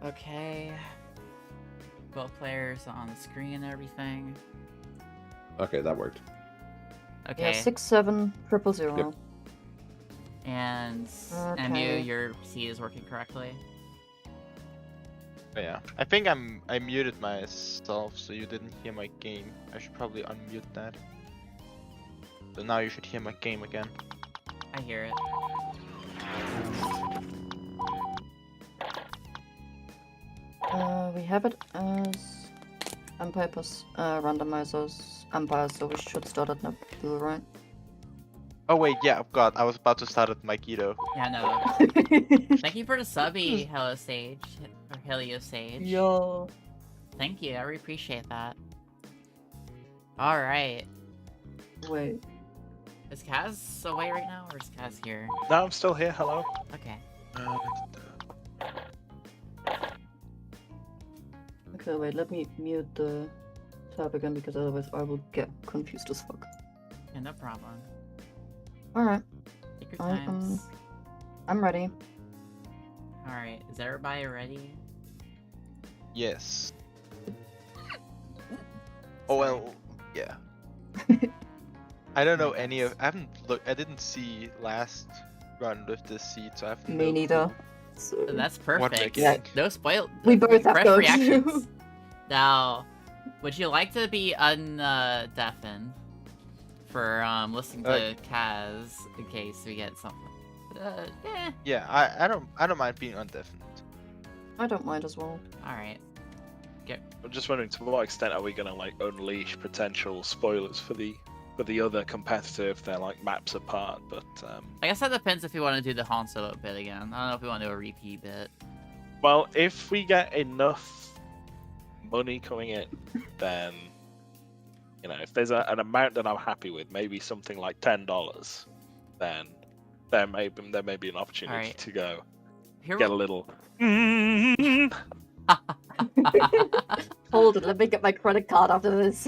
Okay. Both players on the screen and everything.
Okay, that worked.
Okay.
Yeah, 67000.
Yep.
And
Okay.
MU, your seed is working correctly.
But yeah, I think I muted myself, so you didn't hear my game. I should probably unmute that. So now you should hear my game again.
I hear it.
We have it as Empire plus randomizers Empire, so we should start at Nebula, right?
Oh wait, yeah, God, I was about to start at Maikido.
Yeah, no. Thank you for the subby, Hello Sage. Or Helio Sage.
Yo.
Thank you, I really appreciate that. Alright.
Wait.
Is Kaz away right now, or is Kaz here?
No, I'm still here. Hello.
Okay.
Okay, wait, let me mute the tab again because otherwise I will get confused as fuck.
Yeah, no problem.
Alright,
Take your
I
times.
I'm ready.
Alright, is everybody ready?
Yes. Oh well, yeah. I don't know any of. I haven't looked. I didn't see last run with this seed, so I have
Me
no
neither.
clue.
So,
That's
What
perfect.
they're getting.
No spoil.
We both have
fresh
to.
reactions. Now, would you like to be deafened for listening to Kaz in case we get something? Eh.
Yeah, I don't mind being undefined.
I don't mind as well.
All right.
I'm just wondering, to what extent are we gonna like unleash potential spoilers for the other competitor if they're like maps apart? But
I guess that depends if we want to do the Han Solo bit again. I don't know if we want to do a repeat bit.
well, if we get enough money coming in, then if there's an amount that I'm happy with, maybe something like $10, then there may be an opportunity
Alright.
to go
Here
get a
we...
little.
Hold it, let me get my credit card after this.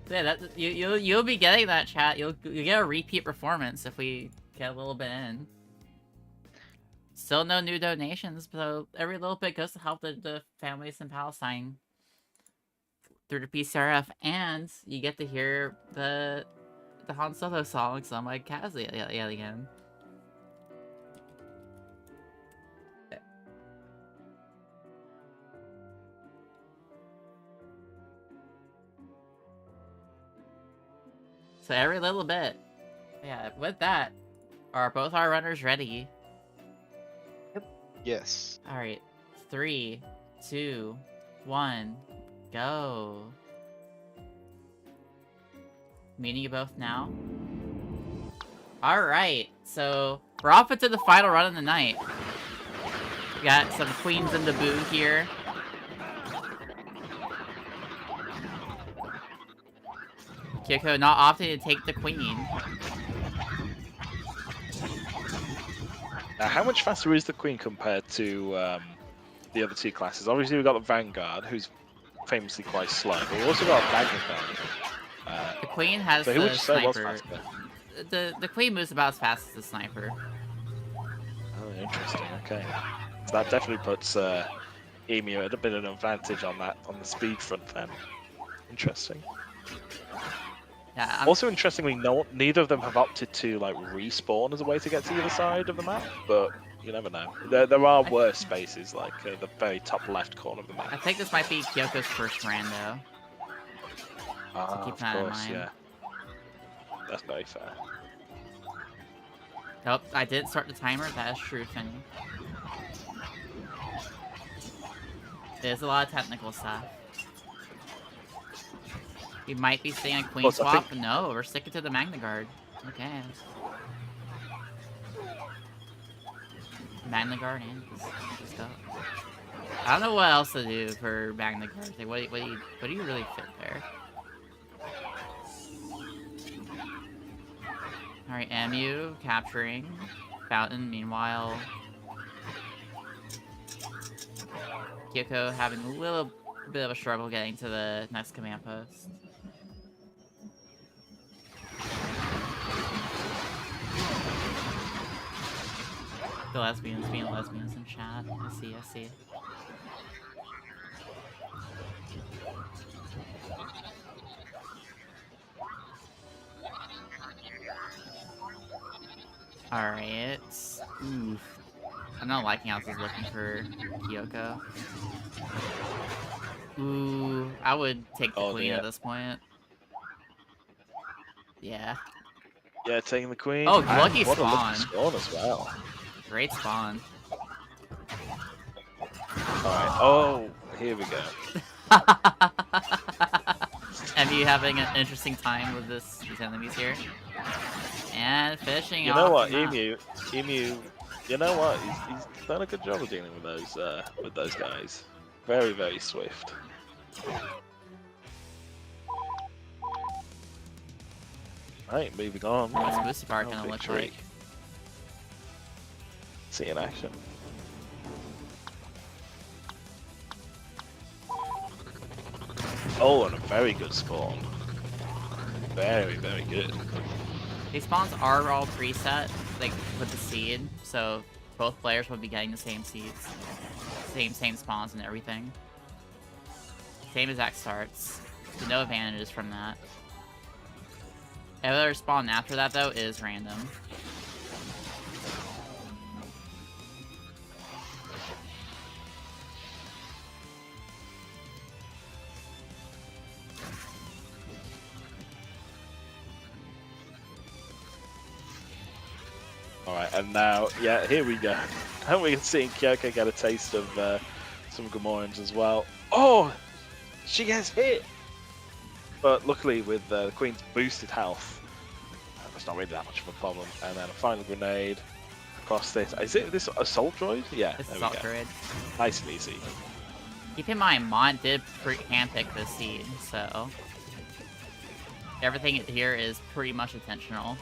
Yeah, that you'll be getting that, chat. You'll get a repeat performance if we get a little bit in. Still no new donations, so every little bit goes to help the families in Palestine. through the PCRF, and you get to hear the Han Solo song sung by Kaz yet again. So every little bit. Yeah, with that, are both our runners ready?
Yes.
Alright. 3, 2, 1, go. Meeting you both now? Alright, so we're off into the final run of the night. We got some queens in the boo here. Kyoko not opting to take the queen.
Now, how much faster is the Queen compared to the other two classes? Obviously, we've got the Vanguard, who's famously quite slow, but we've also got Magnifier.
The queen has
So who would
the
you say was
sniper.
faster?
The queen moves about as fast as the sniper.
Oh, interesting. Okay, so that definitely puts Emu at a bit of an advantage on the speed front then. Interesting.
Yeah.
Also, interestingly, neither of them have opted to like respawn as a way to get to the other side of the map, but you never know. There are worse spaces, like the very top left corner of the map.
I think this might be Kyoko's first rando.
Ah,
keep
of
that in
course,
mind.
yeah. That's very fair.
Nope, I did start the timer. That is true, Finny. There's a lot of technical stuff. We might be seeing a queen
Plus, I
swap.
think-
No, we're sticking to the Magna Guard. Okay. Magna Guard and stuff. I don't know what else to do for Magna Guard. Like, what do you really fit there? Alright, MU capturing Fountain. Meanwhile, Kyoko having a little bit of a struggle getting to the next command post. The lesbians being lesbians in chat. I see. Alright. Oof. I'm not liking how this is looking for Kyoko. Ooh, I would take the queen at this point. Yeah.
Yeah, taking the Queen.
Oh,
And
lucky
what a
spawn.
spawn as well.
Great spawn.
Alright, oh, here we go.
MU having an interesting time with these enemies here. And fishing
You know
off
what,
the map.
Emu, you know what, he's done a good job of dealing with those guys. Very, very swift. Right, moving on.
What's Mustafar gonna look
victory.
like?
See in action. Oh, and a very good spawn. Very, very good.
These spawns are all preset, like with the seed, so both players will be getting the same seeds, same spawns and everything. Same exact starts. So no advantages from that. Every other spawn after that though is random.
Alright, and now, yeah, here we go. And we can see Kyoko get a taste of some Gamorreans as well. Oh! She gets hit! But luckily, with the Queen's boosted health, that's not really that much of a problem. And then a final grenade across this. Is it this assault droid? Yeah,
This
there
is
we
all
go.
grid.
Nice and easy.
Keep in mind, Mont did handpick this seed, so everything here is pretty much intentional.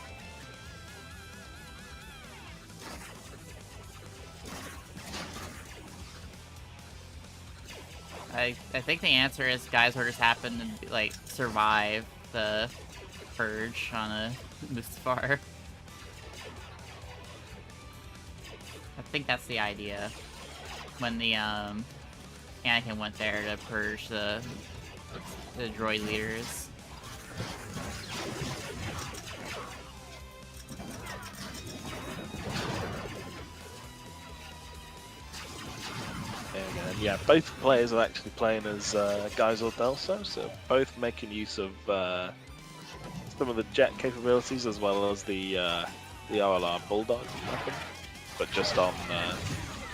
I think the answer is guys who just happen to like survive the purge on a Mustafar. I think that's the idea. When the Anakin went there to purge the the droid leaders.
And yeah, both players are actually playing as Guys or Delso, so both making use of some of the jet capabilities as well as the RLR Bulldog weapon, but just on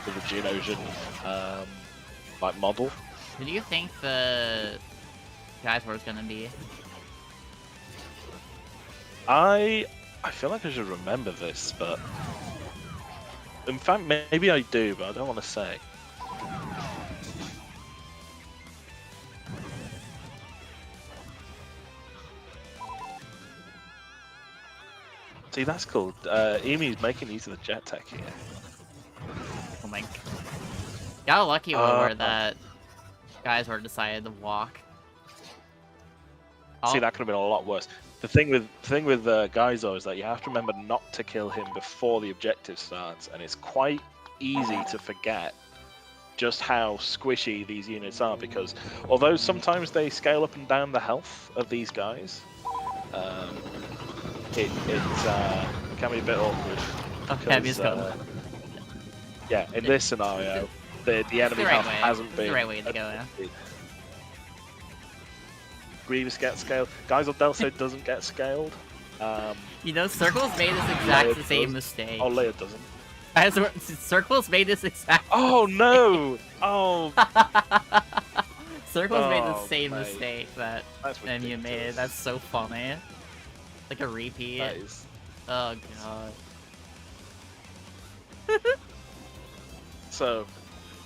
the Geonosian like model.
Who do you think the Guys War is gonna be?
I feel like I should remember this, but in fact maybe I do, but I don't want to say. See, that's cool. Emu's making use of the jet tech here.
Oh my! Got lucky where that Guys War decided to walk.
See, that could have been a lot worse. The thing with Gaizo is that you have to remember not to kill him before the objective starts, and it's quite easy to forget just how squishy these units are, because although sometimes they scale up and down the health of these guys, it can be a bit awkward. Because, yeah, in this scenario, the enemy health hasn't been...
the right way to go, yeah.
Grievous gets scaled. Geisel Delso doesn't get scaled.
You know, Circle's made this exact same mistake.
Oh, Leia doesn't.
Circle's made this exact...
Oh, no! Oh!
Circle's made the same mistake that MU made. That's so funny. Like a repeat.
That is...
Oh, God.
So...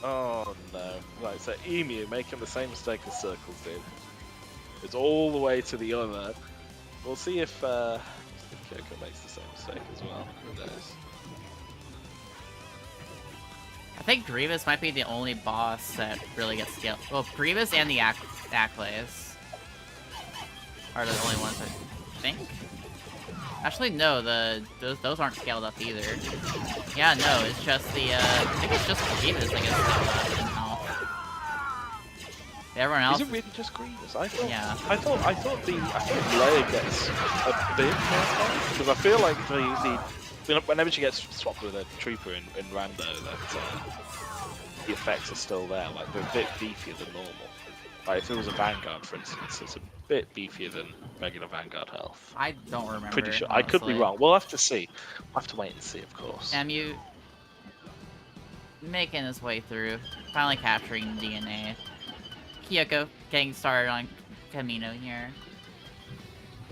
Oh, no. Right, so Emu making the same mistake as Circles did. It's all the way to the other. We'll see if Kyoko makes the same mistake as well. Who knows?
I think Grievous might be the only boss that really gets scaled. Well, Grievous and the Acclays are the only ones I think. Actually, no, those aren't scaled up either. Yeah, no, it's just the I think it's just Grievous that gets scaled up in health. Everyone else.
Is it really just Grievous? I thought.
Yeah.
I thought Leia gets a bit more, because I feel like whenever she gets swapped with a trooper in Rando, that the effects are still there. Like they're a bit beefier than normal. Like if it was a Vanguard, for instance, it's a bit beefier than regular Vanguard health.
I don't remember.
Pretty sure.
Honestly.
I could be wrong. We'll have to see. We'll have to wait and see, of course.
MU making his way through, finally capturing DNA. Kyoko getting started on Camino here.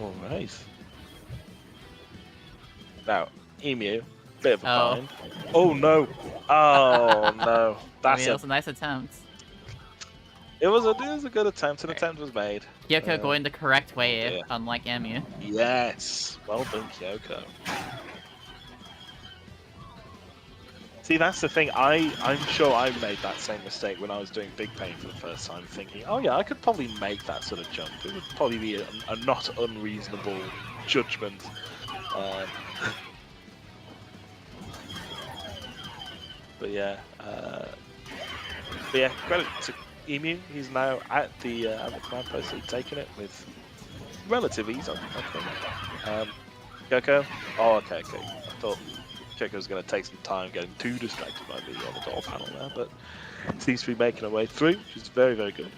Alright. Now, Emu, bit of a bind. Oh no! Oh no! That's
it was a nice attempt.
It was a good attempt. An attempt was made.
Kyoko going the correct way, unlike Emu.
Yes! Well done, Kyoko. See, that's the thing. I'm sure I made that same mistake when I was doing Big Pain for the first time, thinking, oh yeah, I could probably make that sort of jump. It would probably be a not unreasonable judgment. But yeah, credit to Emu. He's now at the command post. He's taking it with relative ease, I think. Kyoko? Oh, okay. I thought Kyoko was going to take some time getting too distracted by the door panel there, but seems to be making her way through, which is very, very good.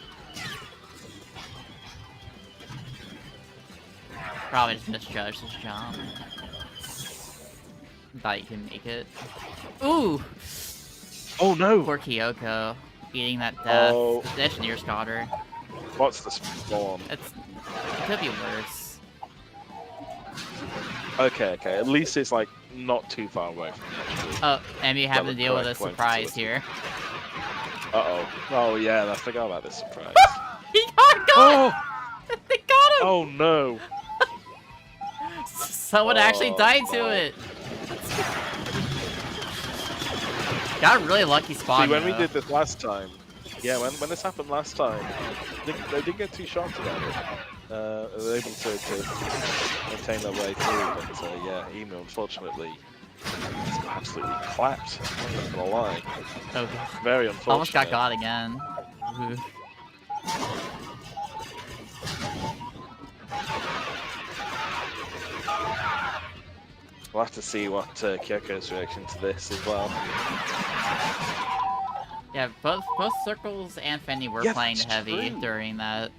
Probably just misjudged his job. Thought you could make it. Ooh!
Oh no!
Poor Kyoko. Eating that death.
Oh.
The engineer's got her.
What's the spawn?
It could be worse.
Okay. At least it's like not too far away from the actual...
Oh, and you have to deal with a surprise here.
Uh-oh. Oh yeah, I forgot about this surprise.
He got it!
Oh!
They got him!
Oh no!
Someone actually died to it! Got a really lucky spawn.
See, when
though.
we did this last time, yeah, when this happened last time, they didn't get too shocked about it. They were able to maintain their way through, but yeah, Emu unfortunately is absolutely clapped. I'm not gonna lie.
Okay.
Very unfortunate.
Almost got again.
We'll have to see what Kyoko's reaction to this as well.
Yeah, both Circles and Fenny were
Yeah,
playing
that's
heavy
true.
during that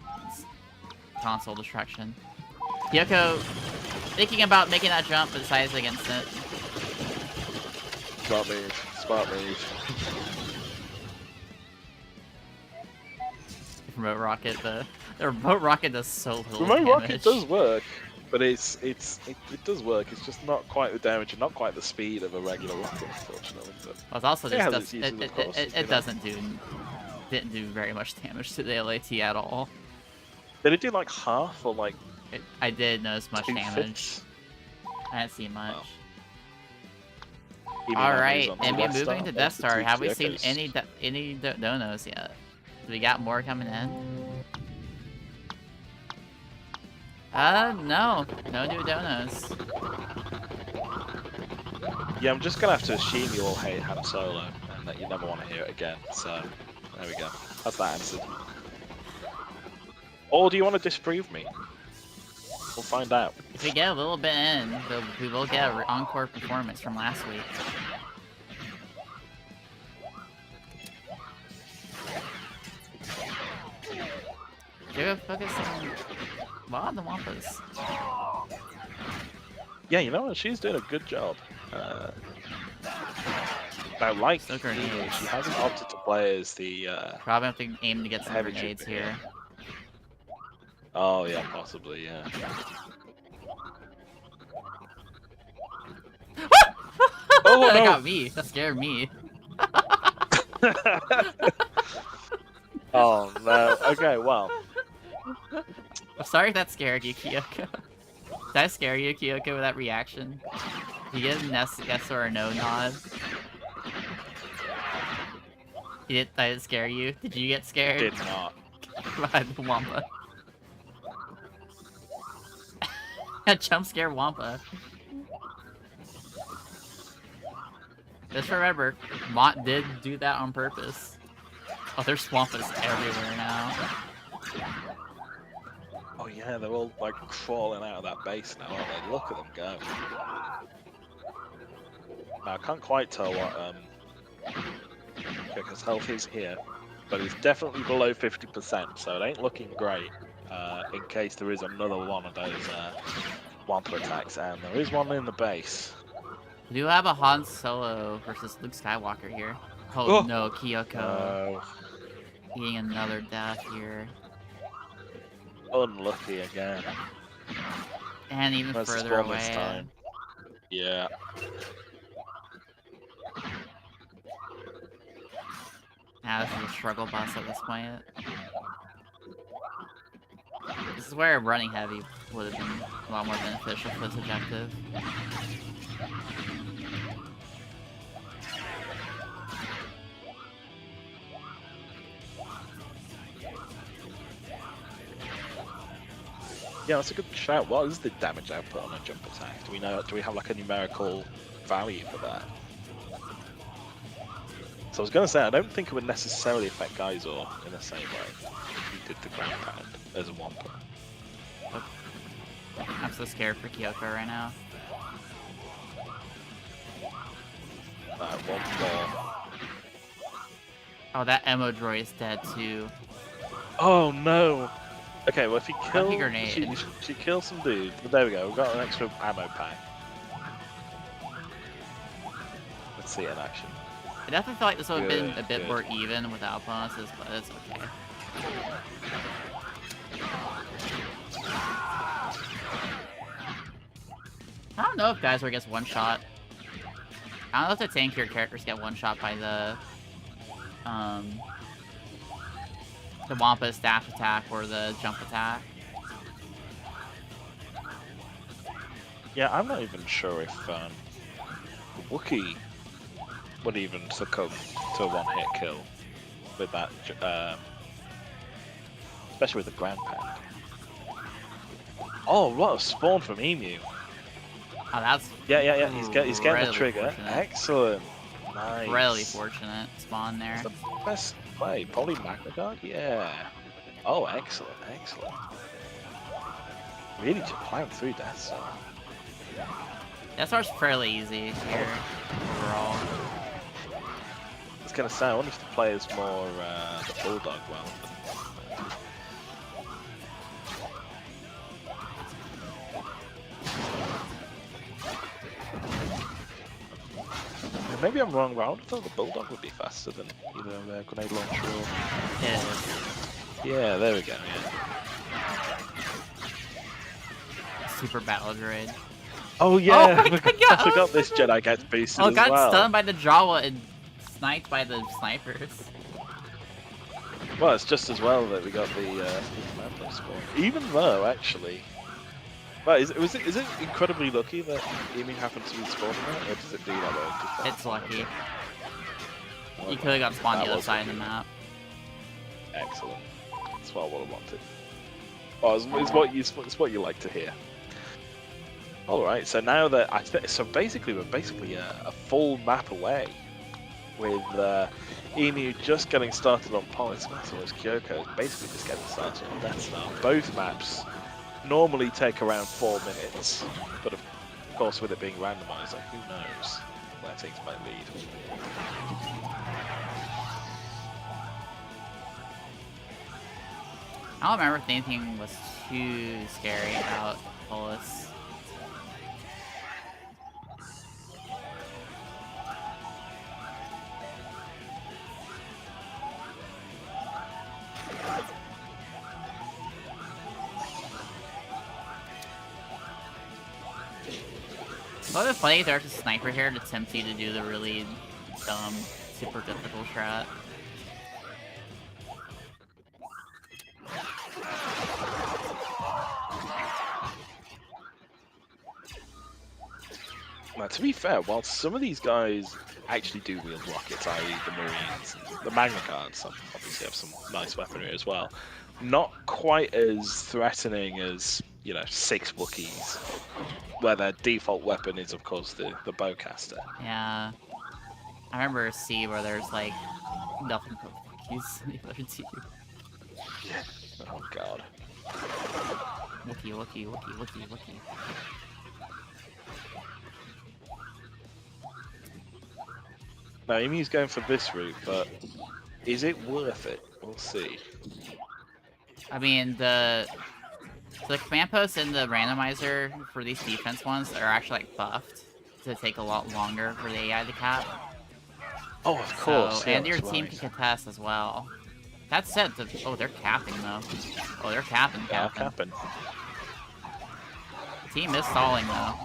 console destruction. Kyoko thinking about making that jump, but decides against it.
Smart move. Smart move.
Remote rocket, the remote rocket does so little
Remote
damage.
rocket does work, but it does work. It's just not quite the damage and not quite the speed of a regular rocket, unfortunately. But
Well, it's also
it
just
has
does,
its uses, of course,
it
you know.
didn't do very much damage to the LAT at all.
Did it do like half or like
I did notice much damage.
2/5?
I didn't see much.
Wow. Even
All
though
right,
he's on the
and we're
Death
moving to
Star,
Death Star. Have we seen
Kyokos.
any donos yet? Do we got more coming in? No new donos.
Yeah, I'm just gonna have to assume you all hate Han Solo and that you never want to hear it again. So there we go. That's that answered. Or do you want to disprove me? We'll find out.
If we get a little bit in, we will get an encore performance from last week. You're focusing a lot on the Wampas.
Yeah, you know what? She's doing a good job. I like
So grenades.
she hasn't opted to play as the
Probably have to aim to get some
heavy
grenades
trooper
here.
Oh yeah, possibly, yeah. Oh
That
no!
got me. That scared me.
Oh no. Okay, well.
I'm sorry if that scared you, Kyoko. Did I scare you, Kyoko, with that reaction? Did you get a yes or a no nod? Did it scare you? Did you get scared?
Did not.
By the Wampa. A jump scare Wampa. Just remember, Mott did do that on purpose. Oh, there's Wampas everywhere now.
Oh yeah, they're all like crawling out of that base now, aren't they? Look at them go. Now I can't quite tell what Kyoko's health is here, but it's definitely below 50%, so it ain't looking great. In case there is another one of those Wampa attacks, and there is one in the base.
We do have a Han Solo versus Luke Skywalker here. Oh,
Oh.
no, Kyoko
Oh,
eating another death here.
unlucky again.
And even
Let's
further
spawn
away.
this time. Yeah.
Now this is a struggle bus at this point. This is where running heavy would have been a lot more beneficial for this objective.
Yeah, that's a good shout. What is the damage output on a jump attack? Do we know? Do we have like a numerical value for that? So I was going to say, I don't think it would necessarily affect Geysor in the same way he did the ground pound as a Wampa.
I'm so scared for Kyoko right now.
One more.
Oh, that Emo droid is dead too.
Oh no! Okay, well if you kill,
Lucky grenade.
she kills some dudes. But there we go. We've got an extra ammo pack. Let's see it in action.
I definitely feel like this would have been
Good,
a bit
good.
more even without bonuses, but it's okay. I don't know if Geyser gets one shot. I don't know if the tankier characters get one shot by the Wampa's dash attack or the jump attack.
Yeah, I'm not even sure if Wookiee would even succumb to a one-hit kill with that, especially with the ground pound. Oh, what a spawn from Emu!
Oh, that's
Yeah. He's getting the
Really
trigger.
fortunate.
Excellent. Nice.
really fortunate spawn there.
That's the best play. Probably Magna Guard. Yeah. Oh, excellent. Really just plowing through Death Star.
That start's fairly easy here, overall.
I was gonna say, I wonder if the player's more the bulldog well. Maybe I'm wrong, but I would have thought the bulldog would be faster than either the grenade launcher or...
Yeah.
Yeah, there we go, yeah.
Super battle droid.
Oh yeah,
Oh my God.
I forgot this Jedi gets boosted
Oh,
as
got
well.
stunned by the Jawa and sniped by the snipers.
Well, it's just as well that we got the commando spawn. Even though, actually... Well, is it incredibly lucky that Emu happened to be spawning there, or does it do that way?
It's lucky. You could have got spawned the other side of the map.
Excellent. That's what I would have wanted. Oh, it's what you like to hear. Alright, so now that so basically we're a full map away with Emu just getting started on Polis, whereas Kyoko is basically just getting started on Death Star. Both maps normally take around 4 minutes, but of course with it being randomized, like, who knows where things might lead.
I don't remember if anything was too scary about Polis. Well, it's funny there's a sniper here to tempt you to do the really dumb, super difficult strat.
Now, to be fair, while some of these guys actually do wield rockets, i.e. the Marines, the Magna Guards obviously have some nice weaponry as well, not quite as threatening as, you know, 6 Wookiees, where their default weapon is, of course, the bowcaster.
Yeah. I remember a C where there's, like, nothing but Wookiees in the other team.
Oh, God.
Wookie.
Now, Emu's going for this route, but is it worth it? We'll see.
I mean, the command posts in the randomizer for these defense ones are actually, like, buffed to take a lot longer for the AI to cap.
Oh, of course.
So, and your team can contest as well. That said, oh, they're capping, though. Oh, they're capping.
Yeah, capping.
The team is stalling, though.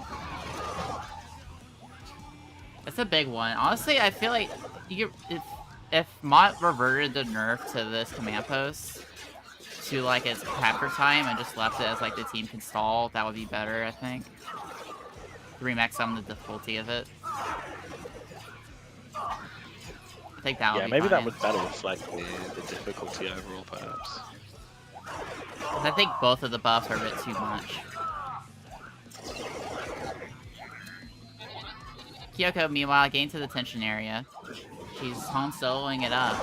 It's a big one. Honestly, I feel like if Mott reverted the nerf to this command post to like its capture time and just left it as like the team can stall, that would be better, I think. 3max on the difficulty of it. I think that would be
maybe
fine.
that would better reflect the difficulty overall, perhaps.
I think both of the buffs are a bit too much. Kyoko, meanwhile, getting to the tension area. She's Han Soloing it up.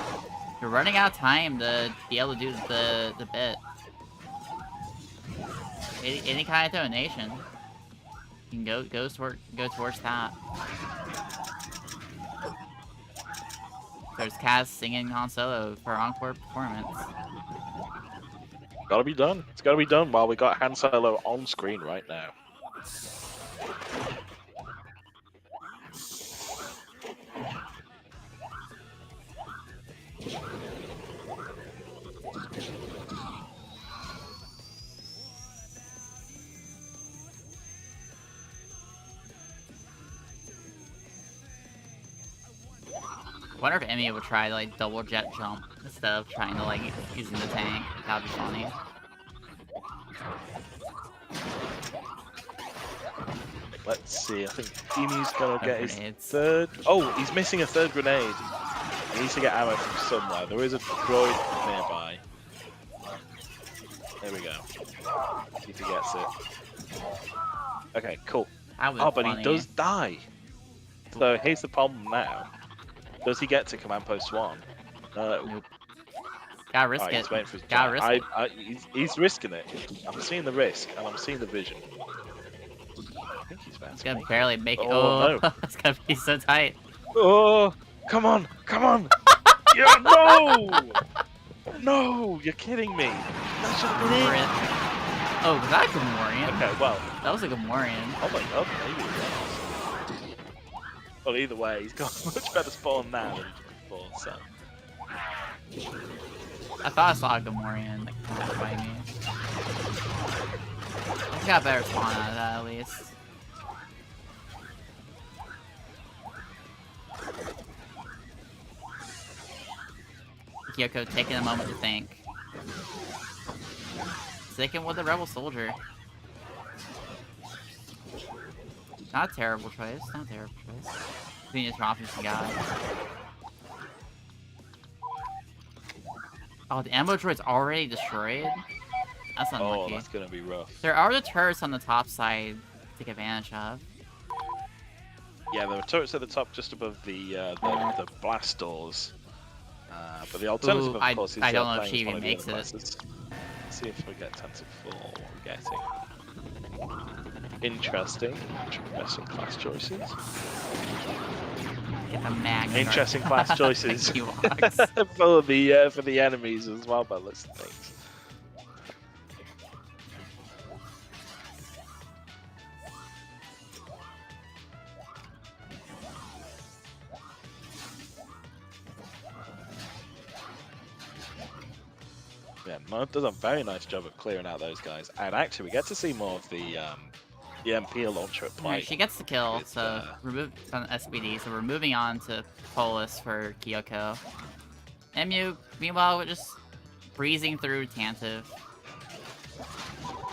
You're running out of time to be able to do the bit. Any kind of donation. You can go towards that. There's Kaz singing Han Solo for encore performance.
Gotta be done. It's gotta be done while we got Han Solo on screen right now.
I wonder if Emmy would try to like double jet jump instead of trying to like using the tank. That'd be funny.
Let's see, I think Emu's gonna get his
grenades.
third... Oh, he's missing a third grenade. He needs to get ammo from somewhere. There is a droid nearby. There we go. See if he gets it. Okay, cool.
Oh,
but he does die. So here's the problem now. Does he get to command post 1? No.
Nope. Gotta risk it.
He's waiting for his
Gotta risk it.
he's risking it. I'm seeing the risk, and I'm seeing the vision. think he's about
He's
to
gonna
make
barely
it.
make it.
Oh,
Oh,
no.
it's gonna be so tight.
Oh, come on, come on! Yeah, no! No, you're kidding me. That should have been it.
Rip. Oh, was that a Gamorrean?
Okay, well,
That was a Gamorrean.
oh my god, maybe it was. Well, either way, he's got a much better spawn now than before, so.
I thought I saw a Gamorrean like by me. I got better spawn out of that at least. Kyoko taking a moment to think. Sticking with the rebel soldier. Not a terrible choice. Not a terrible choice. Venus Rothman's the guy. Oh, the ammo droid's already destroyed? That's unlucky.
Oh, that's gonna be rough.
There are the turrets on the top side to take advantage of.
Yeah, there are turrets at the top just above the blast doors. But the alternative,
Ooh,
of course, is
I don't know if
playing
she
as one
even
of the
makes
other
it.
classes. Let's see if we get 10 to 4 what we're getting. Interesting. Interesting class choices.
Get the mag.
Interesting class choices
Ewoks.
for the enemies as well, by the looks of things. Yeah, Mod does a very nice job of clearing out those guys, and actually we get to see more of the MP launcher at play.
Alright, she gets the kill,
It's,
so remove it's on SBD, so we're moving on to Polis for Kyoko. MU, meanwhile, we're just breezing through Tantive.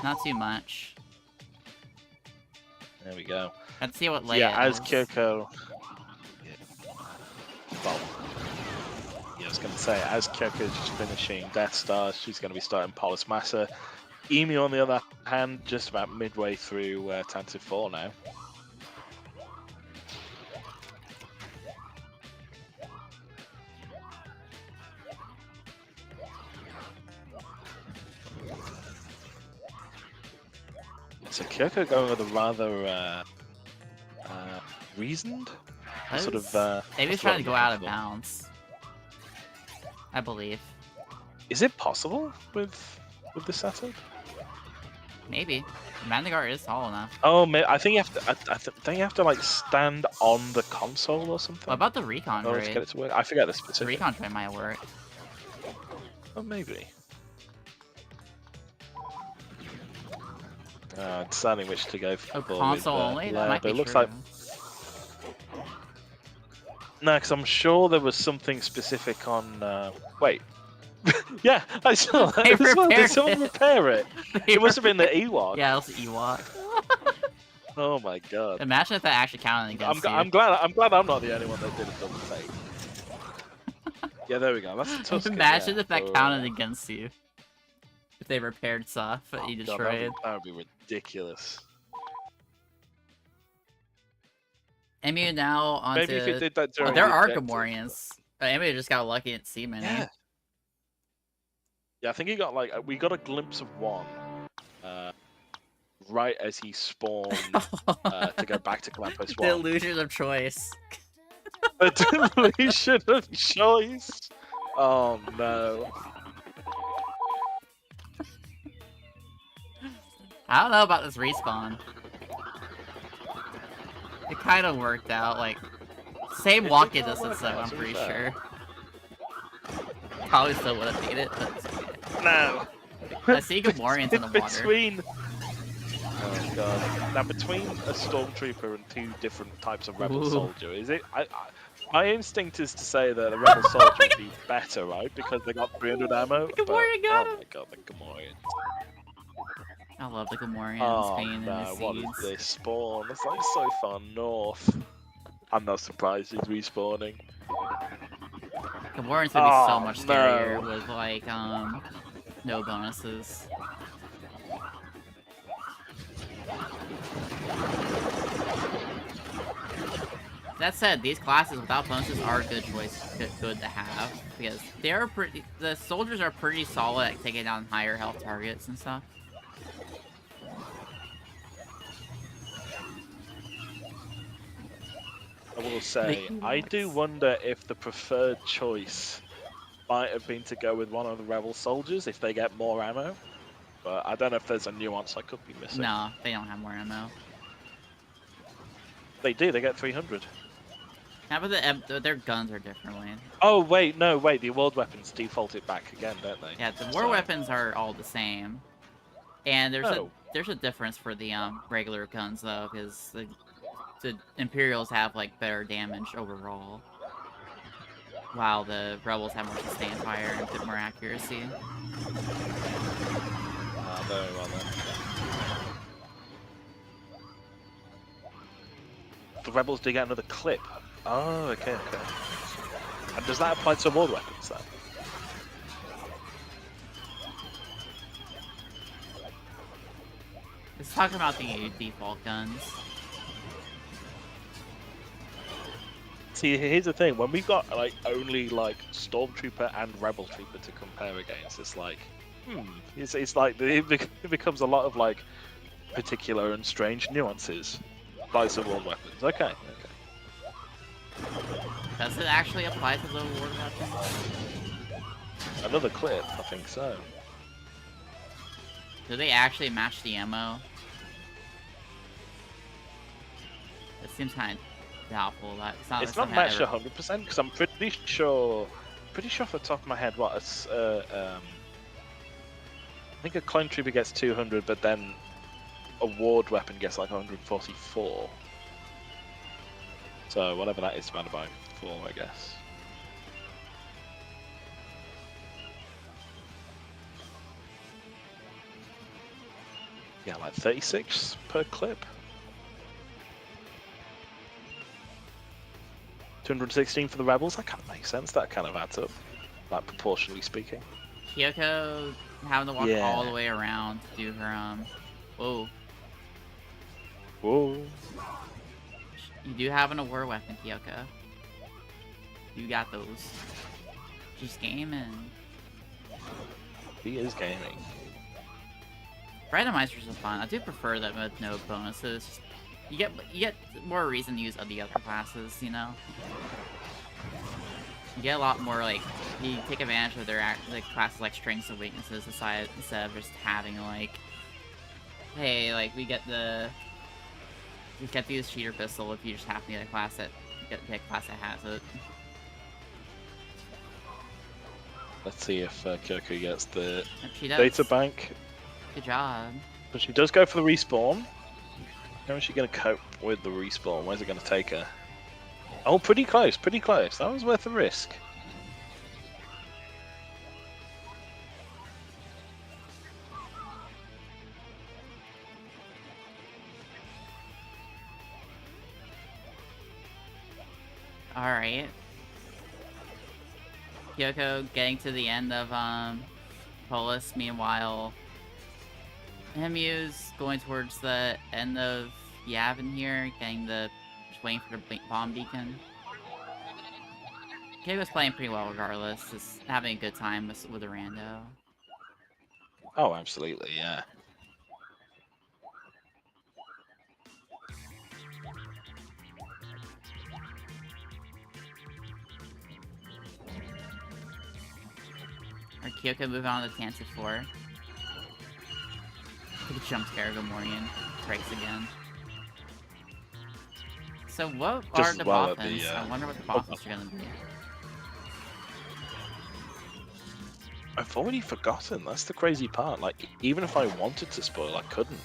Not too much.
There we go.
Let's see what Leia
Yeah, as
is.
Kyoko. Well, yeah, I was going to say, as Kyoko's just finishing Death Star, she's going to be starting Polis Massa. Emu, on the other hand, just about midway through Tantive 4 now. So Kyoko going with a rather reasoned sort of.
Maybe he's
what's the word
trying to go
I'm
out of
looking for?
bounds. I believe.
Is it possible with the setup?
Maybe. Mandigar is tall enough.
Oh, I think you have to. I think you have to like stand on the console or something.
What about the recon
in order to get
droid?
it to work. I forget the
The
specific.
recon droid might work.
Oh, maybe. Deciding which to go for.
Oh, console only? That might
but
be
it looks
true.
like. No, because I'm sure there was something specific on. Wait. Yeah, I saw that
They
as well. Did
repaired
someone
it.
repair it? It must have been the Ewok.
Yeah, it was Ewok.
Oh my god.
Imagine if that actually counted against you.
I'm glad I'm not the only one that did a double take. Yeah, there we go. That's a Tusken,
Imagine
yeah,
if that
for,
counted against you. If they repaired stuff that you
God,
destroyed.
that would be ridiculous.
Emu now onto...
Maybe if it did that
Oh,
during
there
the
are
objective.
Gamorreans. Emu just got lucky and see many.
Yeah. Yeah, I think he got like we got a glimpse of one, right as he spawned to go back to Command Post
The
1.
illusion of choice.
The delusion of choice. Oh no.
I don't know about this respawn. It kind of worked out, like, same
It
walking
did not
distance
work
though,
out,
I'm
to be
pretty
fair.
sure. Probably still would have beat it, but it's okay.
No.
I see Gamorreans in the water.
Between. Oh god. Now between a stormtrooper and two different types of rebel
Ooh.
soldier, is it? My instinct is to say that the rebel soldier would be better, right? Because they got 300 ammo.
The
but-
Gamorrean got
Oh
him.
my god, the Gamorrean.
I love the Gamorreans
Oh
being in
no,
the
what is
seeds.
this spawn? It's like so far north. I'm not surprised he's respawning.
Gamorreans would be so
Oh,
much scarier
no.
with, like, no bonuses. That said, these classes without bonuses are a good choice, good to have, because they are the soldiers are pretty solid at taking down higher health targets and stuff.
will say, I do wonder if the preferred choice might have been to go with one of the rebel soldiers if they get more ammo. But I don't know if there's a nuance I could be missing.
No, they don't have more ammo.
They do, they get 300.
How about their guns are different, Wayne?
Oh, wait, no, wait, the award weapons default it back again, don't they?
Yeah, the war weapons are all the same. And there's a difference for the regular guns, though, because the Imperials have, like, better damage overall. While the Rebels have more sustained fire and a bit more accuracy.
Very well then. The Rebels do get another clip. Oh, okay. And does that apply to award weapons then?
Let's talk about the default guns.
See, here's the thing. When we've got like only like Stormtrooper and Rebel Trooper to compare against, it's like, it's like it becomes a lot of like particular and strange nuances. Applies to award weapons. Okay.
Does it actually apply to the award weapons?
Another clip, I think so.
Do they actually match the ammo? It seems kind of doubtful.
It's not matched 100% because I'm pretty sure off the top of my head what it's I think a clone trooper gets 200, but then a ward weapon gets like 144. So whatever that is divided by 4, I guess. Yeah, like 36 per clip. 216 for the Rebels. That kind of makes sense. That kind of adds up, like proportionally speaking.
Kyoko having to walk all the way around to do her whoa. You do have an award weapon, Kyoko. You got those. She's gaming.
He is gaming.
Randomizers are fun. I do prefer them with no bonuses. You get more reason to use the other classes, you know? You get a lot more, like, you take advantage of their classes like strengths and weaknesses instead of just having, like, hey, like, we get the cheater pistol if you just happen to get a class that has it.
Let's see if Kyoko gets the
She does.
data bank.
Good job.
But she does go for the respawn. How is she going to cope with the respawn? Where's it going to take her? Oh, pretty close, pretty close. That was worth the risk.
Alright. Kyoko getting to the end of Polis, meanwhile Emu's going towards the end of Yavin here, just waiting for the bomb beacon. Kyoko's playing pretty well regardless, just having a good time with the rando.
Oh, absolutely, yeah.
Or Kyoko moving on to Tantive 4. Take a jump scare, good morning, and breaks again. So what are the boffins? I wonder what the boffins are gonna be.
I've already forgotten, that's the crazy part. Like, even if I wanted to spoil, I couldn't.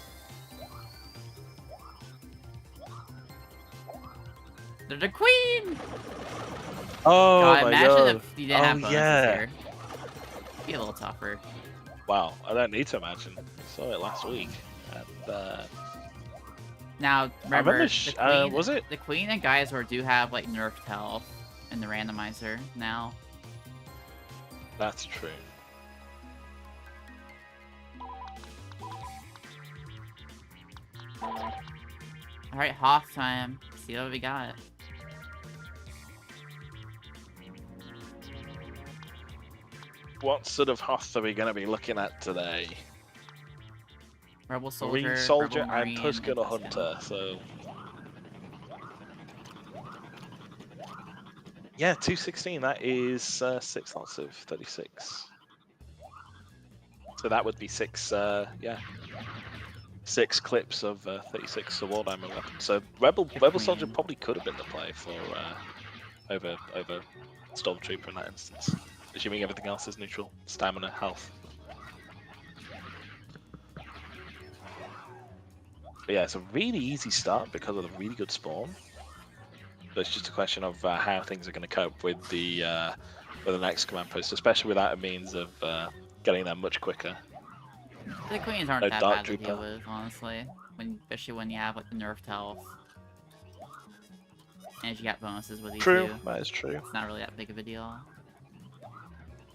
They're the queen!
Oh
God,
my
imagine
god.
if you didn't have bonuses here. It'd be a little tougher.
Wow, I don't need to imagine. I saw it last week. And,
now, remember, the queen,
was it?
The queen and Geysor do have, like, nerfed health in the randomizer now.
That's true.
Alright, Hoth time. See what we got.
What sort of Hoth are we going to be looking at today?
Rebel Soldier,
Marine Soldier
Rebel
and
Marine,
Tusken
and
Hunter, so... Yeah, 216. That is 6 lots of 36. So that would be 6. Yeah, 6 clips of 36 award ammo weapon. So Rebel Soldier
Queen.
probably could have been the play for over Stormtrooper in that instance, assuming everything else is neutral. Stamina, health. But yeah, it's a really easy start because of the really good spawn. But it's just a question of how things are going to cope with the next command post, especially without a means of getting there much quicker.
The queens aren't
No
that
Dark
bad to
Trooper.
deal with, honestly. Especially when you have like the nerfed health. And you got bonuses with these
True,
too.
that is true.
It's not really that big of a deal.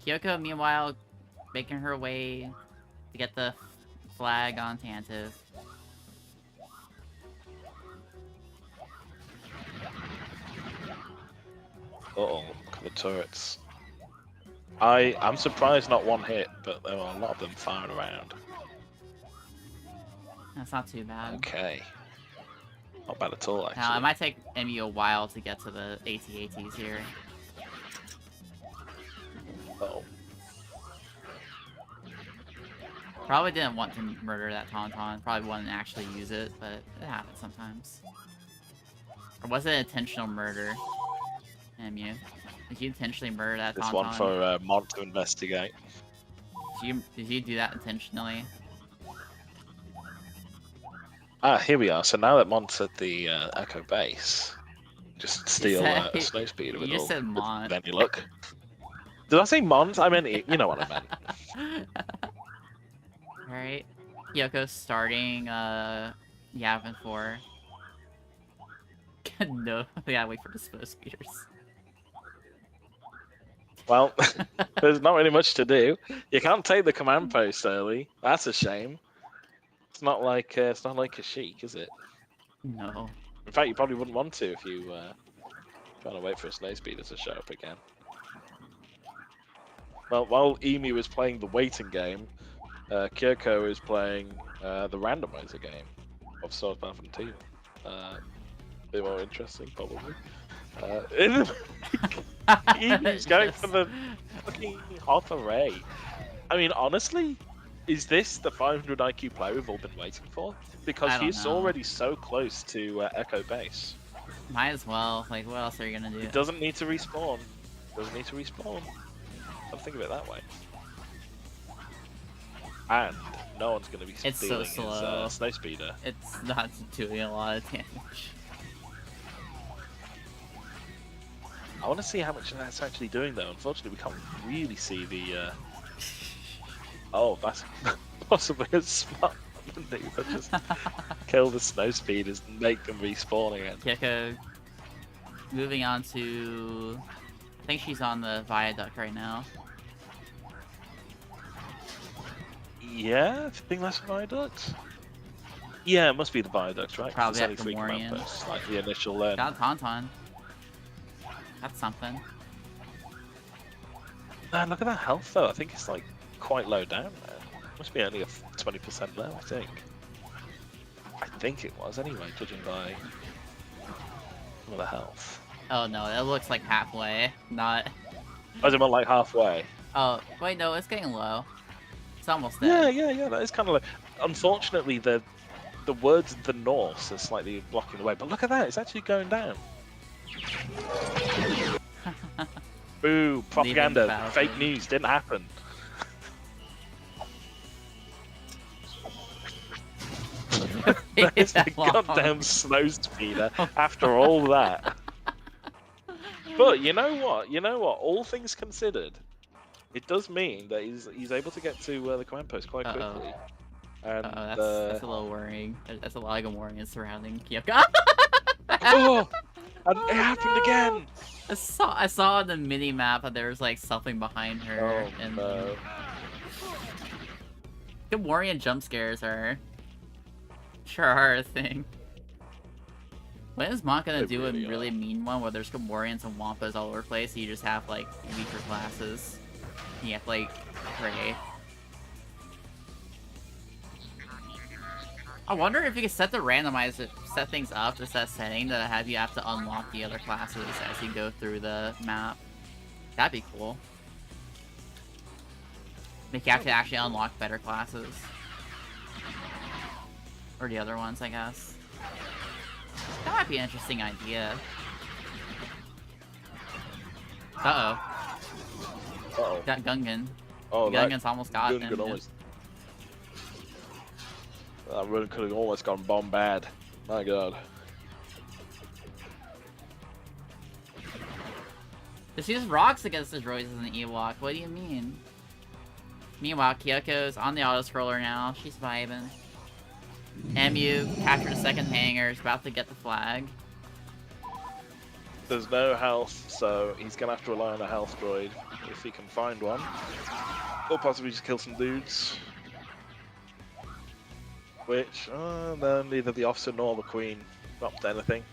Kyoko, meanwhile, making her way to get the flag on Tantive.
Uh-oh, look at the turrets. I'm surprised not one hit, but there are a lot of them firing around.
That's not too bad.
Okay. Not bad at all, actually.
Now, it might take Emmy a while to get to the AT-ATs here.
Uh-oh.
Probably didn't want to murder that Tauntaun. Probably wanted to actually use it, but it happens sometimes. Or was it intentional murder? Emu. Did you intentionally murder that Tauntaun?
This one for Mont to investigate.
Did you do that intentionally?
Ah, here we are. So now that Mont's at the Echo base, just steal a Snowspeeder with
You just
all
said Mont.
with any luck. Did I say Mont? I meant, you know what I meant.
Alright. Kyoko starting Yavin 4. No, we gotta wait for disposed speeders.
Well, there's not really much to do. You can't take the command post early. That's a shame. It's not like a Sheik, is it?
No.
In fact, you probably wouldn't want to if you trying to wait for a Snowspeeder to show up again. Well, while Emu is playing the waiting game, Kyoko is playing the randomizer game of Sword Battlefront 2. A bit more interesting, probably. Emu's going for the fucking hot array. I mean, honestly, is this the 500 IQ player we've all been waiting for? Because
I don't
he's
know.
already so close to Echo Base.
Might as well. Like, what else are you gonna do?
It doesn't need to respawn. Doesn't need to respawn. Don't think of it that way. And no one's going to be
It's so
stealing
slow.
his Snowspeeder.
It's not doing a lot of damage.
I want to see how much that's actually doing, though. Unfortunately, we can't really see the. Oh, that's possibly a smart maneuver. Just kill the Snowspeeders and make them respawn again.
Kyoko moving on to... I think she's on the viaduct right now.
Yeah, I think that's a viaduct. Yeah, it must be the viaduct, right? 'Cause
Probably
there's
at
only 3 command
Gamorrean.
posts, like the initial
Got Tauntaun. That's something.
Man, look at that health though. I think it's like quite low down there. Must be only a 20% low, I think. I think it was anyway, judging by some of the health.
Oh no, it looks like halfway. Not...
Oh, is it more like halfway?
Oh, wait, no, it's getting low. It's almost
Yeah,
there.
that is kind of low. Unfortunately, the words "the Norse" are slightly blocking the way. But look at that, it's actually going down. Boo! Propaganda,
Falcon.
fake news, didn't happen. There's the goddamn Snowspeeder after all that. But you know what? All things considered, it does mean that he's able to get to the command post quite quickly. And
that's a little worrying. That's a lot of Gamorreans surrounding Kyoko.
Oh! And it happened again!
I saw on the mini map that there was like something behind her.
Oh,
and
no.
Gamorrean jump scares are sure are a thing. When is Mont gonna do
really
a really mean one where there's Gamorreans and Wampas all over the place? So you just have like weaker classes. You have like Prey. I wonder if you could set the randomizer set things up to set setting that you have to unlock the other classes as you go through the map. That'd be cool. Make you have to actually unlock better classes. Or the other ones, I guess. That might be an interesting idea. Uh-oh.
Uh-oh.
Got Gungan.
Oh,
Gungan's almost got
Gungan
him.
almost... That run could have almost gone bomb bad. My god.
Just use rocks against the droids as an Ewok. What do you mean? Meanwhile, Kyoko's on the auto-scroller now. She's vibing. MU captured a second hangar. Is about to get the flag.
There's no health, so he's gonna have to rely on a health droid if he can find one. Or possibly just kill some dudes. Which, no, neither the officer nor the queen dropped anything.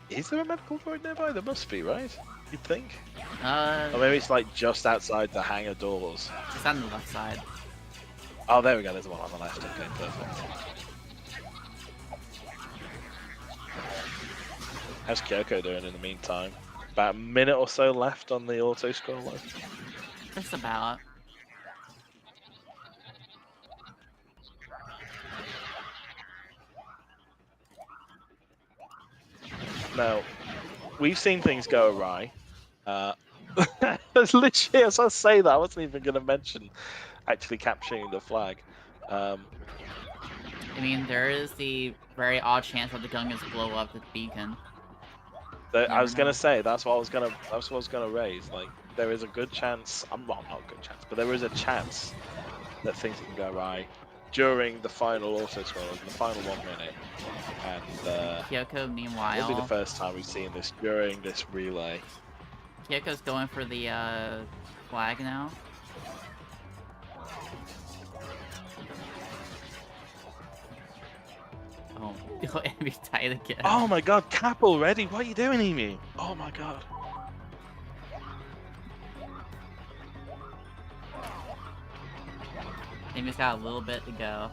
Is there a medical droid nearby? There must be, right? You'd think? Or maybe it's like just outside the hangar doors.
It's on the left side.
Oh, there we go, there's one on the left. Okay, perfect. How's Kyoko doing in the meantime? About a minute or so left on the auto-scroller.
Just about.
Now, we've seen things go awry. There's literally, as I say that, I wasn't even going to mention actually capturing the flag.
I mean, there is the very odd chance that the Gungans blow up the beacon.
I was gonna say that's what I was gonna raise. Like, there is a good chance. Well, not a good chance, but there is a chance that things can go awry during the final auto-scroll, the final 1 minute. And
Kyoko, meanwhile,
it'll be the first time we've seen this during this relay.
Kyoko's going for the flag now. Oh, Emi tied again.
Oh my god, cap already? What are you doing, Emi? Oh my god.
Emi's got a little bit to go.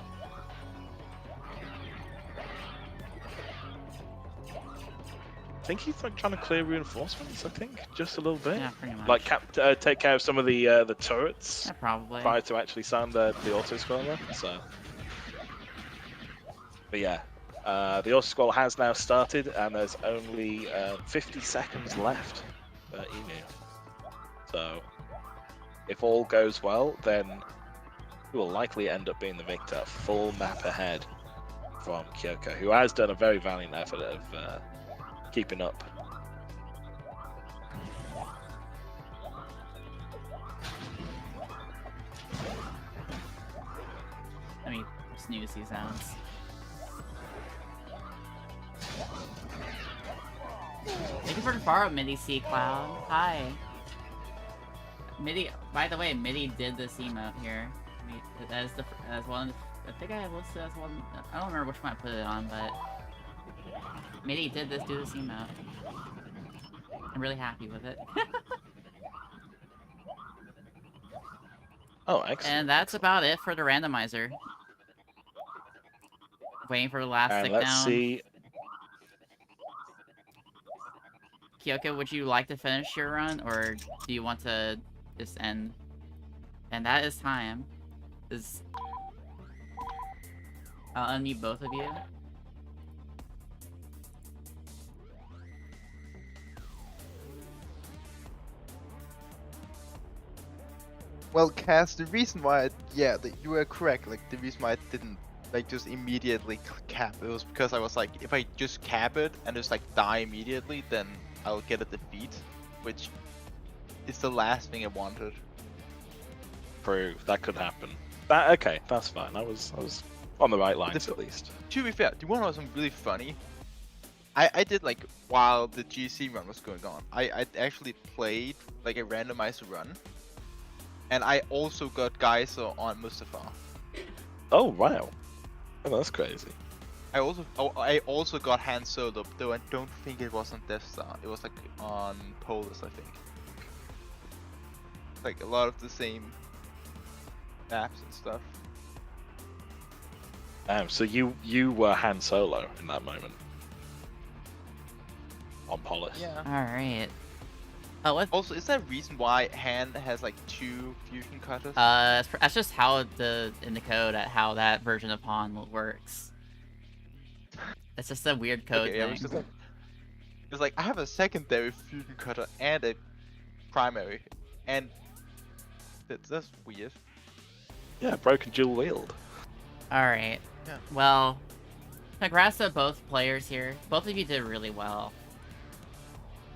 I think he's like trying to clear reinforcements. I think just a little bit.
Yeah, pretty much.
Like take care of some of the turrets.
Yeah, probably.
Prior to actually sound the auto-scroller. So, but yeah, the auto-scroll has now started, and there's only 50 seconds left for Emu. So, if all goes well, then we will likely end up being the victor. Full map ahead from Kyoko, who has done a very valiant effort of keeping up.
I mean, snoozy sounds. Thank you for the follow, Midi C Cloud. Hi. Midi, by the way, Midi did this emote here. As one, I think I listed as one. I don't remember which one I put it on, but Midi did do this emote. I'm really happy with it.
Oh, excellent.
And that's about it for the randomizer. Waiting for the last stick
let's
down.
see.
Kyoko, would you like to finish your run, or do you want to just end? And that is time. I'll unmute both of you.
Well, Cass, the reason why, you were correct. Like, the reason why I didn't like just immediately cap it was because I was like, if I just cap it and just like die immediately, then I'll get a defeat, which is the last thing I wanted.
True, that could happen. Okay, that's fine. I was on the right lines at least.
To be fair, do you want to know something really funny? I did like while the GC run was going on, I actually played like a randomizer run, and I also got Geyser on Mustafa.
Oh wow, oh, that's crazy.
I also got Han Solo, though I don't think it was on Death Star. It was like on Polus, I think. Like a lot of the same maps and stuff.
So you were Han Solo in that moment. On Polis.
Yeah.
Alright. Oh, what?
Also, is there a reason why Han has like 2 fusion cutters?
That's just how in the code at how that version of Han works. It's just a weird code
Okay,
thing.
It's like I have a secondary fusion cutter and a primary, and that's weird.
Yeah, broken dual wield.
Alright.
Yeah.
Well, congrats to both players here. Both of you did really well.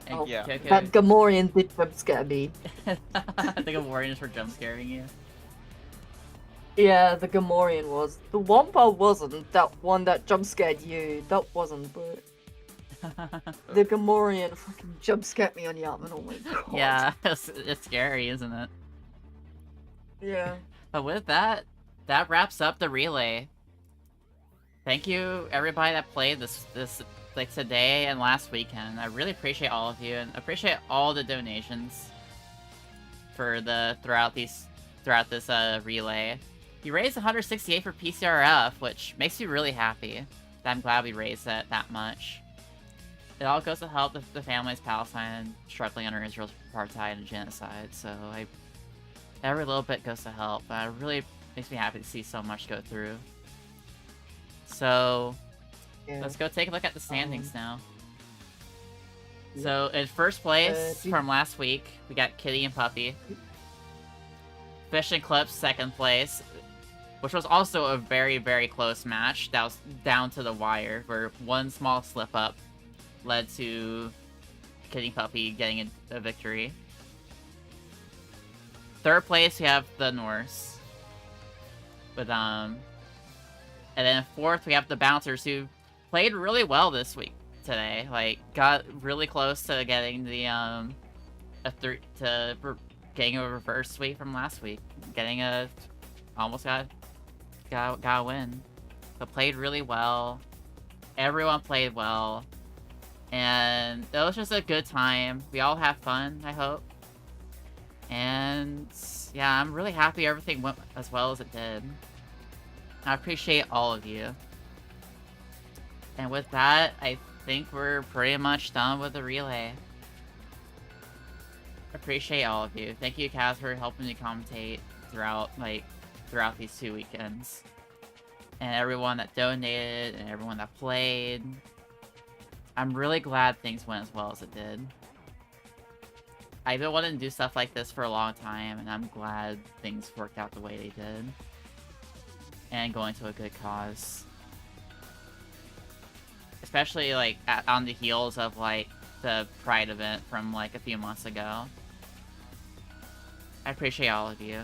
And
Oh,
yeah.
Kyoko-
That Gamorrean did jump scare me.
the Gamorreans were jump scaring you.
Yeah, the Gamorrean was. The Wampa wasn't. That one that jump scared you. That wasn't, but the Gamorrean fucking jump scared me on Yatman. Oh my god.
Yeah, it's scary, isn't it?
Yeah.
But with that, that wraps up the relay. Thank you everybody that played this like today and last weekend. I really appreciate all of you and appreciate all the donations for throughout this relay. You raised 168 for PCRF, which makes me really happy. I'm glad we raised that much. It all goes to help the families Palestine struggling under Israel's apartheid and genocide. So every little bit goes to help. It really makes me happy to see so much go through. So
Yeah.
let's go take a look at the standings now. So in first place from last week, we got Kitty and Puppy. Fish and Clips second place, which was also a very, very close match. That was down to the wire, where one small slip up led to Kitty and Puppy getting a victory. Third place, we have the Norse. And then fourth, we have the Bouncers, who played really well this week today. Like, got really close to getting the getting a reverse sweep from last week. Almost got a win. But played really well. Everyone played well. And it was just a good time. We all had fun, I hope. And yeah, I'm really happy everything went as well as it did. I appreciate all of you. And with that, I think we're pretty much done with the relay. Appreciate all of you. Thank you, Kaz, for helping me commentate throughout these 2 weekends. And everyone that donated and everyone that played. I'm really glad things went as well as it did. I've been wanting to do stuff like this for a long time, and I'm glad things worked out the way they did. And going to a good cause. Especially, like, on the heels of, like, the Pride event from, like, a few months ago. I appreciate all of you.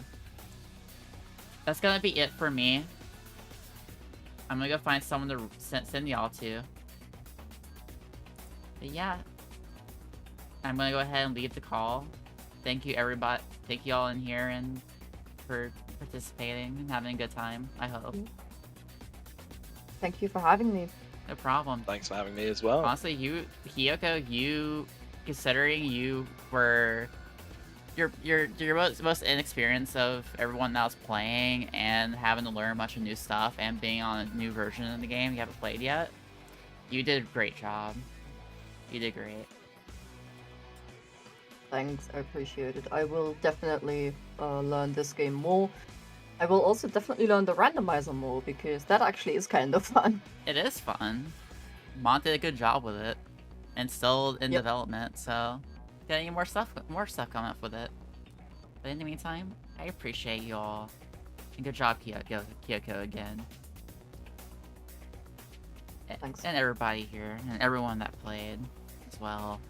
That's gonna be it for me. I'm gonna go find someone to send y'all to. But yeah. I'm gonna go ahead and leave the call. Thank you, everybody. Thank you all in here and for participating and having a good time, I hope.
Thank you for having me.
No problem.
Thanks for having me as well.
Honestly, Hiyoko, considering you were you're most inexperienced of everyone that was playing and having to learn a bunch of new stuff and being on a new version of the game you haven't played yet, you did a great job. You did great.
Thanks, I appreciate it. I will definitely learn this game more. I will also definitely learn the randomizer more, because that actually is kind of fun.
It is fun. Mont did a good job with it, and still in development, so getting more stuff coming up with it. But in the meantime, I appreciate you all, and good job, Kyoko again.
Thanks.
And everybody here, and everyone that played as well.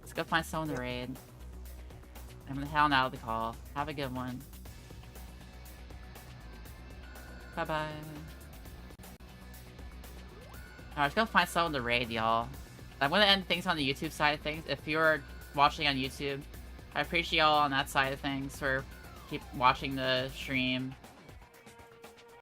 Let's go find someone to raid. I'm gonna head on out of the call. Have a good one. Bye-bye. Alright, let's go find someone to raid, y'all. I'm gonna end things on the YouTube side of things. If you're watching on YouTube, I appreciate y'all on that side of things for keep watching the stream